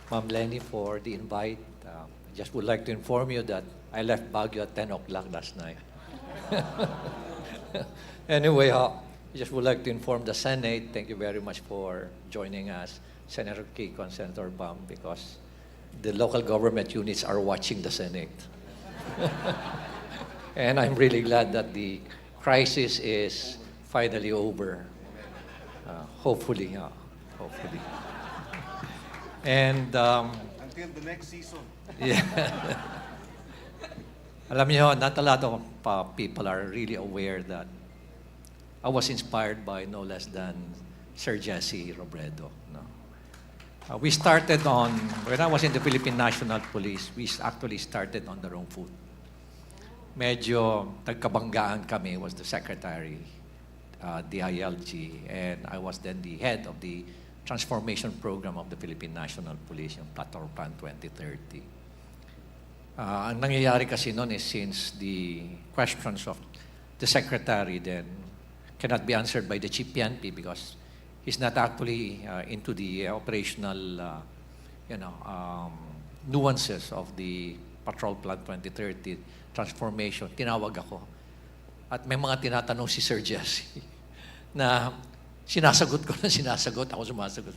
Ma'am Lenny, for the invite. I just would like to inform you that I left Baguio at 10 o'clock last night. Anyway, I just would like to inform the Senate, thank you very much for joining us, Senator Kiko and Senator Bam, because the local government units are watching the Senate. And I'm really glad that the crisis is finally over. Hopefully. And until the next season. Yeah. Alam niyo, not a lot of people are really aware that I was inspired by no less than Sir Jesse Robredo. No? We started on, when I was in the Philippine National Police, we actually started on the wrong foot. Medyo nagkabanggaan kami, was the secretary, the ILG, and I was then the head of the transformation program of the Philippine National Police, yung Platform Plan 2030. Ang nangyayari kasi noon is since the questions of the secretary then cannot be answered by the Chief PNP because he's not actually into the operational nuances of the Patrol Plan 2030 transformation. Tinawag ako. At may mga tinatanong si Sir Jesse na sinasagot ko na sinasagot. Ako sumasagot.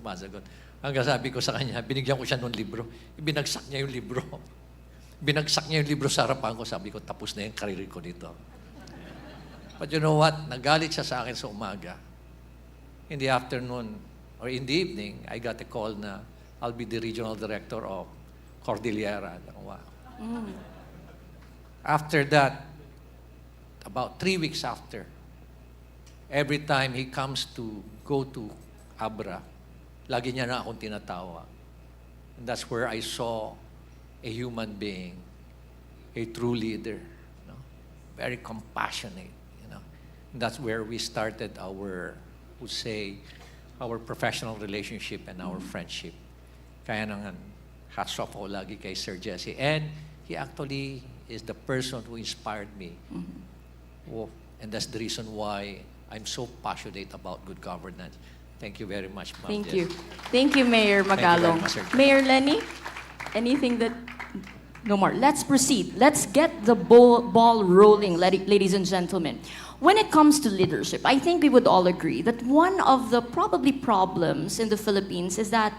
Hanggang sabi ko sa kanya, binigyan ko siya ng libro. Ibinagsak niya yung libro. Binagsak niya yung libro sa harapan ko. Sabi ko, tapos na yung karir ko dito. But you know what? Nagalit siya sa akin sa umaga. In the afternoon, or in the evening, I got a call na I'll be the regional director of Cordillera. Wow. After that, about 3 weeks after, every time he comes to go to Abra, lagi niya na akong tinatawa. And that's where I saw a human being, a true leader, very compassionate. And that's where we started our professional relationship and our friendship. Kaya naman, hats off ako lagi kay Sir Jesse. And he actually is the person who inspired me. And that's the reason why I'm so passionate about good governance. Thank you very much, ma'am. Thank Yes. you. Thank you, Mayor Thank you very Magalong. much, sir. Mayor Lenny, anything that... No more. Let's proceed. Let's get the ball rolling, ladies and gentlemen. When it comes to leadership, I think we would all agree that one of the probably problems in the Philippines is that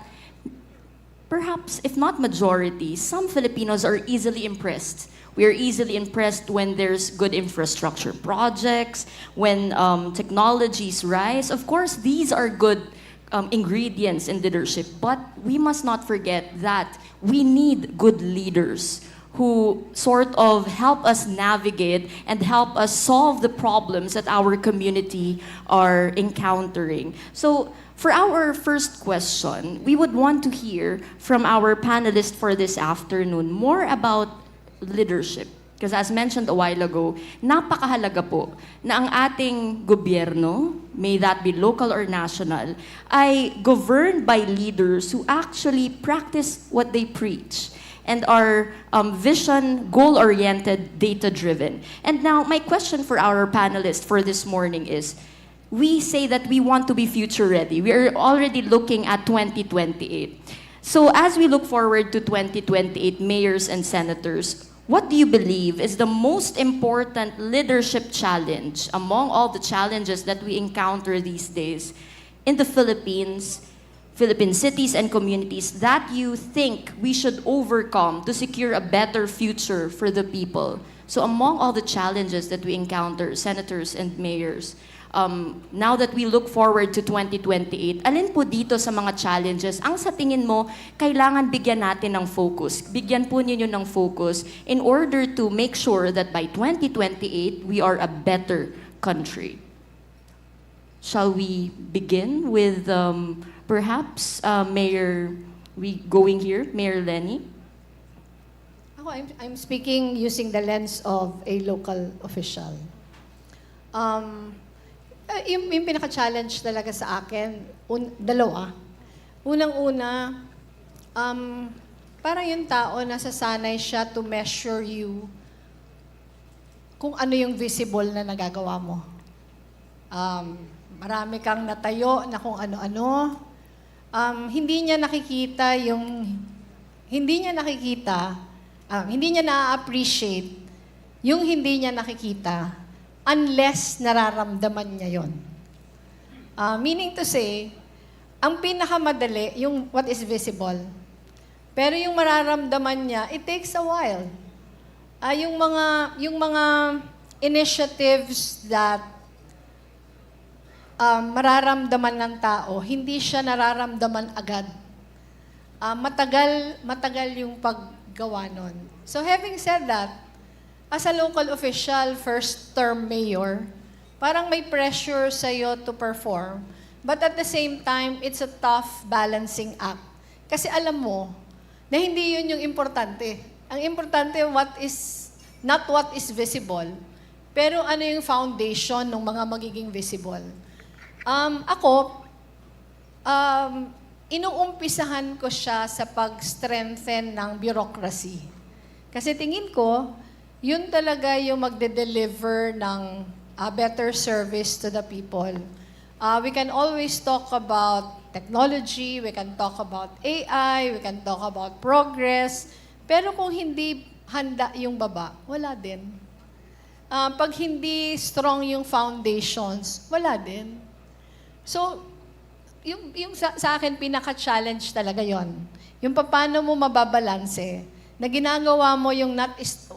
perhaps, if not majority, some Filipinos are easily impressed. We are easily impressed when there's good infrastructure projects, when technologies rise. Of course, these are good ingredients in leadership, but we must not forget that we need good leaders who sort of help us navigate and help us solve the problems that our community are encountering. So, for our first question, we would want to hear from our panelists for this afternoon more about leadership. Because as mentioned a while ago, napakahalaga po na ang ating gobyerno, may that be local or national, ay governed by leaders who actually practice what they preach and are vision, goal-oriented, data-driven. And now, my question for our panelists for this morning is, we say that we want to be future-ready. We are already looking at 2028. So as we look forward to 2028 mayors and senators, what do you believe is the most important leadership challenge among all the challenges that we encounter these days in the Philippines, Philippine cities and communities that you think we should overcome to secure a better future for the people? So among all the challenges that we encounter, senators and mayors, now that we look forward to 2028, alin po dito sa mga challenges ang sa tingin mo kailangan bigyan natin ng focus? Bigyan po ninyo ng focus in order to make sure that by 2028, we are a better country. Shall we begin with perhaps Mayor, going here, Mayor Lenny? I'm speaking using the lens of a local official. Yung pinaka-challenge talaga sa akin, dalawa. Unang-una, parang yung tao nasasanay siya to measure you kung ano yung visible na nagagawa mo. Marami kang natayo na kung ano-ano. Hindi niya na-appreciate yung hindi niya nakikita unless nararamdaman niya yon. Meaning to say, ang pinakamadali, yung what is visible. Pero yung mararamdaman niya, it takes a while. Yung mga initiatives that mararamdaman ng tao, hindi siya nararamdaman agad. Matagal yung paggawa nun. So having said that, as a local official, first-term mayor, parang may pressure sa'yo to perform. But at the same time, it's a tough balancing act. Kasi alam mo na hindi yun yung importante. Ang importante, not what is visible, pero ano yung foundation ng mga magiging visible. Inuumpisahan ko siya sa pag-strengthen ng bureaucracy. Kasi tingin ko, yun talaga yung magde-deliver ng better service to the people. We can always talk about technology, we can talk about AI, we can talk about progress, pero kung hindi handa yung baba, wala din. Pag hindi strong yung foundations, wala din. So, yung sa akin, pinaka-challenge talaga yon. Yung paano mo mababalanse, na ginagawa mo yung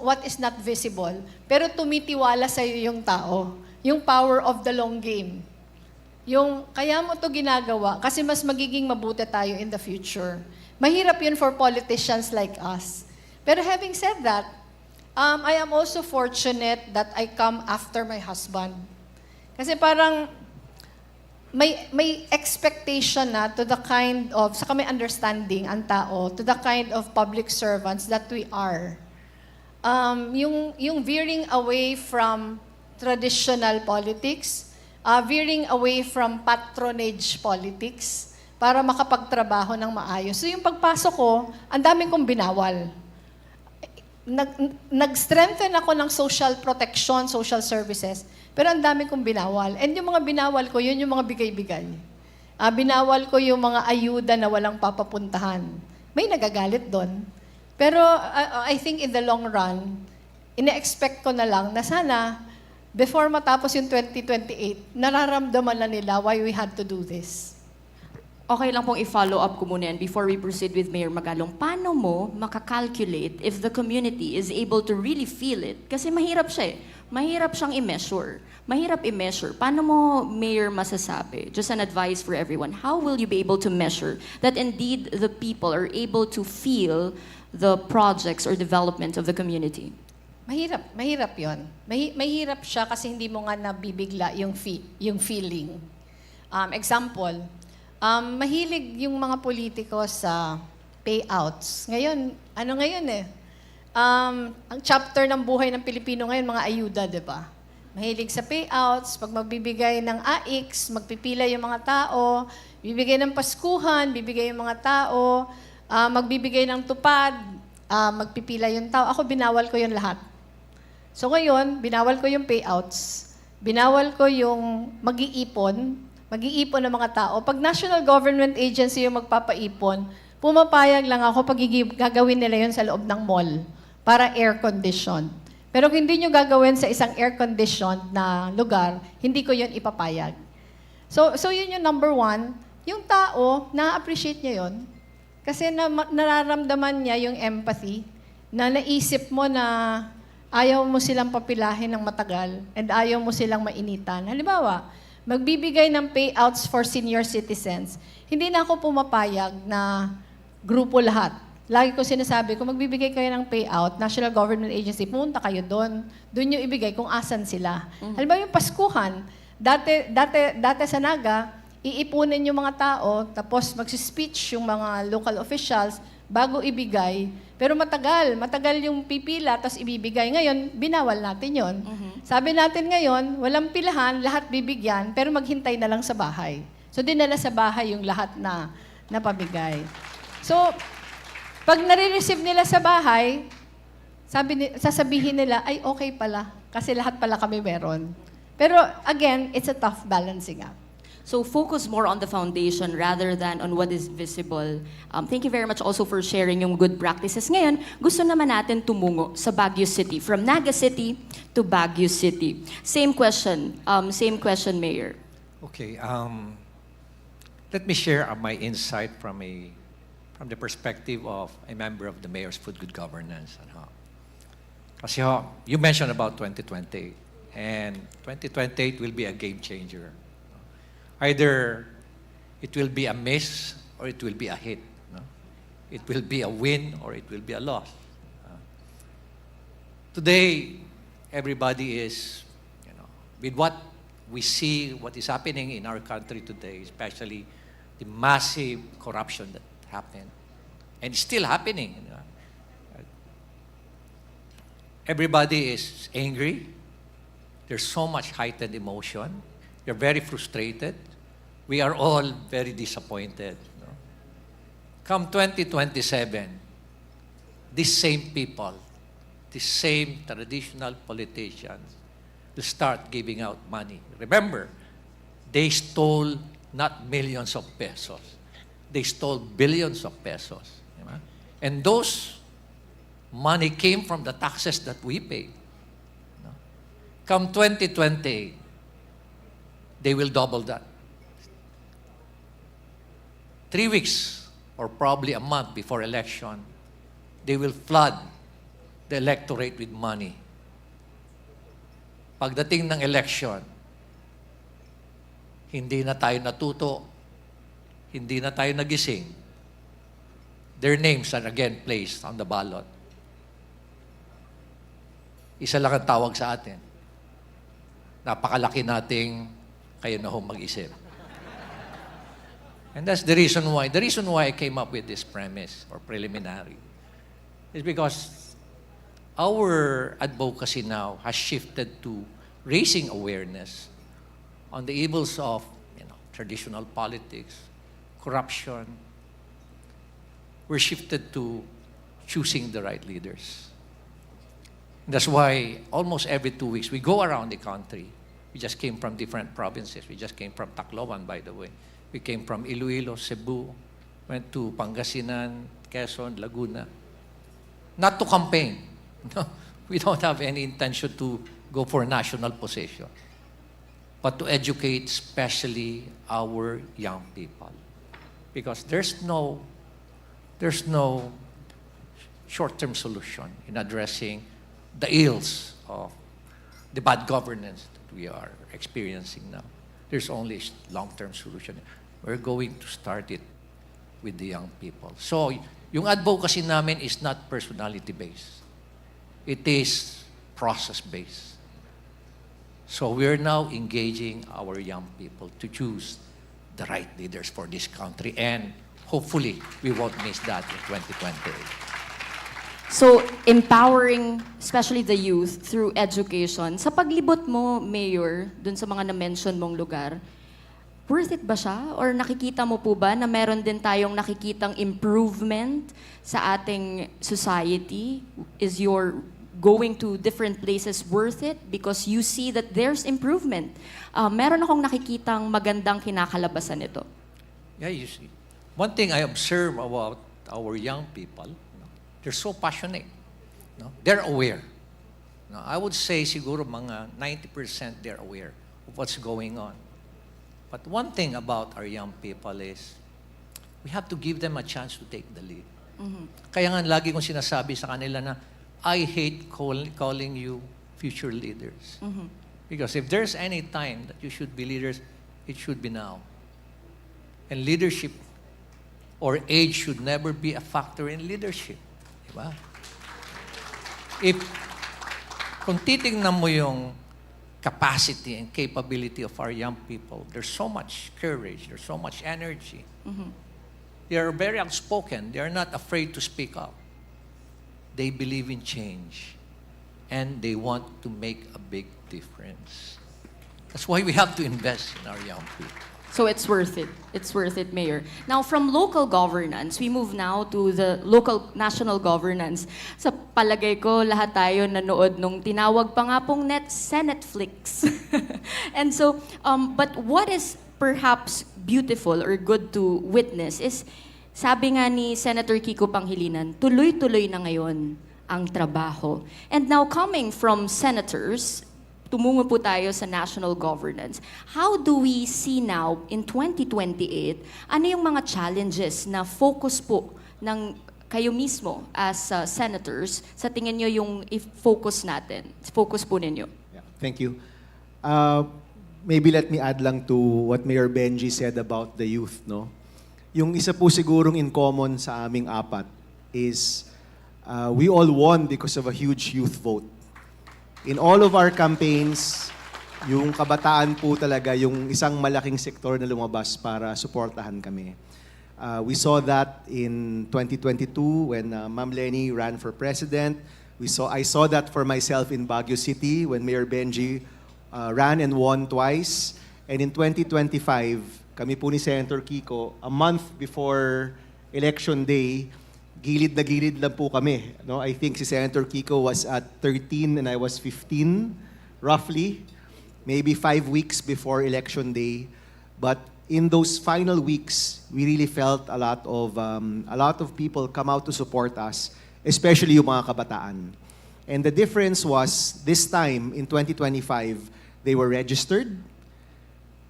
what is not visible, pero tumitiwala sa iyo yung tao. Yung power of the long game. Yung, kaya mo to ginagawa, kasi mas magiging mabuti tayo in the future. Mahirap yun for politicians like us. Pero having said that, I am also fortunate that I come after my husband. Kasi parang, may expectation na to the kind of, saka may understanding ang tao, to the kind of public servants that we are. Yung veering away from traditional politics, veering away from patronage politics, para makapagtrabaho ng maayos. So yung pagpasok ko, ang daming kong binawal. Nag-strengthen ako ng social protection, social services, pero ang dami kong binawal. And yung mga binawal ko, yun yung mga bigay-bigay. Binawal ko yung mga ayuda na walang papapuntahan. May nagagalit doon. Pero I think in the long run, ina-expect ko na lang na sana, before matapos yung 2028, nararamdaman na nila why we had to do this. Okay lang pong i-follow up ko muna yan before we proceed with Mayor Magalong. Paano mo makakalculate if the community is able to really feel it? Kasi mahirap siya eh. Mahirap siyang i-measure. Mahirap i-measure. Paano mo, Mayor, masasabi? Just an advice for everyone. How will you be able to measure that indeed the people are able to feel the projects or development of the community? Mahirap yon. Mahirap siya kasi hindi mo nga nabibigla yung feeling. Example, mahilig yung mga politiko sa payouts. Ngayon, ang chapter ng buhay ng Pilipino ngayon, mga ayuda, di ba? Mahilig sa payouts, pag magbibigay ng AIX, magpipila yung mga tao, bibigay ng paskuhan, bibigay yung mga tao, magbibigay ng tupad, magpipila yung tao. Ako, binawal ko yung lahat. So ngayon, binawal ko yung payouts, binawal ko yung mag-iipon ng mga tao. Pag national government agency yung magpapaipon, pumapayag lang ako pag gagawin nila yun sa loob ng mall para air-conditioned. Pero kung hindi nyo gagawin sa isang air-conditioned na lugar, hindi ko yun ipapayag. So yun yung number one. Yung tao, na-appreciate niya yun. Kasi nararamdaman niya yung empathy na naisip mo na ayaw mo silang papilahin ng matagal and ayaw mo silang mainitan. Halimbawa, magbibigay ng payouts for senior citizens. Hindi na ako pumapayag na grupo lahat. Lagi ko sinasabi, kung magbibigay kayo ng payout, national government agency, pumunta kayo doon. Doon nyo ibigay kung asan sila. Halimbawa yung Paskuhan, dati sa Naga, iipunin yung mga tao, tapos magsispeech yung mga local officials bago ibigay. Pero matagal yung pipila, tapos ibibigay. Ngayon, binawal natin yon. Sabi natin ngayon, walang pilahan, lahat bibigyan, pero maghintay na lang sa bahay. So, dinala sa bahay yung lahat na napabigay. So, pag nare-receive nila sa bahay, sasabihin nila, ay okay pala, kasi lahat pala kami meron. Pero again, it's a tough balancing act. So focus more on the foundation rather than on what is visible. Thank you very much also for sharing yung good practices. Ngayon, gusto naman natin tumungo sa Baguio City. From Naga City to Baguio City. Same question, Mayor. Okay, let me share my insight from the perspective of a member of the Mayor's Food Good Governance. Kasi you mentioned about 2028, and 2028 will be a game changer. Either it will be a miss or it will be a hit. It will be a win or it will be a loss. Today, everybody is, with what we see, what is happening in our country today, especially the massive corruption that happened and it's still happening. Everybody is angry. There's so much heightened emotion. You're very frustrated. We are all very disappointed. Come 2027, these same people, these same traditional politicians will start giving out money. Remember, they stole not millions of pesos. They stole billions of pesos. And those money came from the taxes that we pay. Come 2020, they will double that. 3 weeks or probably a month before election, they will flood the electorate with money. Pagdating ng election, hindi na tayo natuto, hindi na tayo nagising. Their names are again placed on the ballot. Isa lang ang tawag sa atin. Napakalaki nating kayo na mag-isip. And that's the reason why I came up with this premise or preliminary is because our advocacy now has shifted to raising awareness on the evils of traditional politics, corruption. We're shifted to choosing the right leaders. That's why almost every 2 weeks we go around the country. We just came from different provinces. We just came from Tacloban, by the way. We came from Iloilo, Cebu, went to Pangasinan, Quezon, Laguna. Not to campaign. No, we don't have any intention to go for national position, but to educate especially our young people. Because there's no short-term solution in addressing the ills of the bad governance that we are experiencing now. There's only a long-term solution. We're going to start it with the young people. So, yung advocacy namin is not personality-based. It is process-based. So we're now engaging our young people to choose the right leaders for this country, and hopefully we won't miss that in 2028. So, empowering, especially the youth, through education. Sa paglibot mo, Mayor, dun sa mga na-mention mong lugar, worth it ba siya? Or nakikita mo po ba na meron din tayong nakikitang improvement sa ating society? Is your going to different places worth it? Because you see that there's improvement. Meron akong nakikitang magandang kinakalabasan nito. Yeah, you see. One thing I observe about our young people, they're so passionate. No? They're aware. No, I would say siguro mga 90% they're aware of what's going on. But one thing about our young people is we have to give them a chance to take the lead. Kaya nga lagi kong sinasabi sa kanila na I hate calling you future leaders. Because if there's any time that you should be leaders, it should be now. And leadership or age should never be a factor in leadership. Diba? Kung titignan mo yung capacity and capability of our young people, there's so much courage, there's so much energy. They are very outspoken. They are not afraid to speak up. They believe in change. And they want to make a big difference. That's why we have to invest in our young people. So it's worth it. It's worth it, Mayor. Now, from local governance, we move now to the local national governance. Sa palagay ko, lahat tayo nanood nung tinawag pa nga pong Senetflix. And so, but what is perhaps beautiful or good to witness is, sabi nga ni Senator Kiko Pangilinan, tuloy-tuloy na ngayon ang trabaho. And now, coming from senators, tumungo po tayo sa national governance. How do we see now, in 2028, ano yung mga challenges na focus po ng kayo mismo as senators, sa tingin nyo yung i-focus natin? Focus po ninyo. Yeah, thank you. Maybe let me add lang to what Mayor Benji said about the youth, no? Yung isa po sigurong in common sa aming apat is we all won because of a huge youth vote. In all of our campaigns, yung kabataan po talaga yung isang malaking sektor na lumabas para suportahan kami. We saw that in 2022 when Ma'am Lenny ran for president. I saw that for myself in Baguio City when Mayor Benji ran and won twice. And in 2025, kami po ni Senator Kiko, a month before Election Day, gilid na gilid lang po kami. No? I think si Senator Kiko was at 13 and I was 15, roughly. Maybe 5 weeks before Election Day. But in those final weeks, we really felt a lot of people come out to support us, especially yung mga kabataan. And the difference was, this time, in 2025, they were registered,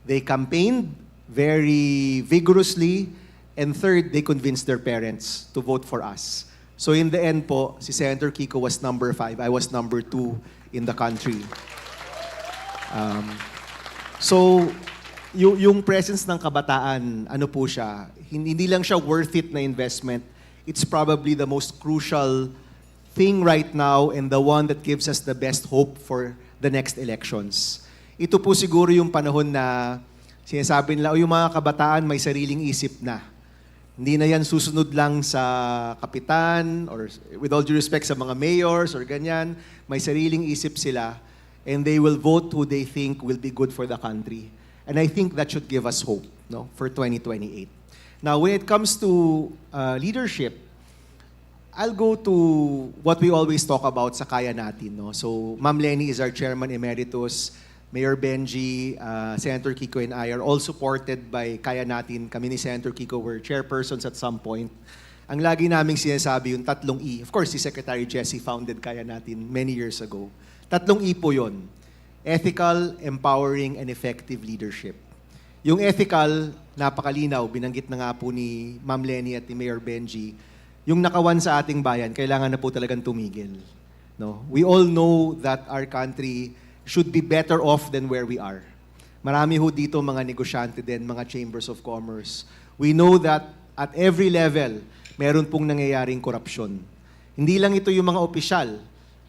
they campaigned very vigorously, and third, they convinced their parents to vote for us. So in the end po, si Senator Kiko was number 5, I was number 2 in the country. So, yung presence ng kabataan, ano po siya, hindi lang siya worth it na investment. It's probably the most crucial thing right now and the one that gives us the best hope for the next elections. Ito po siguro yung panahon na sinasabi nila, yung mga kabataan may sariling isip na. Hindi na yan susunod lang sa kapitan or with all due respect sa mga mayors or ganyan. May sariling isip sila and they will vote who they think will be good for the country. And I think that should give us hope, no, for 2028. Now, when it comes to leadership, I'll go to what we always talk about sa kaya natin. No? So, Ma'am Lenny is our Chairman Emeritus. Mayor Benji, Senator Kiko and I are all supported by Kaya Natin. Kami ni Senator Kiko were chairpersons at some point. Ang lagi naming sinasabi yung 3 E. Of course, si Secretary Jessie founded Kaya Natin many years ago. 3 E po yun. Ethical, empowering, and effective leadership. Yung ethical, napakalinaw, binanggit na nga po ni Ma'am Lenny at ni Mayor Benji, yung nakawan sa ating bayan, kailangan na po talagang tumigil. No? We all know that our country should be better off than where we are. Marami ho dito mga negosyante din, mga chambers of commerce. We know that at every level, meron pong nangyayaring korupsyon. Hindi lang ito yung mga opisyal,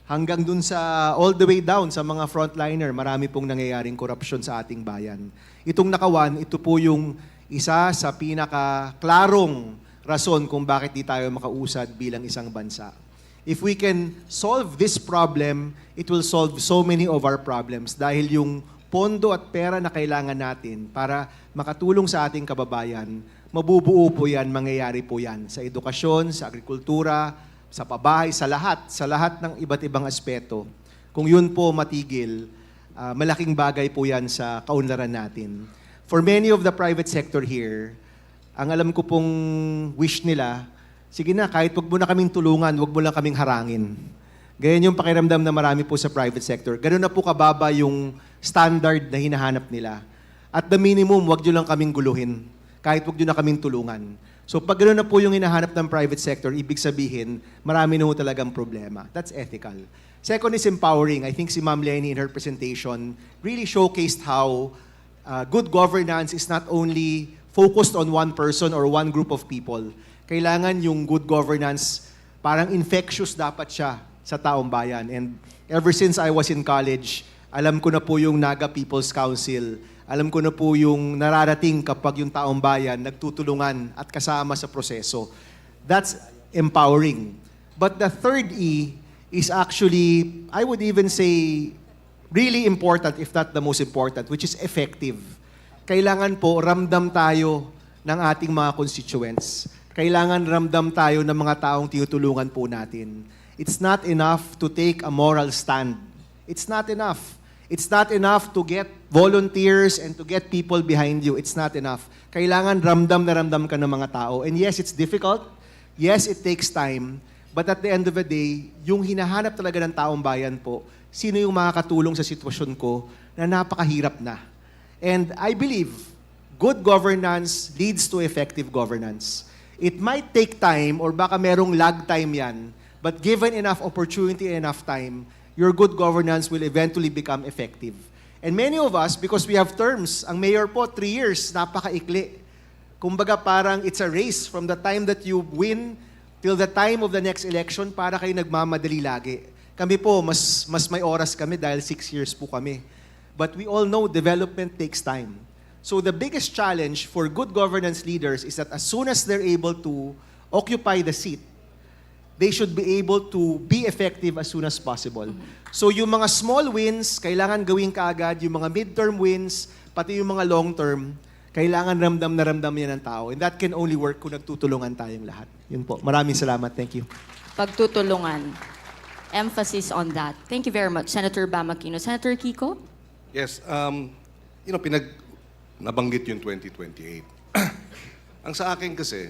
hanggang dun sa all the way down sa mga frontliner, marami pong nangyayaring korupsyon sa ating bayan. Itong nakawan, ito po yung isa sa pinaka-klarong rason kung bakit di tayo makausad bilang isang bansa. If we can solve this problem, it will solve so many of our problems dahil yung pondo at pera na kailangan natin para makatulong sa ating kababayan, mabubuo po yan, mangyayari po yan sa edukasyon, sa agrikultura, sa pabahay, sa lahat ng iba't ibang aspeto. Kung yun po matigil, malaking bagay po yan sa kaunlaran natin. For many of the private sector here, ang alam ko pong wish nila, sige na, kahit wag mo na kaming tulungan, wag mo lang kaming harangin. Ganyan yung pakiramdam na marami po sa private sector. Ganun na po kababa yung standard na hinahanap nila. At the minimum, wag nyo lang kaming guluhin. Kahit wag nyo na kaming tulungan. So pag gano'n na po yung hinahanap ng private sector, ibig sabihin, marami na po talagang problema. That's ethical. Second is empowering. I think si Ma'am Lenny in her presentation really showcased how good governance is not only focused on one person or one group of people. Kailangan yung good governance, parang infectious dapat siya sa taong bayan. And ever since I was in college, alam ko na po yung Naga People's Council. Alam ko na po yung nararating kapag yung taong bayan nagtutulungan at kasama sa proseso. That's empowering. But the 3rd E is actually, I would even say, really important, if not the most important, which is effective. Kailangan po ramdam tayo ng ating mga constituents. Kailangan ramdam tayo ng mga taong tinutulungan po natin. It's not enough to take a moral stand. It's not enough. It's not enough to get volunteers and to get people behind you. It's not enough. Kailangan ramdam na ramdam ka ng mga tao. And yes, it's difficult. Yes, it takes time. But at the end of the day, yung hinahanap talaga ng taong bayan po, sino yung makakatulong sa sitwasyon ko na napakahirap na. And I believe good governance leads to effective governance. It might take time or baka merong lag time yan, but given enough opportunity and enough time, your good governance will eventually become effective. And many of us, because we have terms, ang mayor po, 3 years, napakaikli. Kumbaga parang it's a race from the time that you win till the time of the next election para kayo nagmamadali lagi. Kami po, mas may oras kami dahil 6 years po kami. But we all know development takes time. So the biggest challenge for good governance leaders is that as soon as they're able to occupy the seat, they should be able to be effective as soon as possible. So yung mga small wins, kailangan gawin kaagad. Yung mga midterm wins, pati yung mga long term, kailangan ramdam na ramdam yan ng tao. And that can only work kung nagtutulungan tayong lahat. Yun po. Maraming salamat. Thank you. Pagtutulungan. Emphasis on that. Thank you very much, Senator Bamakino. Senator Kiko? Yes, nabanggit yung 2028. Ang sa akin kasi,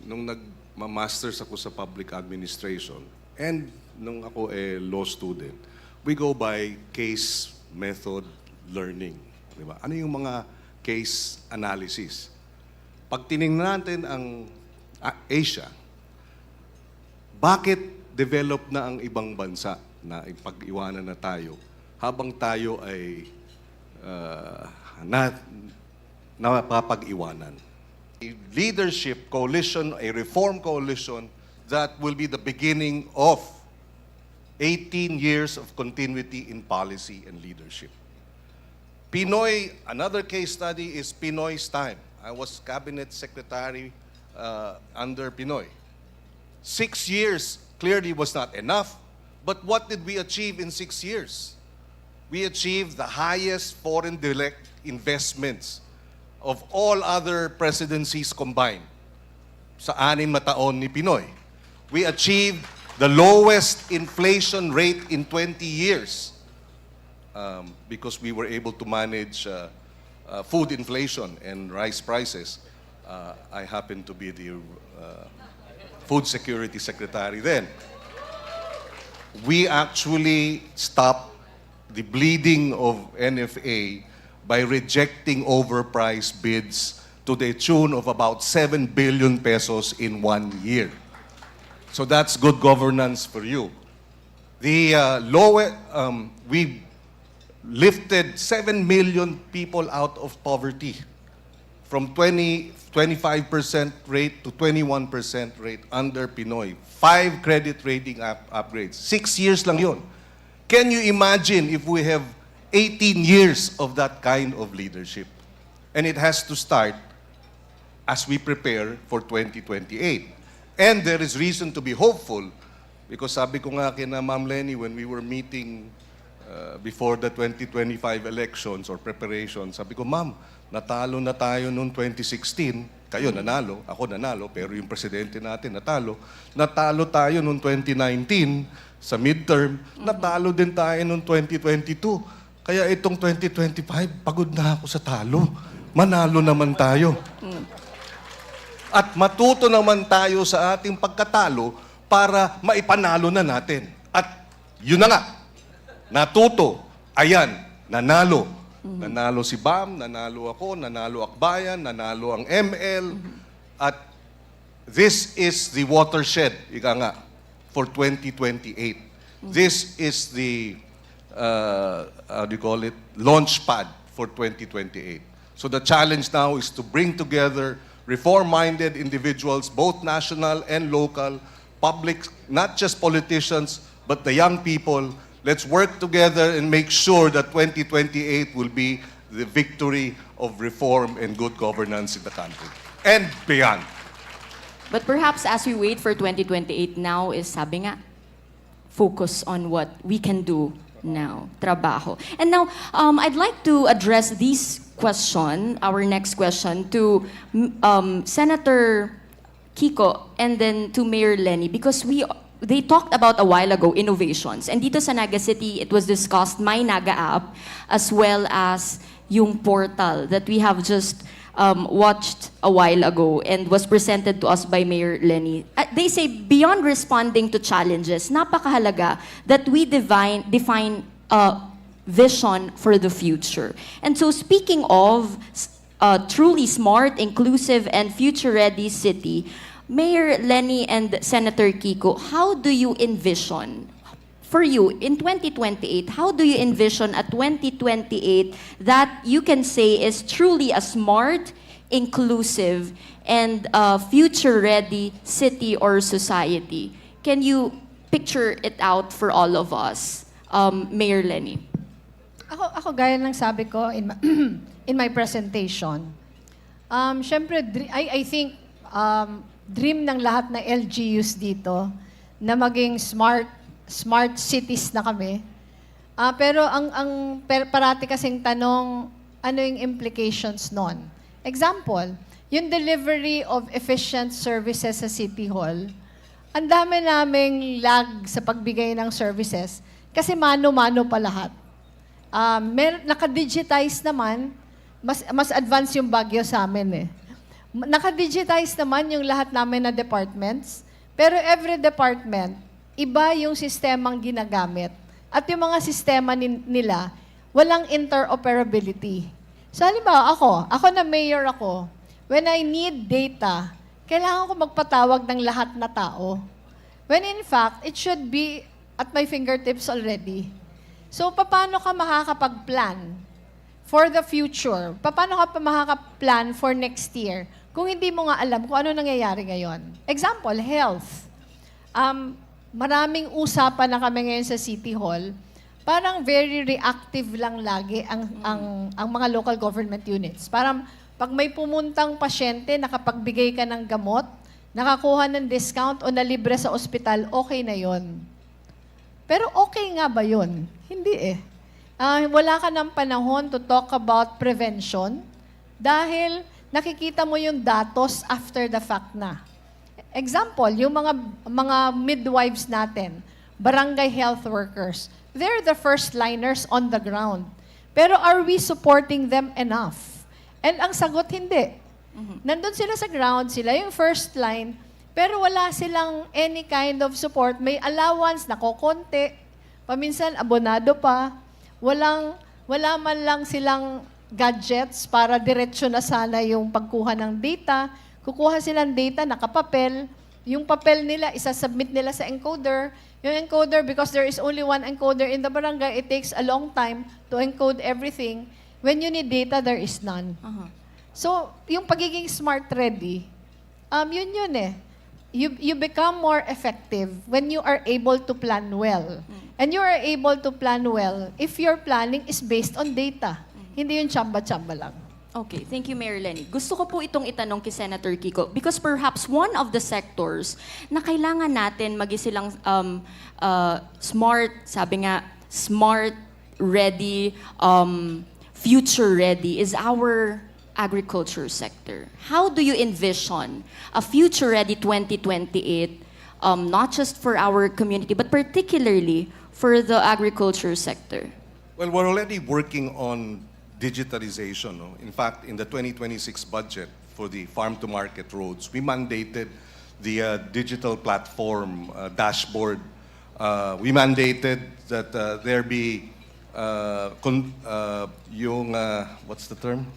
nung nag-masters ako sa public administration and nung ako law student, we go by case method learning. Diba? Ano yung mga case analysis? Pag tinignan natin ang Asia, bakit develop na ang ibang bansa na ipag-iwanan na tayo habang tayo ay napapag-iwanan? A leadership coalition, a reform coalition that will be the beginning of 18 years of continuity in policy and leadership. Pinoy, another case study is Pinoy's time. I was cabinet secretary under Pinoy. 6 years clearly was not enough, but what did we achieve in 6 years? We achieved the highest foreign direct investments of all other presidencies combined sa 6 na taon ni Pinoy. We achieved the lowest inflation rate in 20 years. because we were able to manage food inflation and rice prices. I happened to be the Food Security Secretary then. We actually stopped the bleeding of NFA by rejecting overpriced bids to the tune of about 7 billion pesos in 1 year. So that's good governance for you. We lifted 7 million people out of poverty from 25% rate to 21% rate under Pinoy. 5 credit rating upgrades. 6 years lang yun. Can you imagine if we have 18 years of that kind of leadership? And it has to start as we prepare for 2028. And there is reason to be hopeful because sabi ko nga kina Ma'am Lenny when we were meeting before the 2025 elections or preparation, sabi ko, Ma'am, natalo na tayo noong 2016. Kayo nanalo, ako nanalo, pero yung presidente natin natalo. Natalo tayo noong 2019 sa midterm. Natalo din tayo noong 2022. Kaya itong 2025, pagod na ako sa talo. Manalo naman tayo. At matuto naman tayo sa ating pagkatalo para maipanalo na natin. At yun na nga, natuto, ayan, nanalo. Nanalo si Bam, nanalo ako, nanalo Akbayan, nanalo ang ML. At this is the watershed, ika nga, for 2028. This is the, how do you call it, launch pad for 2028. So the challenge now is to bring together reform-minded individuals, both national and local, public, not just politicians, but the young people. Let's work together and make sure that 2028 will be the victory of reform and good governance in the country and beyond. But perhaps as we wait for 2028, now is, sabi nga, focus on what we can do now, trabaho. And now, I'd like to address this question, our next question, to Senator Kiko and then to Mayor Lenny, because they talked about a while ago innovations. And dito sa Naga City, it was discussed My Naga app as well as yung portal that we have just watched a while ago and was presented to us by Mayor Lenny. They say beyond responding to challenges, napakahalaga that we define vision for the future. And so speaking of a truly smart, inclusive, and future-ready city, Mayor Lenny and Senator Kiko, how do you envision, for you, in 2028, how do you envision a 2028 that you can say is truly a smart, inclusive, and future-ready city or society? Can you picture it out for all of us? Mayor Lenny. Ako gaya ng sabi ko in my presentation. Syempre, I think dream ng lahat na LGUs dito na maging smart cities na kami. Pero ang parati kasing tanong, ano yung implications nun? Example, yung delivery of efficient services sa City Hall, ang dami naming lag sa pagbigay ng services kasi mano-mano pa lahat. Naka-digitize naman, mas advanced yung Baguio sa amin eh. Naka-digitize naman yung lahat namin na departments, pero every department, iba yung sistemang ginagamit. At yung mga sistema nila, walang interoperability. So halimbawa, ako na mayor ako, when I need data, kailangan ko magpatawag ng lahat na tao. When in fact, it should be at my fingertips already. So paano ka makakapag-plan for the future? Paano ka pa makakaplan for next year kung hindi mo nga alam kung ano nangyayari ngayon? Example, health. Maraming usapan na kami ngayon sa City Hall. Parang very reactive lang lagi ang mga local government units. Parang pag may pumuntang pasyente, nakapagbigay ka ng gamot, nakakuha ng discount o nalibre sa ospital, okay na yon. Pero okay nga ba yun? Hindi eh. Wala ka ng panahon to talk about prevention dahil nakikita mo yung datos after the fact na. Example, yung mga midwives natin, barangay health workers. They're the first liners on the ground. Pero are we supporting them enough? And ang sagot, hindi. Nandun sila sa ground, sila yung first line, pero wala silang any kind of support. May allowance na kokonti, paminsan abonado pa, wala man lang silang gadgets para diretsyo na sana yung pagkuha ng data. Kukuha silang data, nakapapel, yung papel nila, isasubmit nila sa encoder. Yung encoder, because there is only one encoder in the barangay, it takes a long time to encode everything. When you need data, there is none. So, yung pagiging smart ready, yun eh. You become more effective when you are able to plan well. And you are able to plan well if your planning is based on data. Hindi yung chamba-chamba lang. Okay, thank you, Mayor Lenny. Gusto ko po itong itanong kay Senator Kiko because perhaps one of the sectors na kailangan natin magisilang smart, sabi nga, smart, ready, future ready is our agriculture sector. How do you envision a future-ready 2028, not just for our community, but particularly for the agriculture sector? Well, we're already working on digitalization. No? In fact, in the 2026 budget for the farm-to-market roads, we mandated the digital platform dashboard. We mandated that there be what's the term?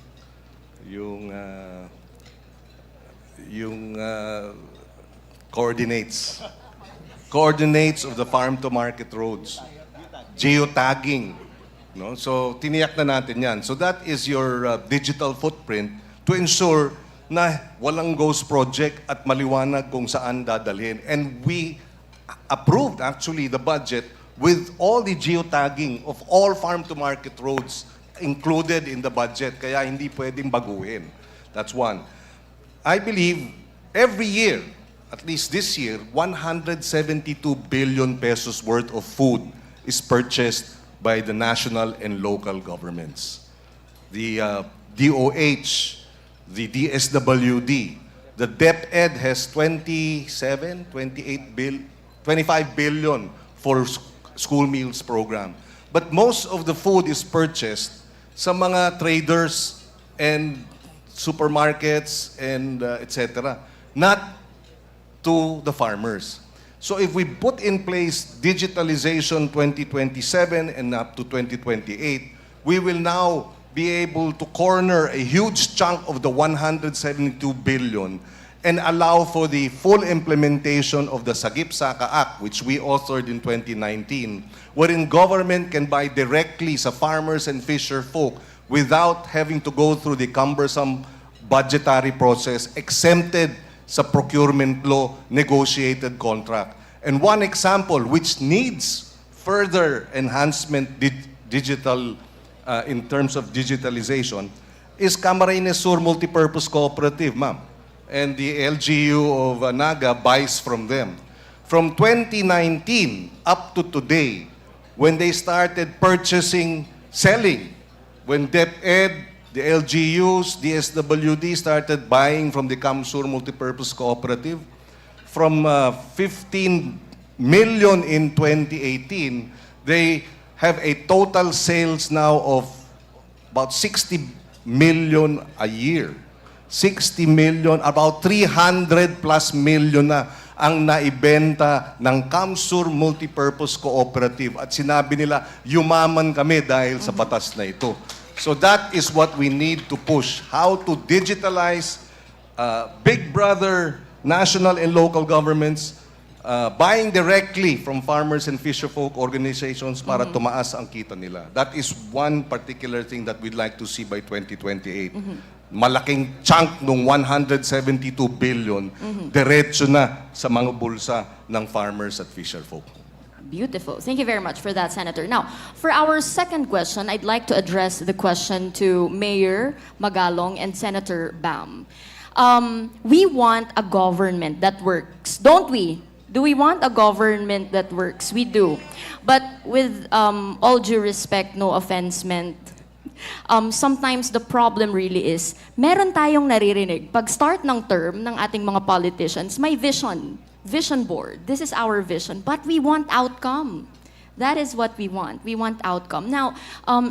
Yung coordinates of the farm-to-market roads, geotagging, no? So tiniyak na natin yan. So that is your digital footprint to ensure na walang ghost project at maliwanag kung saan dadalhin. And we approved actually the budget with all the geotagging of all farm-to-market roads included in the budget, kaya hindi pwedeng baguhin. That's one. I believe every year, at least this year, 172 billion pesos worth of food is purchased by the national and local governments. The DOH, the DSWD, the DepEd has 25 billion for school meals program. But most of the food is purchased sa mga traders and supermarkets and etc. Not to the farmers. So if we put in place digitalization 2027 and up to 2028, we will now be able to corner a huge chunk of the 172 billion and allow for the full implementation of the Sagip-Saka Act, which we authored in 2019, wherein government can buy directly sa farmers and fisher folk without having to go through the cumbersome budgetary process, exempted sa procurement law, negotiated contract. And one example which needs further enhancement digital in terms of digitalization is Camarines Sur Multipurpose Cooperative, ma'am. And the LGU of Naga buys from them. From 2019 up to today, when they started purchasing, selling, when DepEd, the LGUs, the SWD started buying from the Camsur Multipurpose Cooperative, from 15 million in 2018, they have a total sales now of about 60 million a year. 60 million, about 300 plus million na ang naibenta ng Camsur Multipurpose Cooperative. At sinabi nila, yumaman kami dahil sa batas na ito. So that is what we need to push. How to digitalize Big Brother, national and local governments, buying directly from farmers and fisherfolk organizations para tumaas ang kita nila. That is one particular thing that we'd like to see by 2028. Malaking chunk ng 172 billion, diretso na sa mga bulsa ng farmers at fisherfolk. Beautiful. Thank you very much for that, Senator. Now, for our second question, I'd like to address the question to Mayor Magalong and Senator Bam. We want a government that works, don't we? Do we want a government that works? We do. But with all due respect, no offense meant, sometimes the problem really is, meron tayong naririnig, pag start ng term ng ating mga politicians, may vision. vision board. This is our vision, but we want outcome. That is what we want. We want outcome. Now,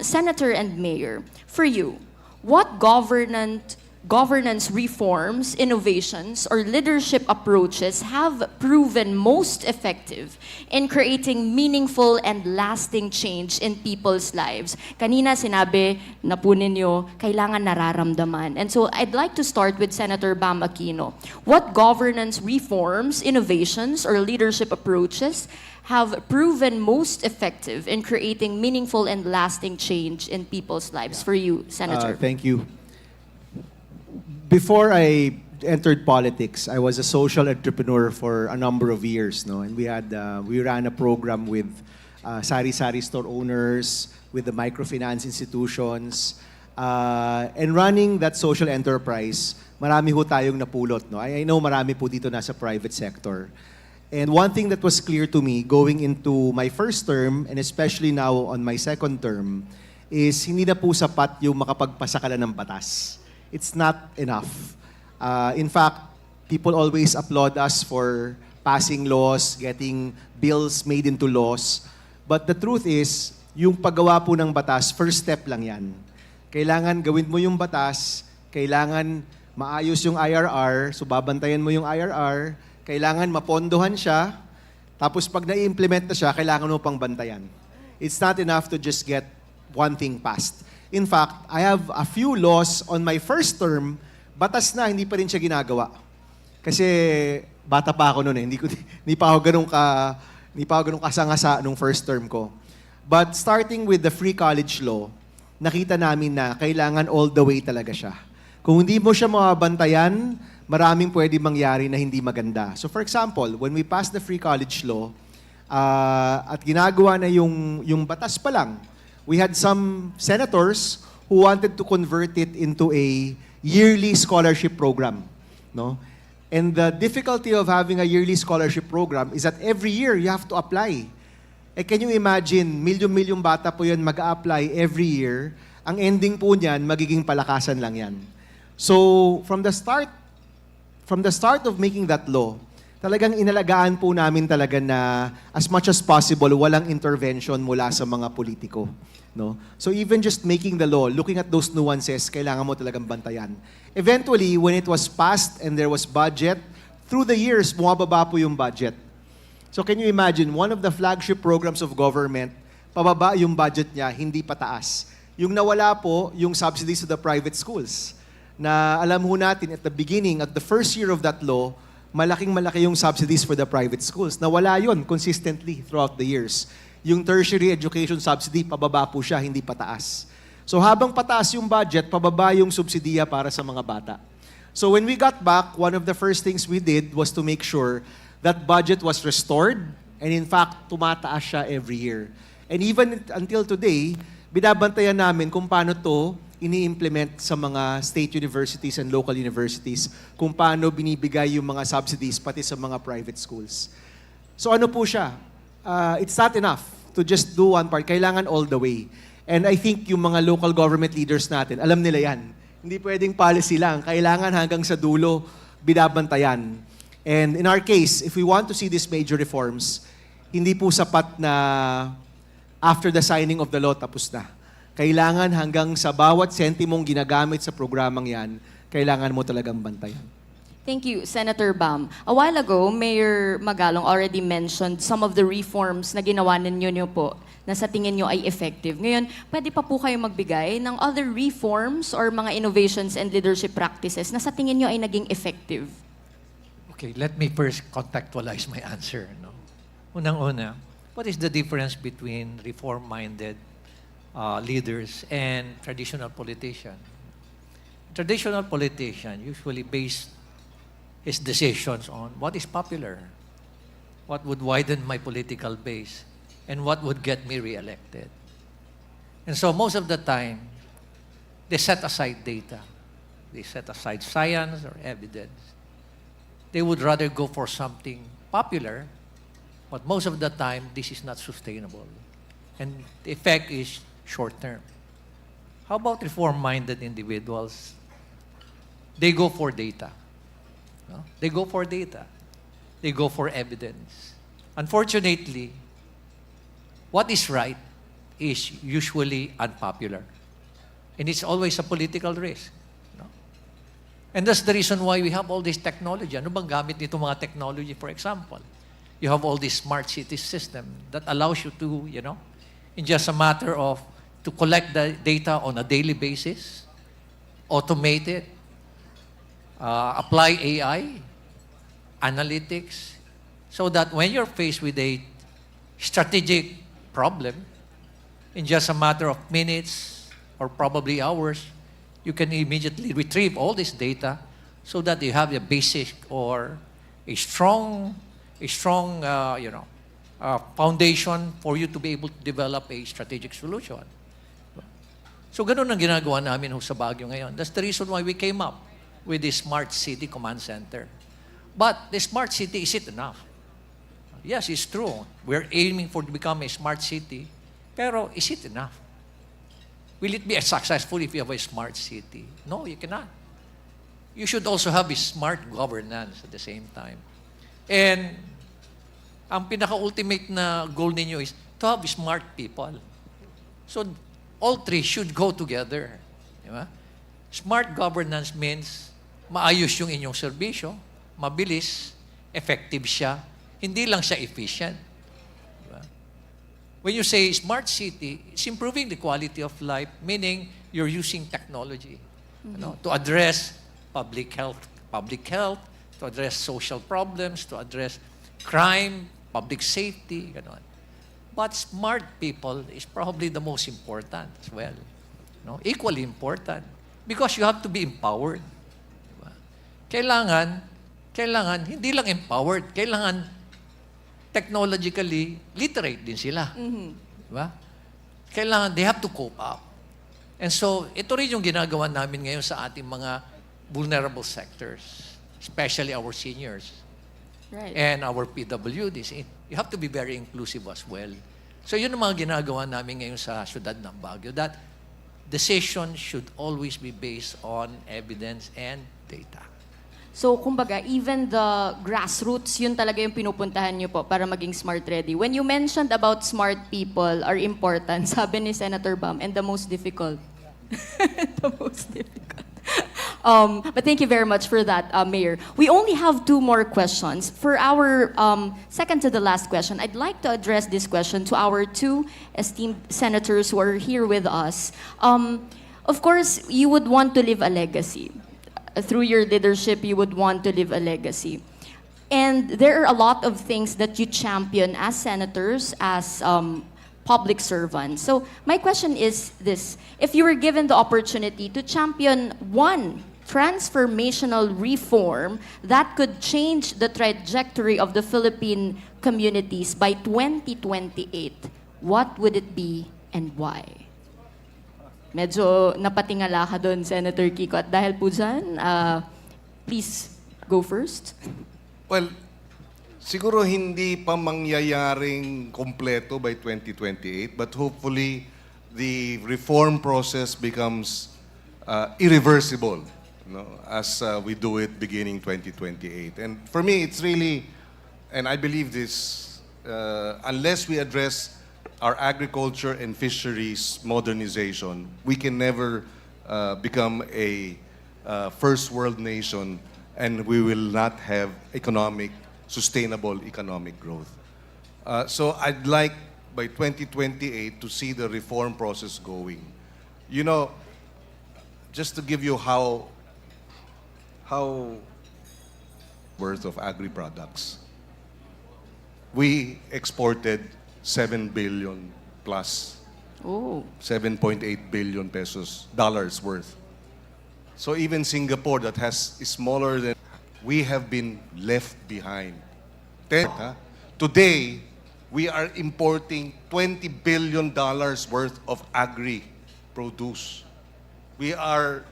Senator and Mayor, for you, what governance reforms, innovations, or leadership approaches have proven most effective in creating meaningful and lasting change in people's lives? Kanina sinabi na po ninyo, kailangan nararamdaman. And so I'd like to start with Senator Bam Aquino. What governance reforms, innovations, or leadership approaches have proven most effective in creating meaningful and lasting change in people's lives? For you, Senator. Thank you. Before I entered politics, I was a social entrepreneur for a number of years, no? And we ran a program with sari-sari store owners, with the microfinance institutions, and running that social enterprise. Marami ho tayong napulot, no? I know marami po dito nasa private sector. And one thing that was clear to me going into my first term, and especially now on my second term, is hindi na po sapat yung makapagpasa ka lang ng batas. It's not enough. In fact, people always applaud us for passing laws, getting bills made into laws. But the truth is, yung paggawa po ng batas, first step lang yan. Kailangan gawin mo yung batas, kailangan maayos yung IRR, so babantayan mo yung IRR, kailangan mapondohan siya, tapos pag na-implement na siya, kailangan mo pang bantayan. It's not enough to just get one thing passed. In fact, I have a few laws on my first term, batas na, hindi pa rin siya ginagawa. Kasi bata pa ako noon eh, hindi pa ako ganun kasangasa nung first term ko. But starting with the free college law, nakita namin na kailangan all the way talaga siya. Kung hindi mo siya mababantayan, maraming pwede mangyari na hindi maganda. So for example, when we passed the free college law, at ginagawa na yung batas pa lang, we had some senators who wanted to convert it into a yearly scholarship program. No? And the difficulty of having a yearly scholarship program is that every year you have to apply. Can you imagine, milyon-milyong bata po yan mag-a-apply every year, ang ending po niyan, magiging palakasan lang yan. So from the start of making that law, talagang inalagaan po namin talaga na as much as possible, walang intervention mula sa mga politiko. No? So even just making the law, looking at those nuances, kailangan mo talagang bantayan. Eventually, when it was passed and there was budget, through the years, bumababa po yung budget. So can you imagine, one of the flagship programs of government, pababa yung budget niya, hindi pataas. Yung nawala po, yung subsidies to the private schools. Na alam ho natin at the beginning, at the first year of that law, malaking-malaki yung subsidies for the private schools. Nawala yun consistently throughout the years. Yung tertiary education subsidy, pababa po siya, hindi pataas. So habang pataas yung budget, pababa yung subsidiya para sa mga bata. So when we got back, one of the first things we did was to make sure that budget was restored, and in fact, tumataas siya every year. And even until today, binabantayan namin kung paano to ini-implement sa mga state universities and local universities, kung paano binibigay yung mga subsidies pati sa mga private schools. So ano po siya? It's not enough to just do one part. Kailangan all the way. And I think yung mga local government leaders natin, alam nila yan. Hindi pwedeng policy lang. Kailangan hanggang sa dulo, binabantayan. And in our case, if we want to see these major reforms, hindi po sapat na after the signing of the law, tapos na. Kailangan hanggang sa bawat sentimong ginagamit sa programang yan, kailangan mo talagang bantayan. Thank you, Senator Bam. A while ago, Mayor Magalong already mentioned some of the reforms na ginawa ninyo po na sa tingin nyo ay effective. Ngayon, pwede pa po kayo magbigay ng other reforms or mga innovations and leadership practices na sa tingin nyo ay naging effective? Okay, let me first contextualize my answer. No? Unang-una, what is the difference between reform-minded leaders and traditional politician? Traditional politician usually base his decisions on what is popular, what would widen my political base, and what would get me reelected. And so most of the time, they set aside data. They set aside science or evidence. They would rather go for something popular, but most of the time, this is not sustainable. And the effect is short-term. How about reform-minded individuals? They go for data. No? They go for data. They go for evidence. Unfortunately, what is right is usually unpopular. And it's always a political risk. No? And that's the reason why we have all this technology. Ano bang gamit nito mga technology, for example? You have all this smart city system that allows you to, in just a matter of, to collect the data on a daily basis, automate it, apply AI, analytics, so that when you're faced with a strategic problem, in just a matter of minutes or probably hours, you can immediately retrieve all this data so that you have a basic or a strong foundation for you to be able to develop a strategic solution. So ganun ang ginagawa namin sa Baguio ngayon. That's the reason why we came up with the Smart City Command Center. But the Smart City, is it enough? Yes, it's true. We're aiming for to become a smart city. Pero is it enough? Will it be as successful if you have a smart city? No, you cannot. You should also have a smart governance at the same time. And ang pinaka-ultimate na goal ninyo is to have smart people. So all three should go together. Diba? Smart governance means maayos yung inyong serbisyo, mabilis, effective siya, hindi lang siya efficient. Diba? When you say smart city, it's improving the quality of life, meaning you're using technology to address public health, to address social problems, to address crime, public safety, ganon. But smart people is probably the most important as well. Equally important. Because you have to be empowered. Diba? Kailangan, hindi lang empowered, kailangan technologically literate din sila. Diba? Kailangan, they have to cope up. And so, ito rin yung ginagawa namin ngayon sa ating mga vulnerable sectors, especially our seniors. Right. And our PWDs. You have to be very inclusive as well. So yun ang mga ginagawa namin ngayon sa syudad ng Baguio, that decision should always be based on evidence and data. So, kumbaga, even the grassroots, yun talaga yung pinupuntahan nyo po para maging smart ready. When you mentioned about smart people are important, sabi ni Senator Bam, and the most difficult. The most difficult. But thank you very much for that, Mayor. We only have 2 more questions. For our second to the last question, I'd like to address this question to our 2 esteemed senators who are here with us. Of course, you would want to leave a legacy. Through your leadership, you would want to leave a legacy. And there are a lot of things that you champion as senators, as public servants. So my question is this: if you were given the opportunity to champion one transformational reform that could change the trajectory of the Philippine communities by 2028, what would it be and why? Medyo napatingala ka doon, Senator Kiko. At dahil po dyan, please go first. Well, siguro hindi pa mangyayaring kompleto by 2028, but hopefully the reform process becomes irreversible, as we do it beginning 2028. And for me, it's really, and I believe this, unless we address our agriculture and fisheries modernization, we can never become a first world nation, and we will not have sustainable economic growth. So I'd like by 2028 to see the reform process going. Just to give you how worth of agri-products. We exported 7 billion plus. Oh. 7.8 billion pesos, dollars worth. So even Singapore that is smaller than, we have been left behind. Today, we are importing $20 billion worth of agri-produce. We are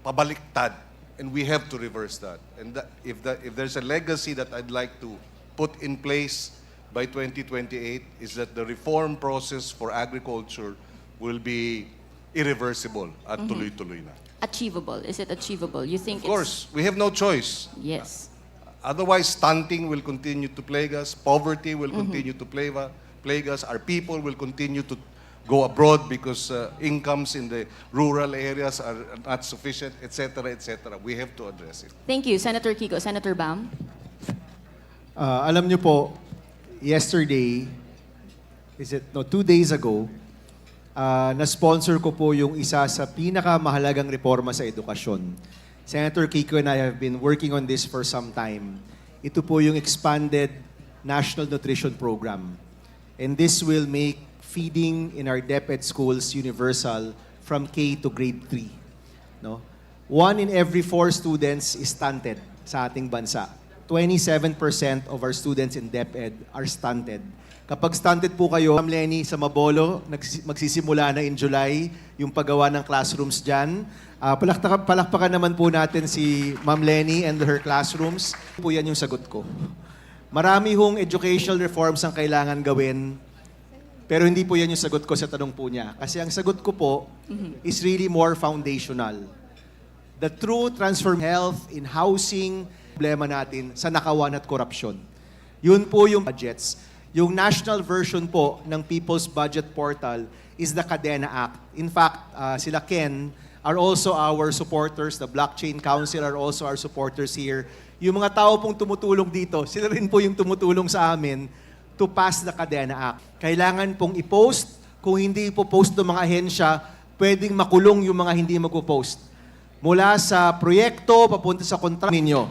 pabaliktad, and we have to reverse that. And if there's a legacy that I'd like to put in place by 2028, is that the reform process for agriculture will be irreversible at tuloy-tuloy na. Achievable. Is it achievable? You think Of course, we have no choice. Yes. Otherwise, stunting will continue to plague us, poverty will continue to plague us, our people will continue to go abroad because incomes in the rural areas are not sufficient, etc., etc. We have to address it. Thank you, Senator Kiko. Senator Bam? Alam niyo po, yesterday, 2 days ago, na-sponsor ko po yung isa sa pinakamahalagang reforma sa edukasyon. Senator Kiko and I have been working on this for some time. Ito po yung expanded National Nutrition Program. And this will make feeding in our DepEd schools universal from K to grade 3. No? 1 in every 4 students is stunted sa ating bansa. 27% of our students in DepEd are stunted. Kapag stunted po kayo, Ma'am Lenny, sa Mabolo, magsisimula na in July yung paggawa ng classrooms dyan. Palakpakan naman po natin si Ma'am Lenny and her classrooms. Po yan yung sagot ko. Marami hong educational reforms ang kailangan gawin, pero hindi po yan yung sagot ko sa tanong po niya. Kasi ang sagot ko po is really more foundational. The true transform health in housing, problema natin sa nakawan at korupsyon. Yun po yung budgets. Yung national version po ng People's Budget Portal is the Cadena Act. In fact, sila Ken are also our supporters. The Blockchain Council are also our supporters here. Yung mga tao pong tumutulong dito, sila rin po yung tumutulong sa amin to pass the Cadena Act. Kailangan pong i-post. Kung hindi po post ng mga ahensya, pwedeng makulong yung mga hindi magpo-post. Mula sa proyekto, papunta sa kontrata ninyo.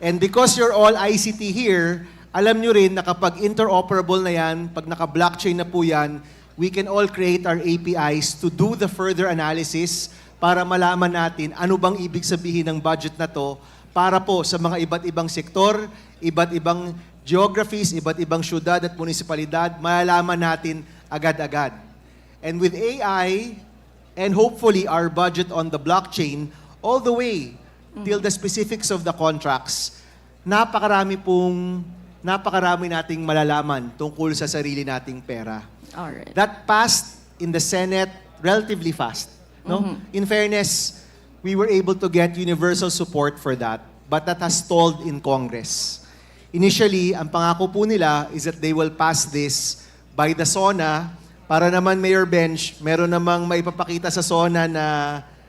And because you're all ICT here, alam nyo rin na kapag interoperable na yan, pag naka-blockchain na po yan, we can all create our APIs to do the further analysis para malaman natin ano bang ibig sabihin ng budget na to para po sa mga iba't ibang sektor, iba't ibang geographies, iba't ibang syudad at munisipalidad, malalaman natin agad-agad. And with AI and hopefully our budget on the blockchain, all the way till the specifics of the contracts, napakarami nating malalaman tungkol sa sarili nating pera. Alright. That passed in the Senate relatively fast. No? In fairness, we were able to get universal support for that, but that has stalled in Congress. Initially, ang pangako po nila is that they will pass this by the SONA para naman, Mayor Bench, meron namang maipapakita sa SONA na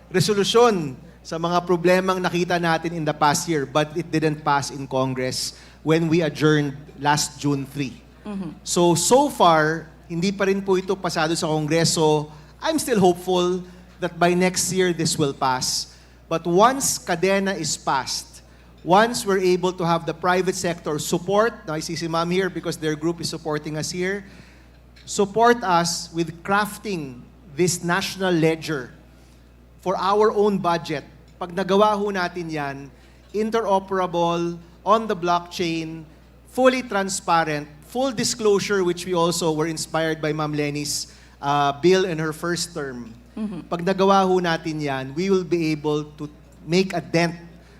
resolusyon sa mga problemang nakita natin in the past year, but it didn't pass in Congress when we adjourned last June 3. So far, hindi pa rin po ito pasado sa Kongreso. I'm still hopeful that by next year, this will pass. But once Cadena is passed, once we're able to have the private sector support, now I see si Ma'am here because their group is supporting us here, support us with crafting this national ledger for our own budget. Pag nagawa ho natin yan, interoperable, on the blockchain, fully transparent, full disclosure, which we also were inspired by Ma'am Lenny's bill in her first term. Pag nagawa ho natin yan, we will be able to make a dent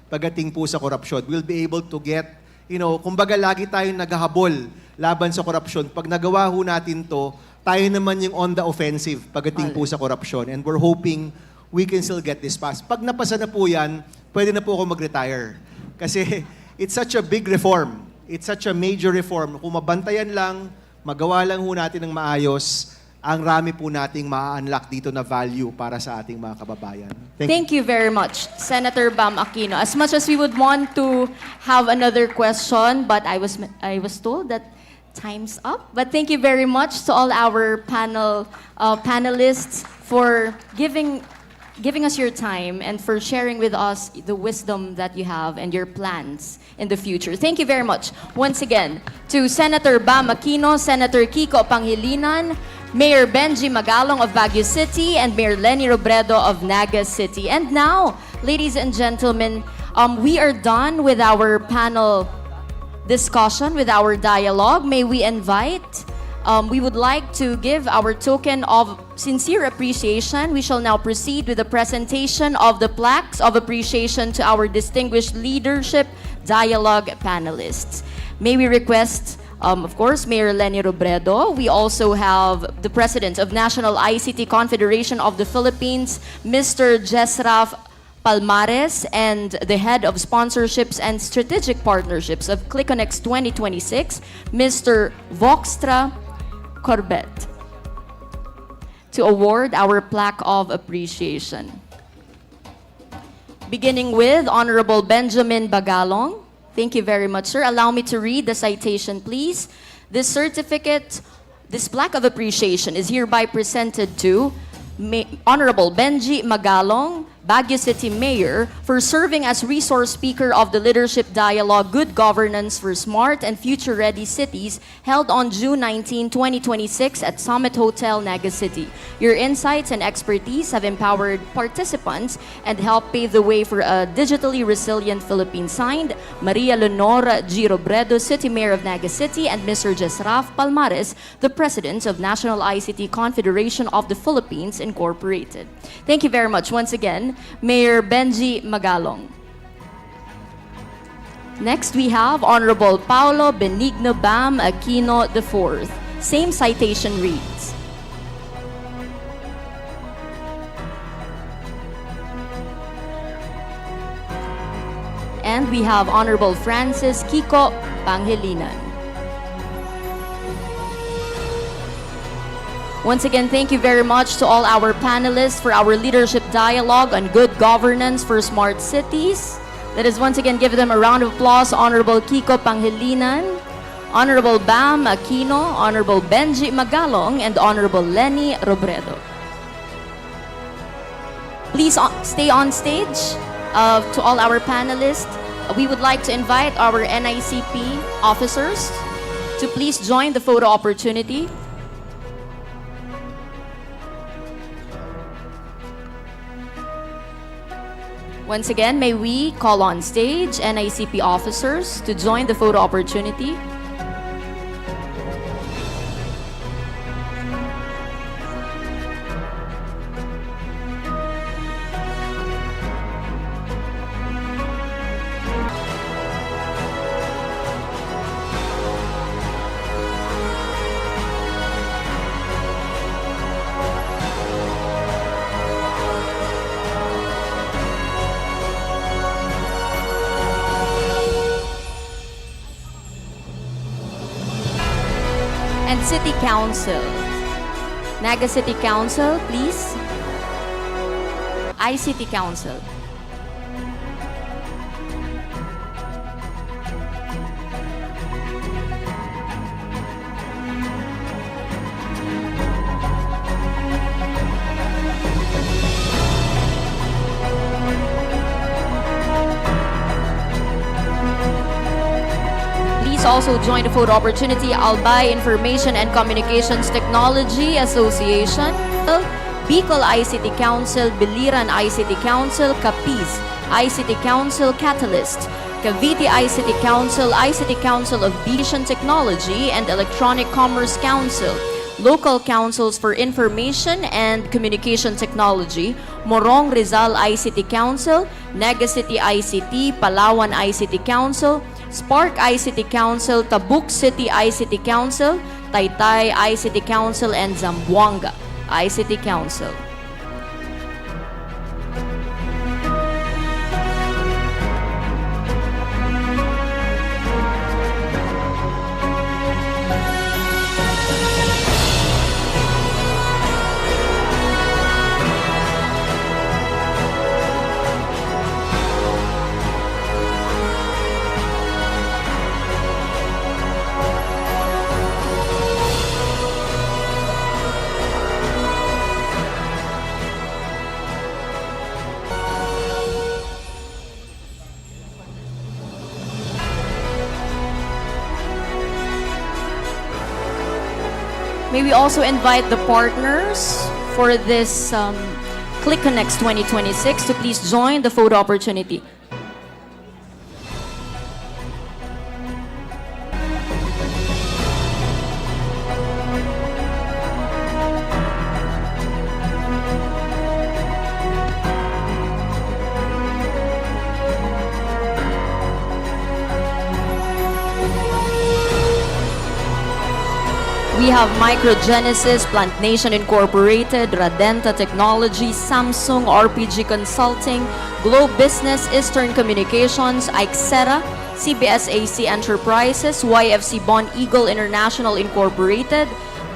pagdating po sa korupsyon. We'll be able to get, kumbaga lagi tayong naghahabol laban sa korupsyon. Pag nagawa ho natin to, tayo naman yung on the offensive pagdating po sa korupsyon. And we're hoping we can still get this passed. Pag napasa na po yan, pwede na po ako mag-retire. Kasi it's such a big reform. It's such a major reform. Kung mabantayan lang, magawa lang ho natin ng maayos, ang rami po nating ma-unlock dito na value para sa ating mga kababayan. Thank you very much, Senator Bam Aquino. As much as we would want to have another question, but I was told that time's up. But thank you very much to all our panelists for giving us your time and for sharing with us the wisdom that you have and your plans in the future. Thank you very much once again to Senator Bam Aquino, Senator Kiko Pangilinan, Mayor Benji Magalong of Baguio City, and Mayor Lenny Robredo of Naga City. And now, ladies and gentlemen, we are done with our panel discussion, with our dialogue. May we invite we would like to give our token of sincere appreciation. We shall now proceed with the presentation of the plaques of appreciation to our distinguished leadership dialogue panelists. May we request, of course, Mayor Lenny Robredo. We also have the President of National ICT Confederation of the Philippines, Mr. Jesraf Palmares and the head of sponsorships and strategic partnerships of ClickConEx 2026, Mr. Voxtra Corbett, to award our plaque of appreciation. Beginning with Honorable Benjamin Bagalong. Thank you very much, sir. Allow me to read the citation, please. This plaque of appreciation is hereby presented to Honorable Benji Magalong, Baguio City Mayor, for serving as resource speaker of the Leadership Dialogue Good Governance for Smart and Future-Ready Cities held on June 19, 2026 at Summit Hotel, Naga City. Your insights and expertise have empowered participants and helped pave the way for a digitally resilient Philippines. Signed, Maria Leonora G. Robredo, City Mayor of Naga City, and Mr. Jesraf Palmares, the President of National ICT Confederation of the Philippines, Incorporated. Thank you very much once again, Mayor Benji Magalong. Next, we have Honorable Paulo Benigno Bam Aquino IV. Same citation reads. And we have Honorable Francis Kiko Pangilinan. Once again, thank you very much to all our panelists for our leadership dialogue on good governance for smart cities. Let us once again give them a round of applause. Honorable Kiko Pangilinan, Honorable Bam Aquino, Honorable Benji Magalong, and Honorable Lenny Robredo. Please stay on stage. To all our panelists, we would like to invite our NICP officers to please join the photo opportunity. Once again, may we call on stage NICP officers to join the photo opportunity. And City Council. Naga City Council, please. ICT Council. Also join the photo opportunity, Albay Information and Communications Technology Association, Bicol ICT Council, Biliran ICT Council, Capiz ICT Council, Catalyst, Cavite ICT Council of Vision Technology and Electronic Commerce Council, Local Councils for Information and Communication Technology, Morong Rizal ICT Council, Naga City ICT, Palawan ICT Council, Spark ICT Council, Tabuk City ICT Council, Taytay ICT Council, and Zamboanga ICT Council. May we also invite the partners for this ClickConEx 2026 to please join the photo opportunity. We We have Microgenesis, Plant Nation Incorporated, Radenta Technology, Samsung, RPG Consulting, Globe Business, Eastern Communications, Ixera, CBSAC Enterprises, YFC Bond Eagle International Incorporated,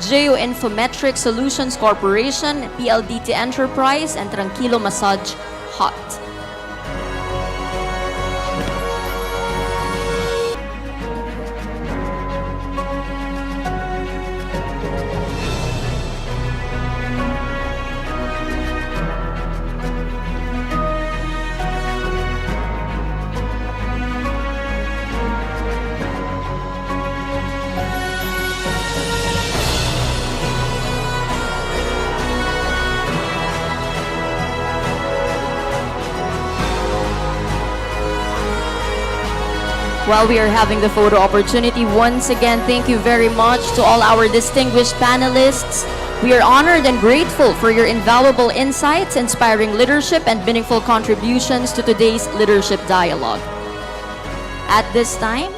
Geo Infometric Solutions Corporation, PLDT Enterprise, and Tranquilo Massage Hut. While we are having the photo opportunity, once again, thank you very much to all our distinguished panelists. We are honored and grateful for your invaluable insights, inspiring leadership, and meaningful contributions to today's leadership dialogue. At this time,